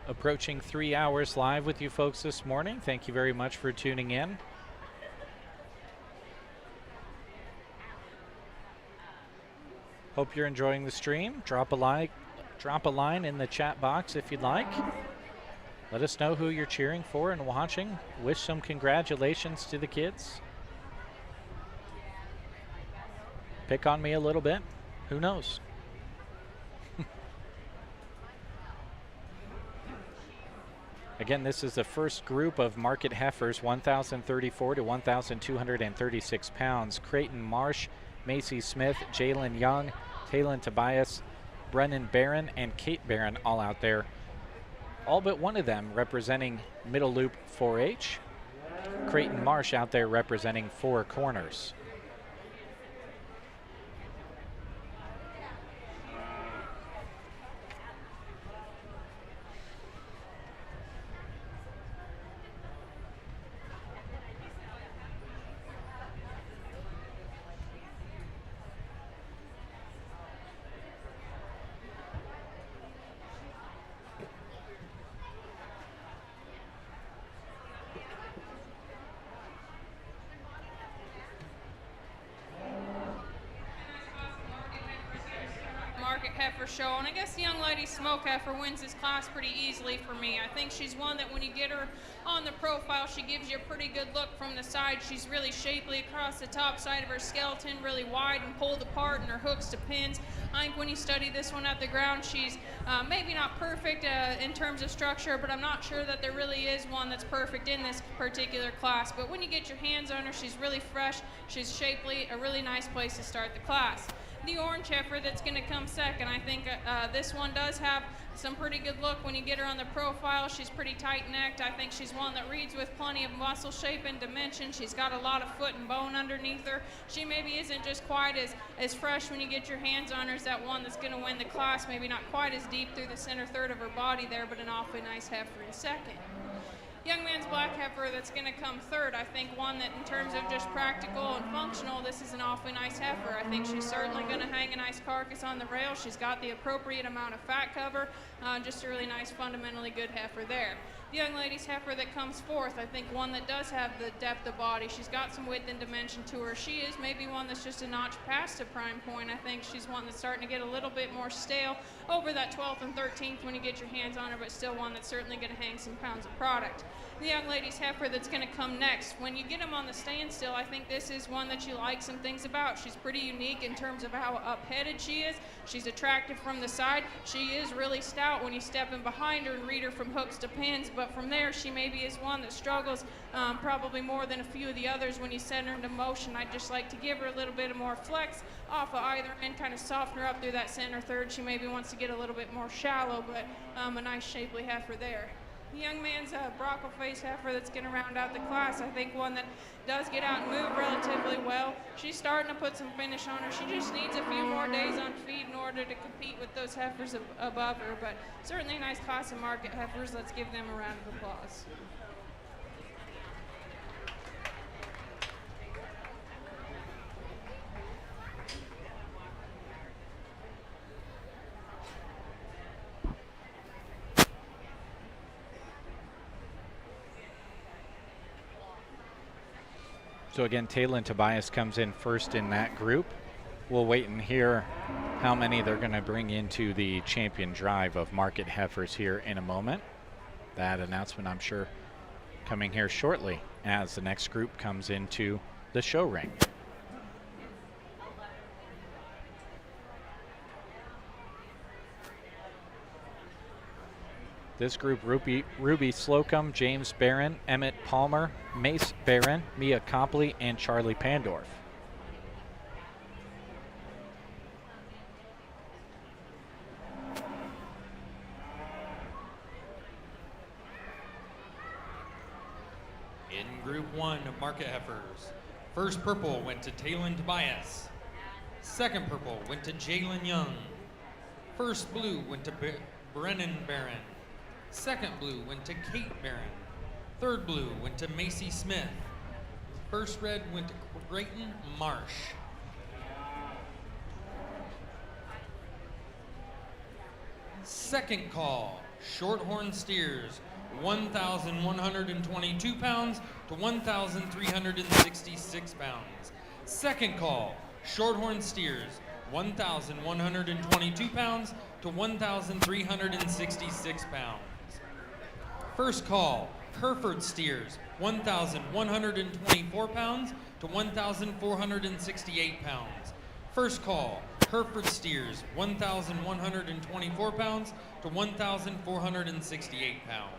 Approaching 3 hours live with you folks this morning. Thank you very much for tuning in. Hope you're enjoying the stream. Drop a line in the chat box if you'd like. Let us know who you're cheering for and watching. Wish some congratulations to the kids. Pick on me a little bit. Who knows? Again, this is the first group of market heifers, 1,034 to 1,236 pounds. Creighton Marsh, Macy Smith, Jalen Young, Taylon Tobias, Brennan Barron, and Kate Barron all out there. All but one of them representing Middle Loop 4-H. Creighton Marsh out there representing Four Corners. Heifer show, and I guess the young lady Smoke Heifer wins this class pretty easily for me. I think she's one that when you get her on the profile, she gives you a pretty good look from the side. She's really shapely across the top side of her skeleton, really wide and pulled apart, and her hooks to pins. I think when you study this one at the ground, she's maybe not perfect in terms of structure, but I'm not sure that there really is one that's perfect in this particular class. But when you get your hands on her, she's really fresh, she's shapely, a really nice place to start the class. The orange heifer that's going to come second. I think this one does have some pretty good look when you get her on the profile. She's pretty tight-necked. I think she's one that reads with plenty of muscle shape and dimension. She's got a lot of foot and bone underneath her. She maybe isn't just quite as fresh when you get your hands on her as that one that's going to win the class. Maybe not quite as deep through the center third of her body there, but an awfully nice heifer in second. Young man's black heifer that's going to come third. I think one that in terms of just practical and functional, this is an awfully nice heifer. I think she's certainly going to hang a nice carcass on the rail. She's got the appropriate amount of fat cover. Just a really nice, fundamentally good heifer there. The young lady's heifer that comes fourth, I think one that does have the depth of body. She's got some width and dimension to her. She is maybe one that's just a notch past a prime point. I think she's one that's starting to get a little bit more stale over that 12th and 13th when you get your hands on her, but still one that's certainly going to hang some pounds of product. The young lady's heifer that's going to come next. When you get them on the standstill, I think this is one that you like some things about. She's pretty unique in terms of how up-headed she is. She's attractive from the side. She is really stout when you step in behind her and read her from hooks to pins, but from there she maybe is one that struggles probably more than a few of the others when you send her into motion. I'd just like to give her a little bit of more flex off of either end, kind of soften her up through that center third. She maybe wants to get a little bit more shallow, but a nice shapely heifer there. The young man's brockle face heifer that's going to round out the class. I think one that does get out and move relatively well. She's starting to put some finish on her. She just needs a few more days on feed in order to compete with those heifers above her, but certainly a nice class of market heifers. Let's give them a round of applause. So again, Taylon Tobias comes in first in that group. We'll wait and hear how many they're going to bring into the champion drive of market heifers here in a moment. That announcement, I'm sure, coming here shortly as the next group comes into the show ring. This group, Ruby Slocum, James Barron, Emmett Palmer, Mace Barron, Mia Copley, and Charlie Pandorf. In Group 1 of market heifers, first purple went to Taylon Tobias. Second purple went to Jalen Young. First blue went to Brennan Barron. Second blue went to Kate Barron. Third blue went to Macy Smith. First red went to Creighton Marsh. Second call, Shorthorn steers, 1,122 pounds to 1,366 pounds. Second call, Shorthorn steers, 1,122 pounds to 1,366 pounds. First call, Hereford steers, 1,124 pounds to 1,468 pounds. First call, Hereford steers, 1,124 pounds to 1,468 pounds.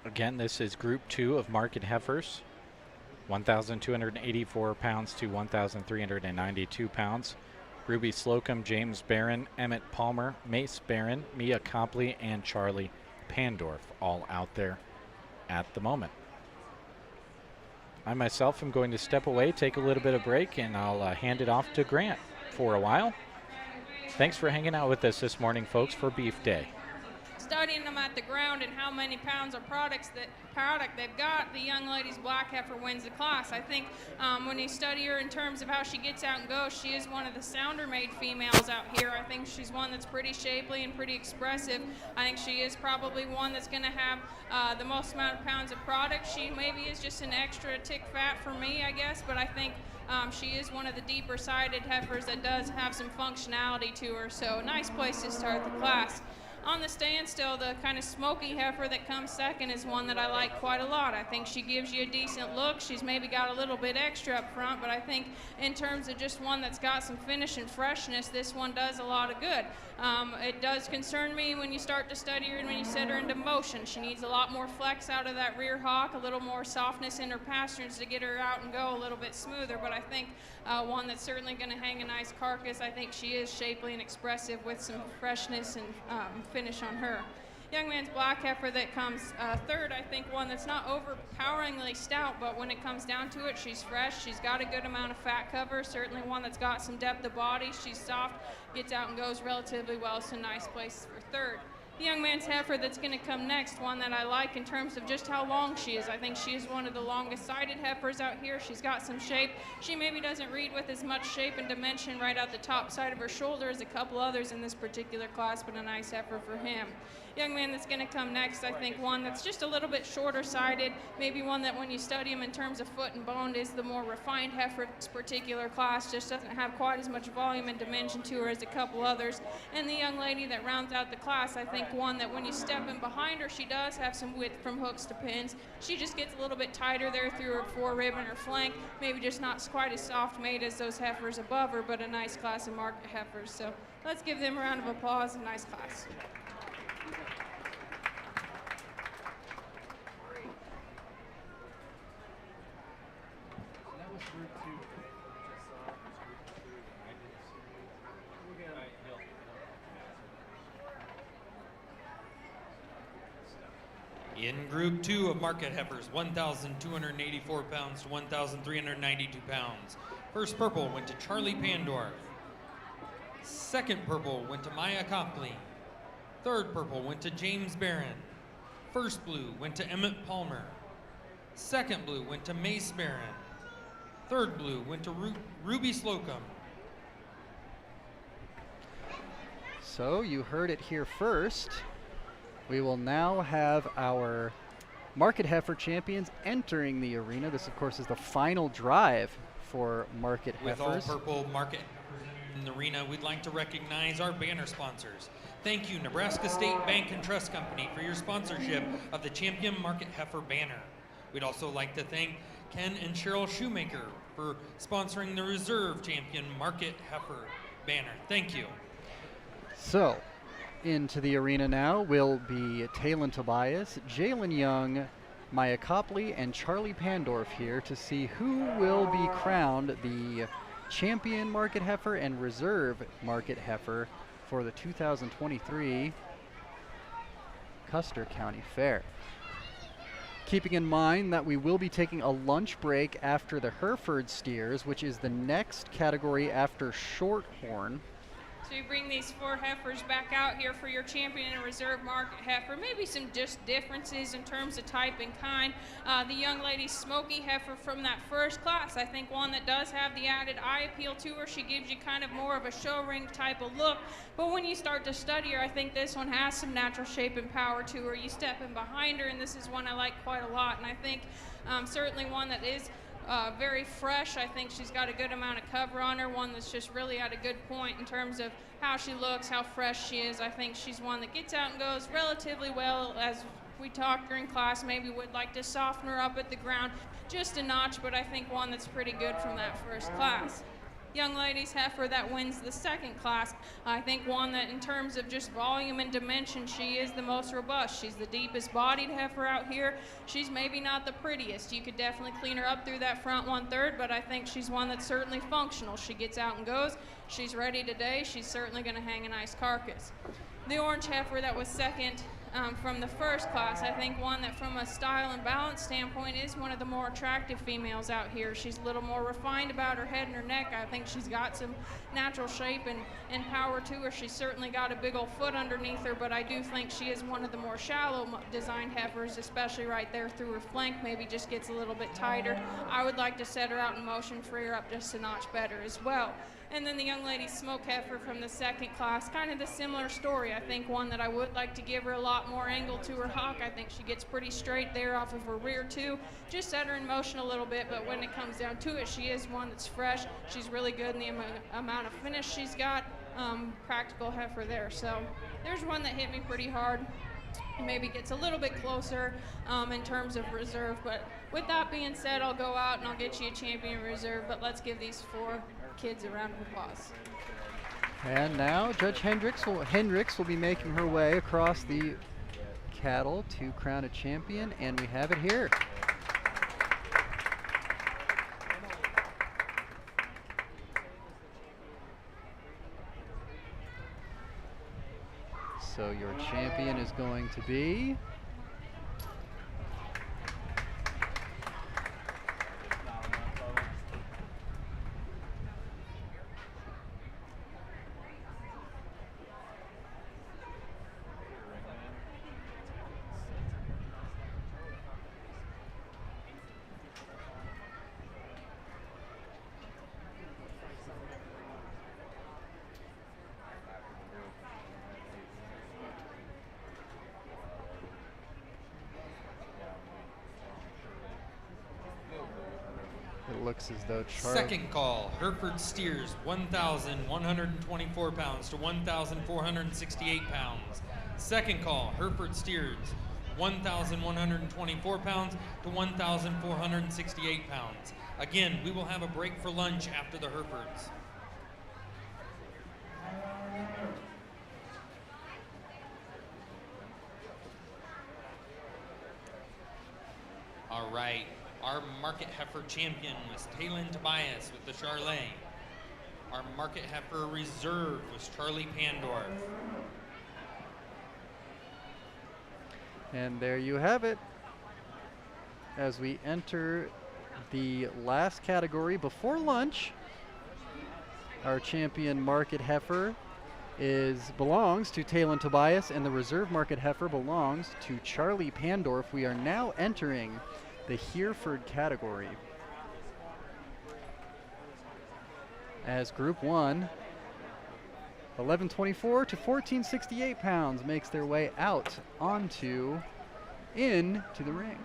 Again, this is Group 2 of market heifers, 1,284 pounds to 1,392 pounds. Ruby Slocum, James Barron, Emmett Palmer, Mace Barron, Mia Copley, and Charlie Pandorf all out there at the moment. I myself am going to step away, take a little bit of break, and I'll hand it off to Grant for a while. Thanks for hanging out with us this morning, folks, for Beef Day. Studying them at the ground and how many pounds of product they've got, the young lady's black heifer wins the class. I think when you study her in terms of how she gets out and goes, she is one of the sounder-made females out here. I think she's one that's pretty shapely and pretty expressive. I think she is probably one that's going to have the most amount of pounds of product. She maybe is just an extra tick fat for me, I guess, but I think she is one of the deeper-sided heifers that does have some functionality to her, so nice place to start the class. On the standstill, the kind of smoky heifer that comes second is one that I like quite a lot. I think she gives you a decent look. She's maybe got a little bit extra up front, but I think in terms of just one that's got some finish and freshness, this one does a lot of good. It does concern me when you start to study her and when you set her into motion. She needs a lot more flex out of that rear hock, a little more softness in her pasterns to get her out and go a little bit smoother, but I think one that's certainly going to hang a nice carcass. I think she is shapely and expressive with some freshness and finish on her. Young man's black heifer that comes third, I think one that's not overpoweringly stout, but when it comes down to it, she's fresh. She's got a good amount of fat cover, certainly one that's got some depth of body. She's soft, gets out and goes relatively well, so nice place for third. The young man's heifer that's going to come next, one that I like in terms of just how long she is. I think she is one of the longest sided heifers out here. She's got some shape. She maybe doesn't read with as much shape and dimension right out the top side of her shoulder as a couple others in this particular class, but a nice heifer for him. Young man that's going to come next, I think one that's just a little bit shorter sided, maybe one that when you study him in terms of foot and bone is the more refined heifer of this particular class, just doesn't have quite as much volume and dimension to her as a couple others. And the young lady that rounds out the class, I think one that when you step in behind her, she does have some width from hooks to pins. She just gets a little bit tighter there through her forerib and her flank, maybe just not quite as soft made as those heifers above her, but a nice class of market heifers. So let's give them a round of applause. A nice class. In Group 2 of market heifers, 1,284 pounds to 1,392 pounds. First purple went to Charlie Pandorf. Second purple went to Maya Copley. Third purple went to James Barron. First blue went to Emmett Palmer. Second blue went to Mace Barron. Third blue went to Ruby Slocum. So you heard it here first. We will now have our market heifer champions entering the arena. This, of course, is the final drive for market heifers. With all purple market heifers in the arena, we'd like to recognize our banner sponsors. Thank you, Nebraska State Bank and Trust Company, for your sponsorship of the Champion Market Heifer banner. We'd also like to thank Ken and Cheryl Shoemaker for sponsoring the Reserve Champion Market Heifer banner. Thank you. So, into the arena now will be Talon Tobias, Jalen Young, Maya Copley, and Charlie Pandorf here to see who will be crowned the Champion Market Heifer and Reserve Market Heifer for the 2023 Custer County Fair. Keeping in mind that we will be taking a lunch break after the Hereford steers, which is the next category after Shorthorn. So you bring these four heifers back out here for your champion and reserve market heifer. Maybe some just differences in terms of type and kind. The young lady's smoky heifer from that first class, I think one that does have the added eye appeal to her. She gives you kind of more of a show ring type of look. But when you start to study her, I think this one has some natural shape and power to her. You step in behind her, and this is one I like quite a lot. And I think certainly one that is very fresh. I think she's got a good amount of cover on her, one that's just really at a good point in terms of how she looks, how fresh she is. I think she's one that gets out and goes relatively well. As we talked during class, maybe would like to soften her up at the ground just a notch, but I think one that's pretty good from that first class. young ladies heifer that wins the second class. I think one that in terms of just volume and dimension, she is the most robust. She's the deepest bodied heifer out here. She's maybe not the prettiest. You could definitely clean her up through that front 1/3, but I think she's one that's certainly functional. She gets out and goes. She's ready today. She's certainly going to hang a nice carcass. The orange heifer that was second from the first class, I think one that from a style and balance standpoint is one of the more attractive females out here. She's a little more refined about her head and her neck. I think she's got some natural shape and power to her. She's certainly got a big old foot underneath her, but I do think she is one of the more shallow designed heifers, especially right there through her flank, maybe just gets a little bit tighter. I would like to set her out in motion, free her up just a notch better as well. And then the young lady smoke heifer from the second class, kind of the similar story. I think one that I would like to give her a lot more angle to her hock. I think she gets pretty straight there off of her rear too. Just set her in motion a little bit, but when it comes down to it, she is one that's fresh. She's really good in the amount of finish she's got. Practical heifer there. So there's one that hit me pretty hard. Maybe gets a little bit closer in terms of reserve. But with that being said, I'll go out and I'll get you a champion reserve. But let's give these 4 kids a round of applause. And now Judge Hendricks will be making her way across the cattle to crown a champion, and we have it here. So your champion is going to be looks as though Second call, Hereford steers 1,124 pounds to 1,468 pounds. Second call, Hereford steers 1,124 pounds to 1,468 pounds. Again, we will have a break for lunch after the Herefords. All right. Our market heifer champion was Talon Tobias with the Charlet. Our market heifer reserve was Charlie Pandorf. And there you have it. As we enter the last category before lunch, our champion market heifer belongs to Talon Tobias, and the reserve market heifer belongs to Charlie Pandorf. We are now entering the Hereford category, as Group 1, 1124 to 1468 pounds, makes their way out into the ring.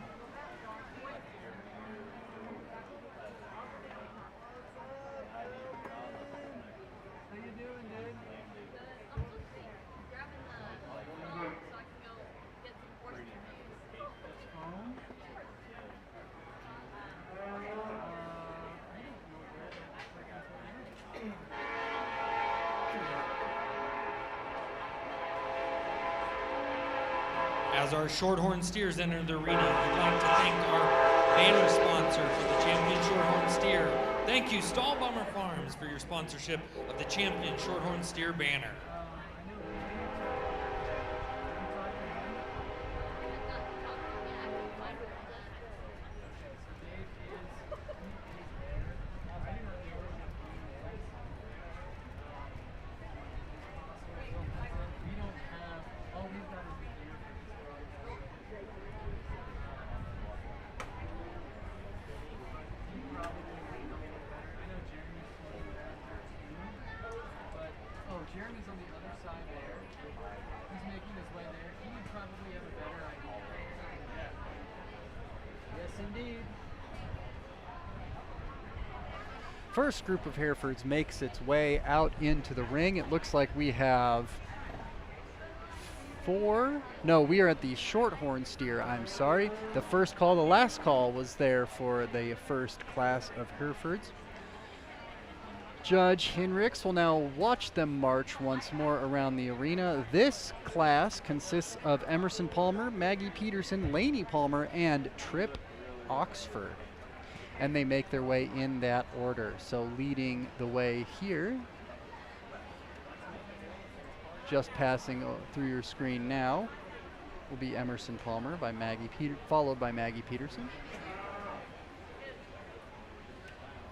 As our Shorthorn steers enter the arena, we'd like to thank our banner sponsor for the Champion Shorthorn Steer. Thank you, Stahlbomber Farms, for your sponsorship of the Champion Shorthorn Steer banner. Jeremy's on the other side there. He's making his way there. He would probably have a better idea. Yeah. Yes, indeed. First group of Herefords makes its way out into the ring. It looks like we have we are at the Shorthorn steer, I'm sorry. The first call, the last call was there for the first class of Herefords. Judge Hinrichs will now watch them march once more around the arena. This class consists of Emerson Palmer, Maggie Peterson, Lainey Palmer, and Trip Oxford. And they make their way in that order. So leading the way here, just passing through your screen now, will be Emerson Palmer by followed by Maggie Peterson.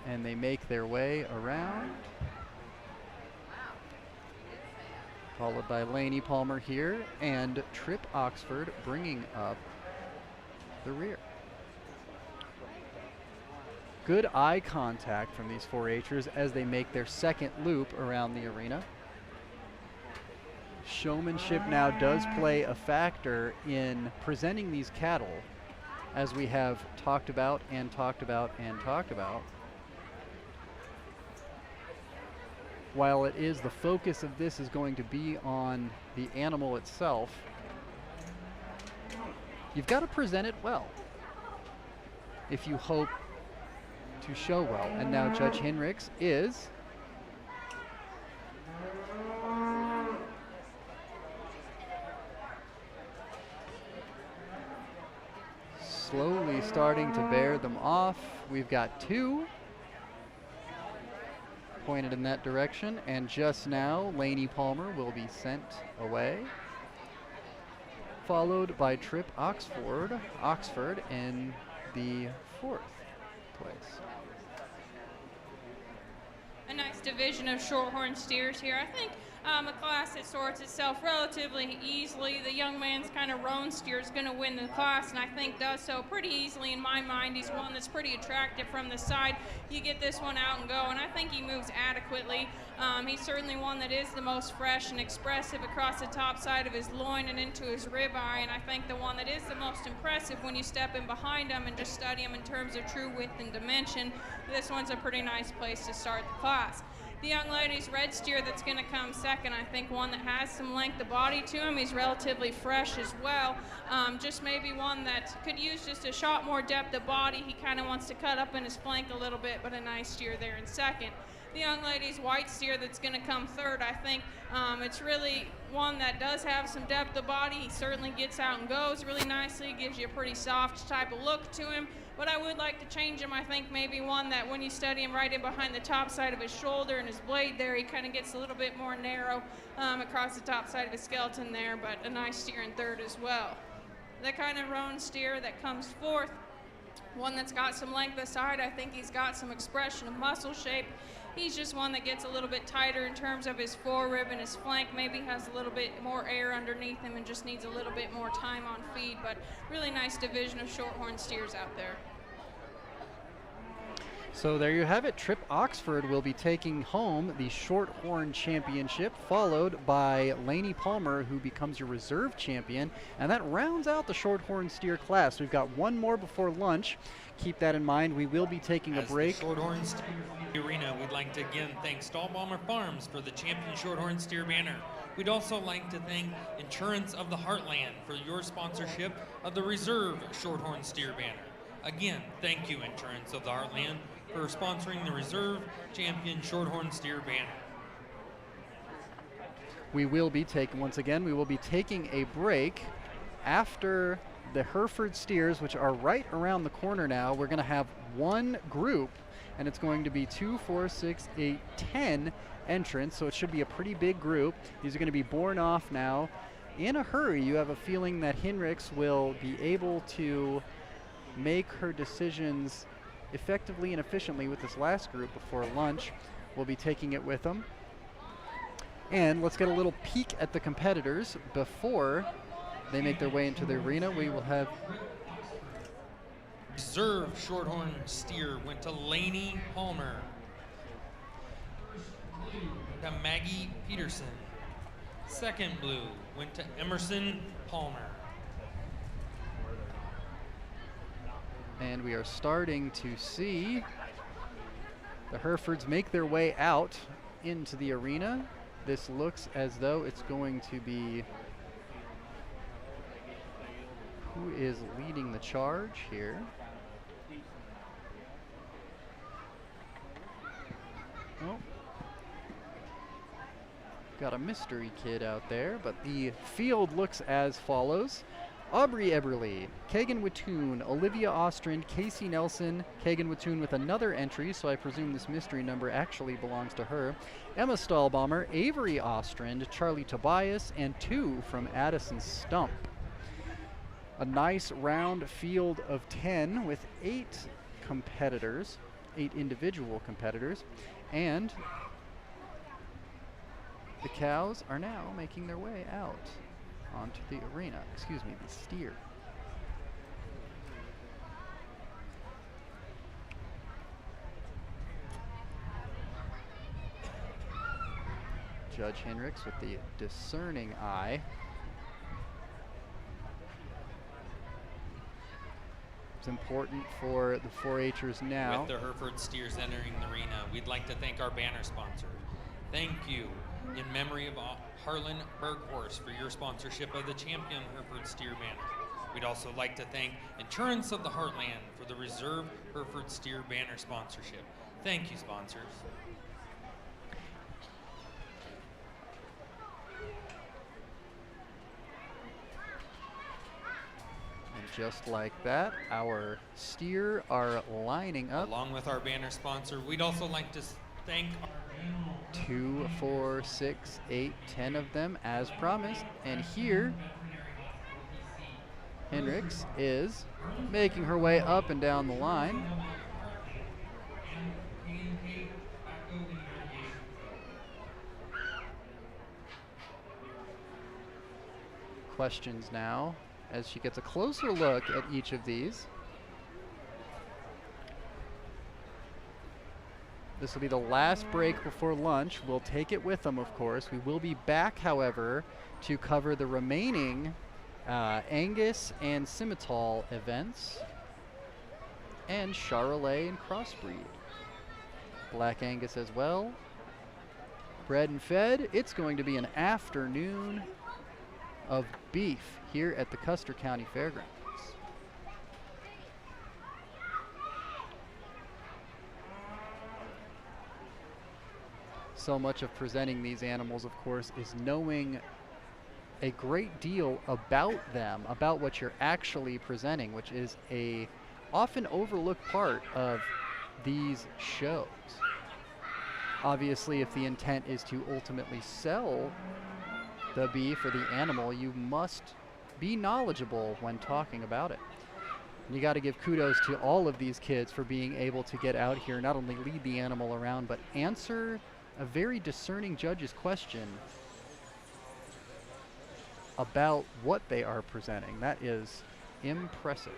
And they make their way around, followed by Lainey Palmer here, and Trip Oxford bringing up the rear. Good eye contact from these 4-H'ers as they make their second loop around the arena. Showmanship now does play a factor in presenting these cattle, as we have talked about and talked about and talked about. While it is the focus of this is going to be on the animal itself, you've got to present it well if you hope to show well. And now Judge Hinrichs is slowly starting to bear them off. We've got 2 pointed in that direction, and just now Lainey Palmer will be sent away, followed by Trip Oxford in the 4th place. A nice division of shorthorn steers here. I think a class that sorts itself relatively easily. The young man's kind of roan steer is going to win the class, and I think does so pretty easily in my mind. He's one that's pretty attractive from the side. You get this one out and go, and I think he moves adequately. He's certainly one that is the most fresh and expressive across the top side of his loin and into his ribeye, and I think the one that is the most impressive when you step in behind him and just study him in terms of true width and dimension. This one's a pretty nice place to start the class. The young lady's red steer that's going to come second, I think one that has some length of body to him. He's relatively fresh as well. Just maybe one that could use just a shot more depth of body. He kind of wants to cut up in his flank a little bit, but a nice steer there in second. The young lady's white steer that's going to come third, I think it's really one that does have some depth of body. He certainly gets out and goes really nicely, gives you a pretty soft type of look to him. But I would like to change him. I think maybe one that when you study him right in behind the top side of his shoulder and his blade there, he kind of gets a little bit more narrow across the top side of his skeleton there, but a nice steer in third as well. The kind of roan steer that comes fourth, one that's got some length aside. I think he's got some expression of muscle shape. He's just one that gets a little bit tighter in terms of his forerib and his flank, maybe has a little bit more air underneath him and just needs a little bit more time on feed, but really nice division of shorthorn steers out there. So there you have it. Trip Oxford will be taking home the Shorthorn Championship, followed by Lainey Palmer, who becomes your reserve champion. And that rounds out the Shorthorn steer class. We've got one more before lunch. Keep that in mind. We will be taking a break. The Shorthorn Steer Arena, we'd like to again thank Stallbomber Farms for the champion Shorthorn Steer banner. We'd also like to thank Insurance of the Heartland for your sponsorship of the reserve Shorthorn Steer banner. Again, thank you, Insurance of the Heartland, for sponsoring the reserve champion Shorthorn Steer banner. We will be taking a break after the Hereford steers, which are right around the corner now. We're going to have one group, and it's going to be 2, 4, 6, 8, 10 entrants, so it should be a pretty big group. These are going to be borne off now in a hurry. You have a feeling that Hinrichs will be able to make her decisions effectively and efficiently with this last group before lunch. We'll be taking it with them. And let's get a little peek at the competitors before they make their way into the arena. We will have reserve Shorthorn Steer went to Lainey Palmer, to Maggie Peterson. Second blue went to Emerson Palmer. And we are starting to see the Herefords make their way out into the arena. This looks as though it's going to be who is leading the charge here. I got a mystery kid out there, but the field looks as follows. Aubrey Eberly, Kagan Watoon, Olivia Ostrand, Casey Nelson, Kagan Watoon with another entry, so I presume this mystery number actually belongs to her. Emma Stahlbaumer, Avery Ostrand, Charlie Tobias, and 2 from Addison Stump. A nice round field of 10 with 8 competitors, 8 individual competitors, and the cows are now making their way out onto the arena. Excuse me, the steer. Judge Hendricks with the discerning eye. It's important for the 4-Hers now. With the Hereford steers entering the arena, we'd like to thank our banner sponsor. Thank you in memory of Harlan Berghorst for your sponsorship of the champion Hereford steer banner. We'd also like to thank Insurance of the Heartland for the Reserve Hereford steer banner sponsorship. Thank you, sponsors. And just like that, our steer are lining up. Along with our banner sponsor, we'd also like to thank 2, 4, 6, 8, 10 of them as promised. And here, Hendricks is making her way up and down the line. Questions now as she gets a closer look at each of these. This will be the last break before lunch. We'll take it with them, of course. We will be back, however, to cover the remaining Angus and Simmental events and Charolais and Crossbreed. Black Angus as well. Bred and fed. It's going to be an afternoon of beef here at the Custer County Fairgrounds. So much of presenting these animals, of course, is knowing a great deal about them, about what you're actually presenting, which is a often overlooked part of these shows. Obviously, if the intent is to ultimately sell the beef or the animal, you must be knowledgeable when talking about it. And you got to give kudos to all of these kids for being able to get out here, not only lead the animal around, but answer a very discerning judge's question about what they are presenting. That is impressive.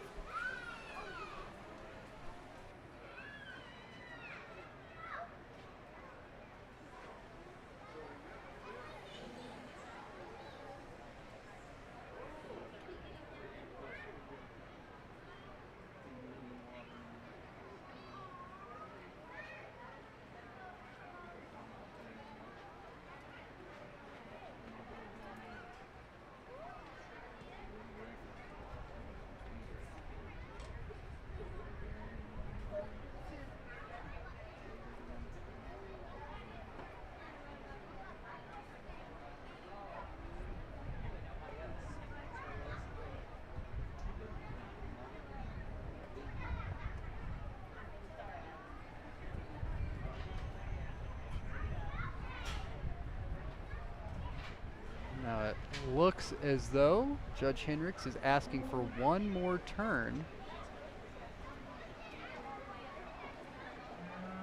Now it looks as though Judge Hendricks is asking for one more turn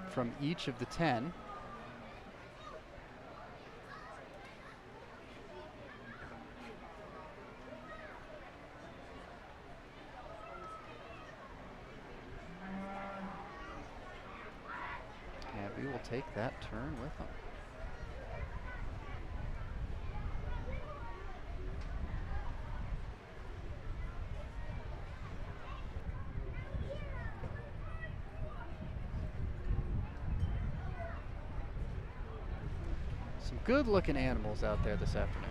from each of the 10. Abby will take that turn with him. Some good looking animals out there this afternoon.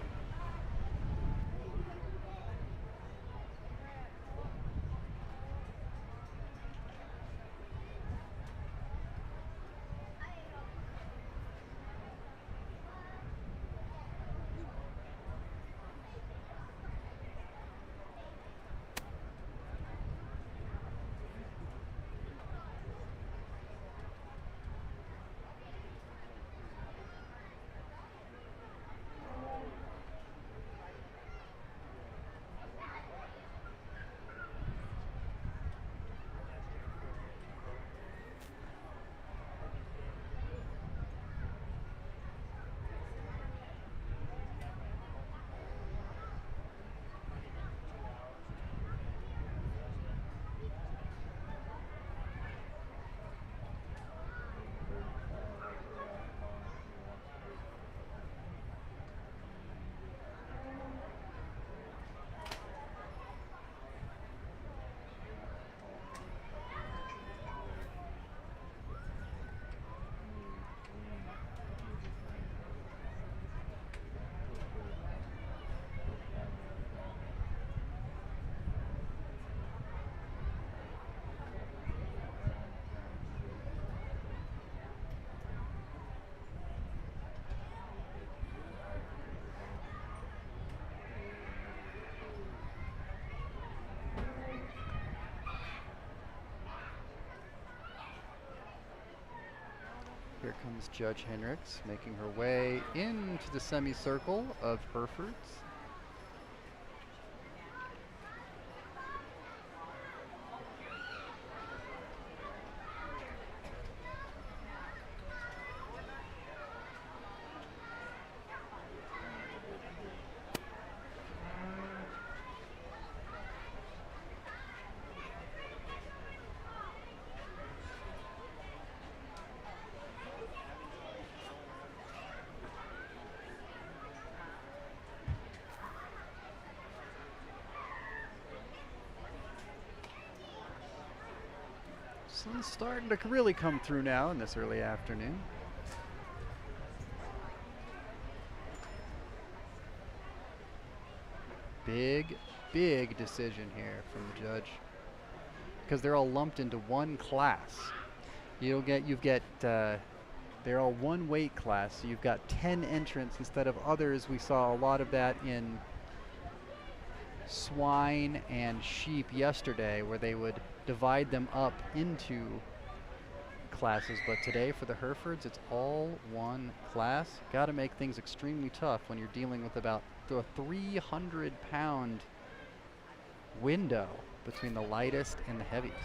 Here comes Judge Hendricks making her way into the semicircle of Herefords. Sun's starting to really come through now in this early afternoon. Big decision here from the judge, because they're all lumped into one class. They're all one weight class, so you've got 10 entrants instead of others. We saw a lot of that in swine and sheep yesterday, where they would divide them up into classes, but today for the Herefords it's all one class. Got to make things extremely tough when you're dealing with about a 300-pound window between the lightest and the heaviest.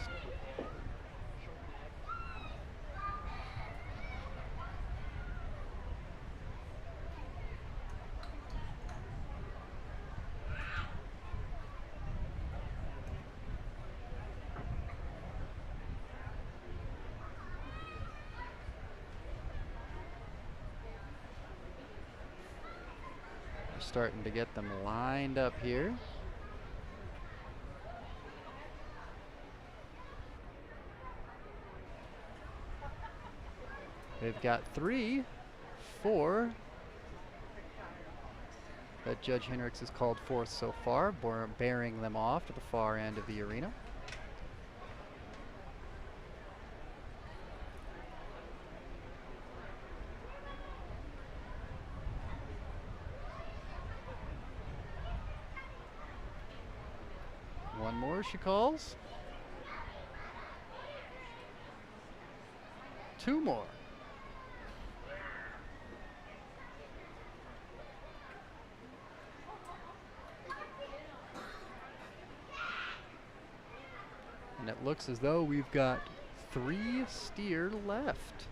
Starting to get them lined up here. They've got 3, 4 that Judge Hendricks has called forth so far, bearing them off to the far end of the arena. One more, she calls. 2 more. And it looks as though we've got 3 steer left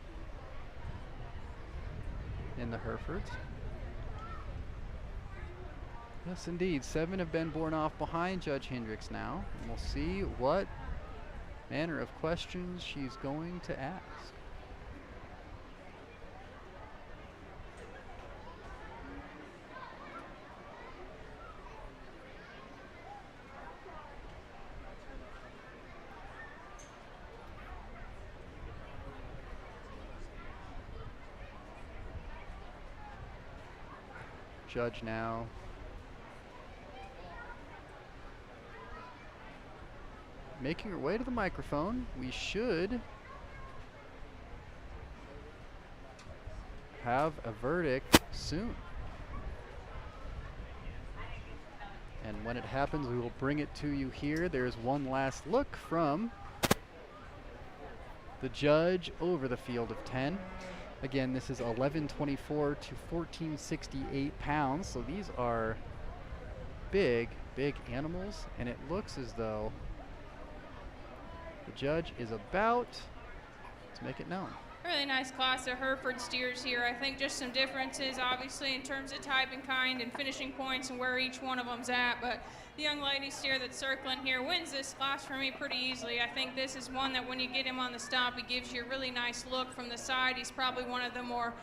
in the Herefords. Yes, indeed. 7 have been borne off behind Judge Hendricks now. And we'll see what manner of questions she's going to ask. Judge now making her way to the microphone. We should have a verdict soon. And when it happens, we will bring it to you here. There's one last look from the judge over the field of 10. Again, this is 1124 to 1468 pounds. So these are big animals. And it looks as though the judge is about to make it known. Really nice class of Hereford steers here. I think just some differences, obviously, in terms of type and kind and finishing points and where each one of them's at. But the young lady steer that's circling here wins this class for me pretty easily. I think this is one that when you get him on the stomp, he gives you a really nice look from the side. He's probably one of the more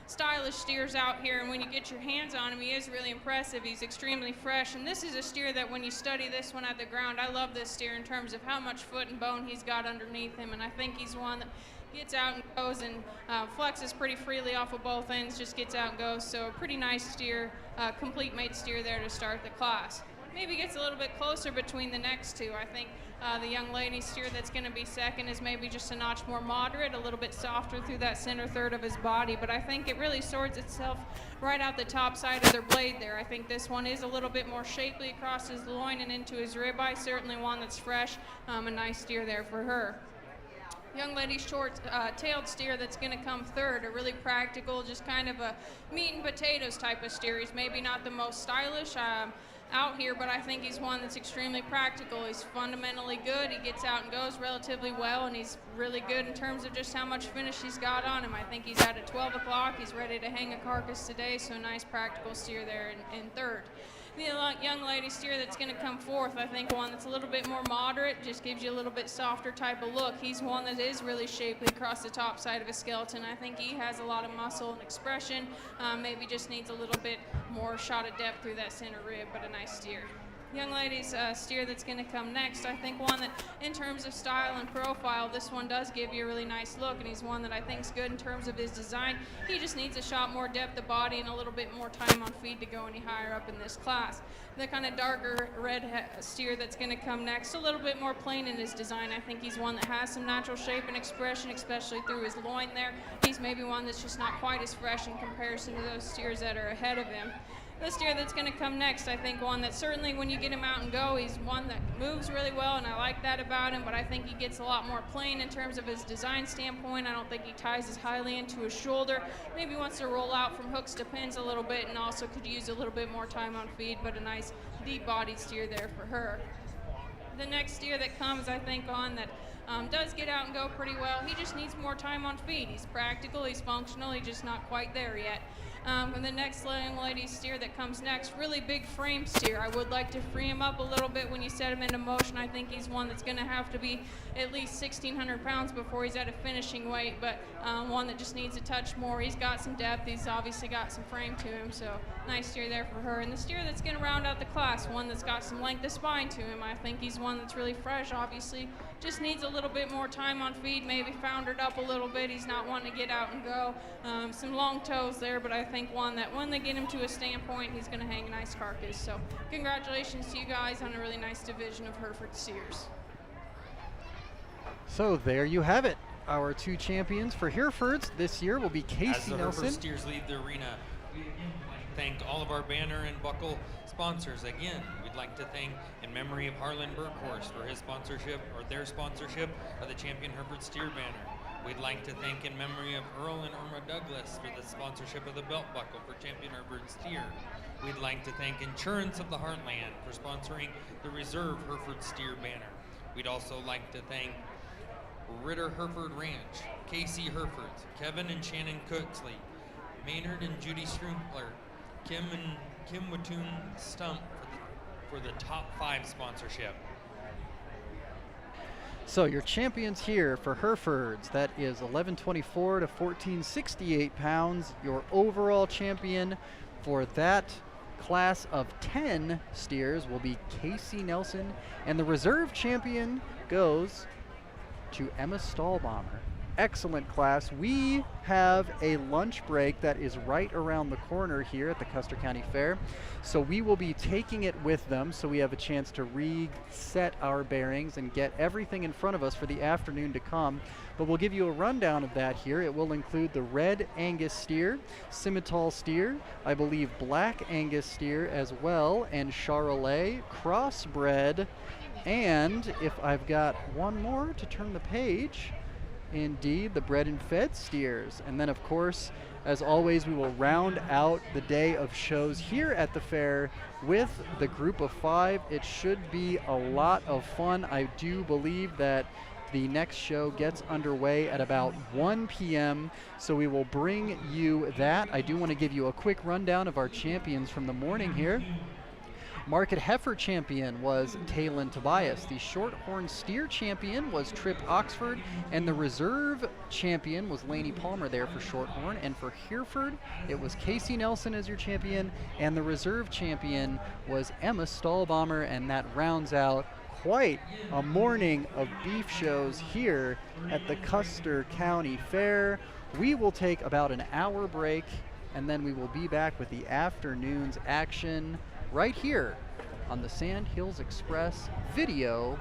stylish steers out here, and when you get your hands on him, he is really impressive. He's extremely fresh, and this is a steer that when you study this one at the ground, I love this steer in terms of how much foot and bone he's got underneath him, and I think he's one that gets out and goes and flexes pretty freely off of both ends, just gets out and goes. So a pretty nice steer, complete mate steer there to start the class. Maybe gets a little bit closer between the next two. I think the young lady steer that's going to be second is maybe just a notch more moderate, a little bit softer through that center third of his body, but I think it really sorts itself right out the top side of their blade there. I think this one is a little bit more shapely across his loin and into his ribeye, certainly one that's fresh, a nice steer there for her. young lady short-tailed steer that's going to come third, a really practical, just kind of a meat and potatoes type of steer. He's maybe not the most stylish out here, but I think he's one that's extremely practical. He's fundamentally good. He gets out and goes relatively well, and he's really good in terms of just how much finish he's got on him. I think he's at 12 o'clock. He's ready to hang a carcass today, so a nice practical steer there in third. The young lady steer that's going to come fourth, I think one that's a little bit more moderate, just gives you a little bit softer type of look. He's one that is really shapely across the top side of his skeleton. I think he has a lot of muscle and expression, maybe just needs a little bit more shot of depth through that center rib, but a nice steer. Young lady's steer that's going to come next, I think one that in terms of style and profile, this one does give you a really nice look, and he's one that I think is good in terms of his design. He just needs a shot more depth of body and a little bit more time on feed to go any higher up in this class. The kind of darker red steer that's going to come next, a little bit more plain in his design. I think he's one that has some natural shape and expression, especially through his loin there. He's maybe one that's just not quite as fresh in comparison to those steers that are ahead of him. The steer that's going to come next, I think one that certainly when you get him out and go, he's one that moves really well, and I like that about him, but I think he gets a lot more plain in terms of his design standpoint. I don't think he ties as highly into his shoulder. Maybe wants to roll out from hooks to pins a little bit and also could use a little bit more time on feed, but a nice deep-bodied steer there for her. The next steer that comes, I think, on that does get out and go pretty well. He just needs more time on feed. He's practical, he's functional, he's just not quite there yet. And the next young lady steer that comes next, really big frame steer. I would like to free him up a little bit when you set him into motion. I think he's one that's going to have to be at least 1,600 pounds before he's at a finishing weight, but one that just needs a touch more. He's got some depth. He's obviously got some frame to him, so nice steer there for her. And the steer that's going to round out the class, one that's got some length of spine to him. I think he's one that's really fresh, obviously. Just needs a little bit more time on feed, maybe foundered up a little bit. He's not wanting to get out and go. Some long toes there, but I think one that when they get him to a standpoint, he's going to hang a nice carcass. So congratulations to you guys on a really nice division of Hereford steers. So there you have it. Our two champions for Herefords this year will be As Casey the Nelson. Hereford steers leave the arena, we again would like to thank all of our banner and buckle sponsors. Again, we'd like to thank in memory of Harlan Burkhorst for his sponsorship, or their sponsorship of the Champion Hereford steer banner. We'd like to thank in memory of Earl and Irma Douglas for the sponsorship of the belt buckle for Champion Hereford steer. We'd like to thank Insurance of the Heartland for sponsoring the Reserve Hereford steer banner. We'd also like to thank Ritter Hereford Ranch, Casey Hereford, Kevin and Shannon Cooksley, Maynard and Judy Strumpler, Kim Watoon Stump for the top 5 sponsorship. So your champions here for Herefords, that is 1124 to 1468 pounds. Your overall champion for that class of 10 steers will be Casey Nelson, and the reserve champion goes to Emma Stahlbommer. Excellent class. We have a lunch break that is right around the corner here at the Custer County Fair, so we will be taking it with them so we have a chance to reset our bearings and get everything in front of us for the afternoon to come. But we'll give you a rundown of that here. It will include the red Angus steer, Simmental steer, I believe black Angus steer as well, and Charolais, crossbred, and if I've got one more to turn the page, indeed, the bred and fed steers. And then, of course, as always, we will round out the day of shows here at the fair with the group of 5. It should be a lot of fun. I do believe that the next show gets underway at about 1 p.m., so we will bring you that. I do want to give you a quick rundown of our champions from the morning here. Market Heifer champion was Talon Tobias. The Shorthorn Steer champion was Trip Oxford, and the reserve champion was Laney Palmer there for Shorthorn. And for Hereford, it was Casey Nelson as your champion, and the reserve champion was Emma Stahlbommer, and that rounds out quite a morning of beef shows here at the Custer County Fair. We will take about an hour break, and then we will be back with the afternoon's action right here on the Sand Hills Express video